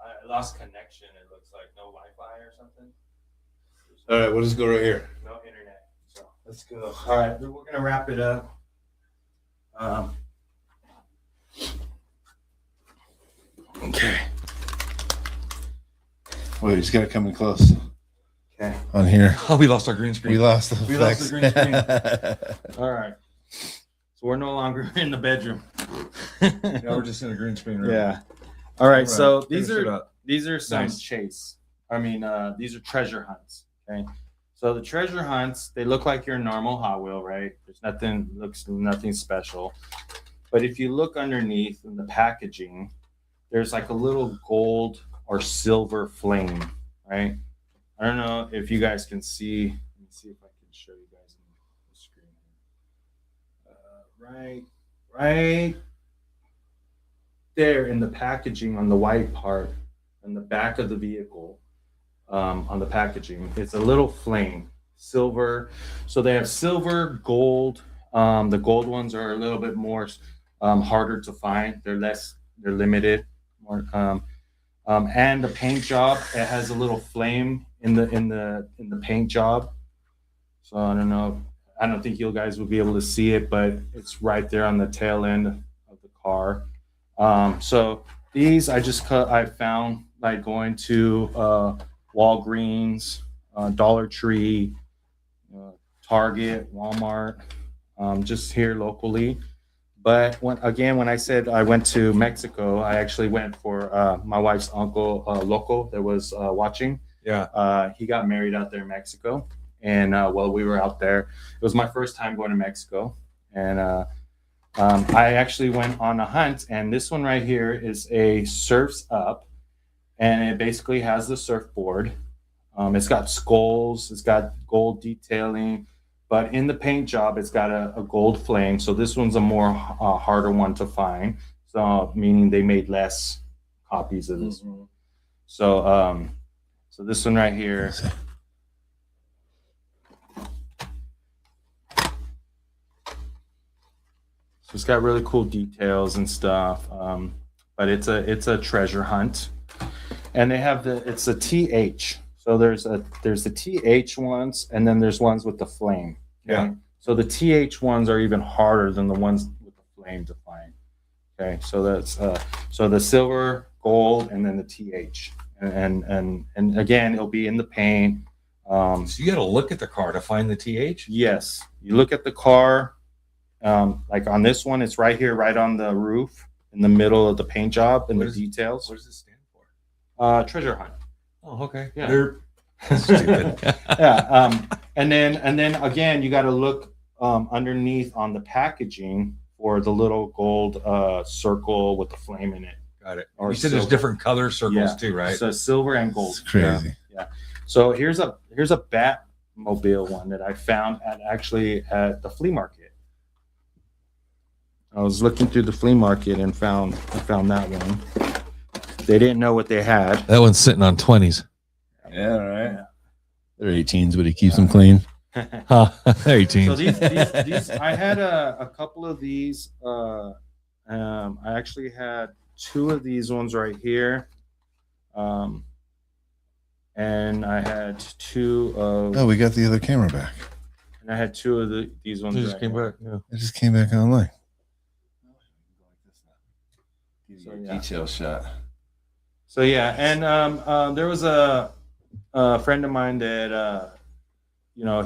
I lost connection. It looks like no Wi-Fi or something. All right, we'll just go right here. No internet. So Let's go. all right, we're gonna wrap it up. Okay. Wait, he's got to come in close. Okay. On here. Oh, we lost our green screen. We lost the We lost flex. the green screen. All right. So we're no longer in the bedroom. Yeah, we're just in a green screen room. Yeah. All right. So Finish it up. these are some Nice. chase. I mean, these are treasure hunts. Okay. So the treasure hunts, they look like your normal Hot Wheel, right? There's nothing special. But if you look underneath in the packaging, there's like a little gold or silver flame, right? I don't know if you guys can see. Let me see if I can show you guys on the screen. Right there in the packaging on the white part, in the back of the vehicle, on the packaging, it's a little flame, silver. So they have silver, gold. The gold ones are a little bit more harder to find. They're limited. More, and the paint job, it has a little flame in the paint job. So I don't know. I don't think you guys will be able to see it, but it's right there on the tail end of the car. So these I found like going to Walgreens, Dollar Tree, Target, Walmart, just here locally. But when I said I went to Mexico, I actually went for my wife's uncle, Loco, that was watching. Yeah. He got married out there in Mexico. And while we were out there, it was my first time going to Mexico. And I actually went on a hunt. And this one right here is a Surf's Up. And it basically has the surfboard. It's got skulls. It's got gold detailing. But in the paint job, it's got a gold flame. So this one's a more harder one to find. So meaning they made less copies of this one. So so this one right here. So it's got really cool details and stuff. But it's a treasure hunt. And they have it's a TH. So there's the TH ones, and then there's ones with the flame. Okay? Yeah. So the TH ones are even harder than the ones with the flame to find. Okay. So that's so the silver, gold, and then the TH. And again, it'll be in the paint. So you got to look at the car to find the TH. Yes. You look at the car. Like on this one, it's right here, right on the roof, in the middle of the paint job and the details. What does it stand for? Treasure hunt. Oh, okay. Yeah. Stupid. Yeah. And then again, you got to look underneath on the packaging for the little gold circle with the flame in it. Got it. Or You said there's silver. different color circles Yeah. too, right? So silver and gold. It's crazy. Yeah. So here's a Batmobile one that I found at the flea market. I was looking through the flea market and found that one. They didn't know what they had. That one's sitting on 20s. Yeah, right. They're 18s, but he keeps them clean. Huh. 18. So these I had a couple of these. I actually had two of these ones right here. And I had two of. Oh, we got the other camera back. And I had two of these ones. It just right came here. back. Yeah. It just came back online. So, yeah. Detail shot. So yeah, and there was a friend of mine that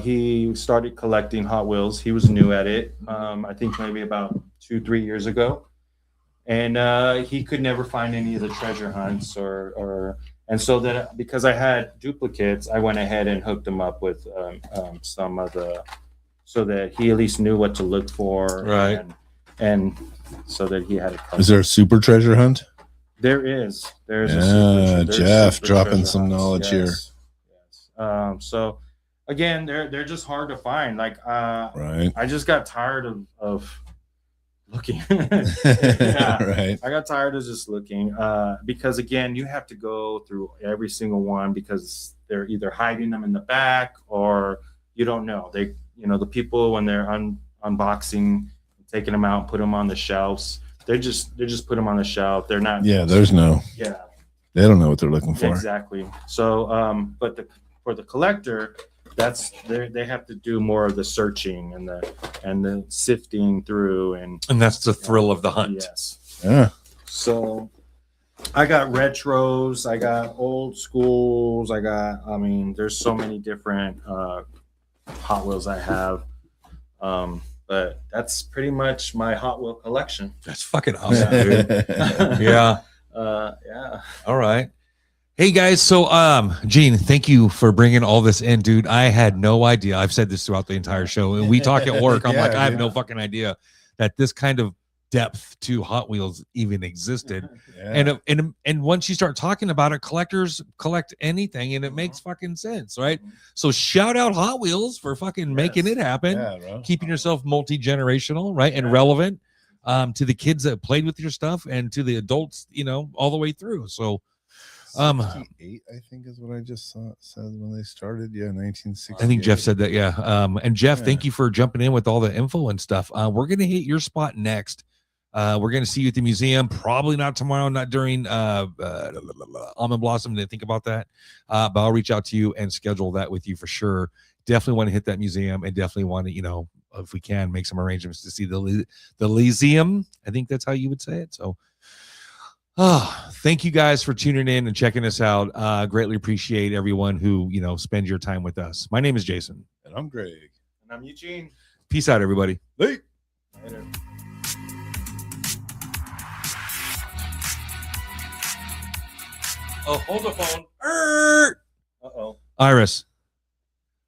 he started collecting Hot Wheels. He was new at it. I think maybe about 2-3 years ago, and he could never find any of the treasure hunts and so that because I had duplicates, I went ahead and hooked him up with some of so that he at least knew what to look for, Right. and so that he had a. Is there a super treasure hunt? There's Yeah, Jeff dropping some knowledge here. Yes. So again, they're just hard to find. Like Right. I just got tired of looking. Yeah. Right. I got tired of just looking because again, you have to go through every single one because they're either hiding them in the back or you don't know. The people when they're unboxing, taking them out, put them on the shelves. They just put them on the shelf. They're not. Yeah, they don't know what they're looking for. exactly. So but for the collector, they have to do more of the searching and the sifting through and that's the thrill of the hunt. yes. Yeah. So I got retros, I got old schools, there's so many different Hot Wheels I have. But that's pretty much my Hot Wheel collection. That's fucking awesome, dude. Yeah. Yeah. All right. Hey guys, so Gene, thank you for bringing all this in, dude. I had no idea. I've said this throughout the entire show, and we talk at work. I'm Yeah, like, I have dude. no fucking idea that this kind of depth to Hot Wheels even existed. Yeah. And once you start talking about it, collectors collect anything, and it makes fucking sense, right? So shout out Hot Wheels for fucking making it happen, Yeah, bro. keeping yourself multi-generational, right, and relevant to the kids that played with your stuff and to the adults, you know, all the way through. So. 68, I think is what I just said when they started. Yeah, 1960. I think Jeff said that. Yeah. And Jeff, Yeah. thank you for jumping in with all the info and stuff. We're gonna hit your spot next. We're gonna see you at the museum. Probably not tomorrow, not during Almond Blossom. Didn't think about that, but I'll reach out to you and schedule that with you for sure. Definitely want to hit that museum, and definitely want to, you know, if we can, make some arrangements to see the Lyceum. I think that's how you would say it. So. Thank you guys for tuning in and checking us out. Greatly appreciate everyone who, you know, spend your time with us. My name is Jason. And I'm Greg. And I'm Eugene. Peace out, everybody. Hey. Later. Oh, hold the phone. Uh-oh. Iris,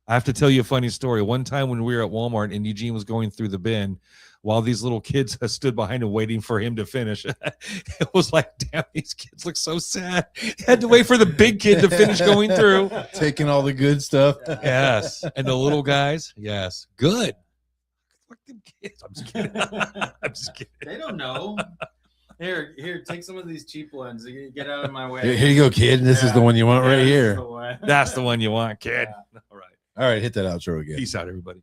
I have to tell you a funny story. One time when we were at Walmart and Eugene was going through the bin, while these little kids stood behind him waiting for him to finish, it was like, damn, these kids look so sad. Had to wait for the big kid to finish going through. Taking all the good stuff. Yes. And the little guys, yes. Good. Fuck them kids. I'm just kidding. I'm just kidding. They don't know. Here, take some of these cheap ones. Get out of my way. Here you go, kid. This is the one you want right here. That's the one you want, kid. Yeah. All right. All right, hit that outro again. Peace out, everybody.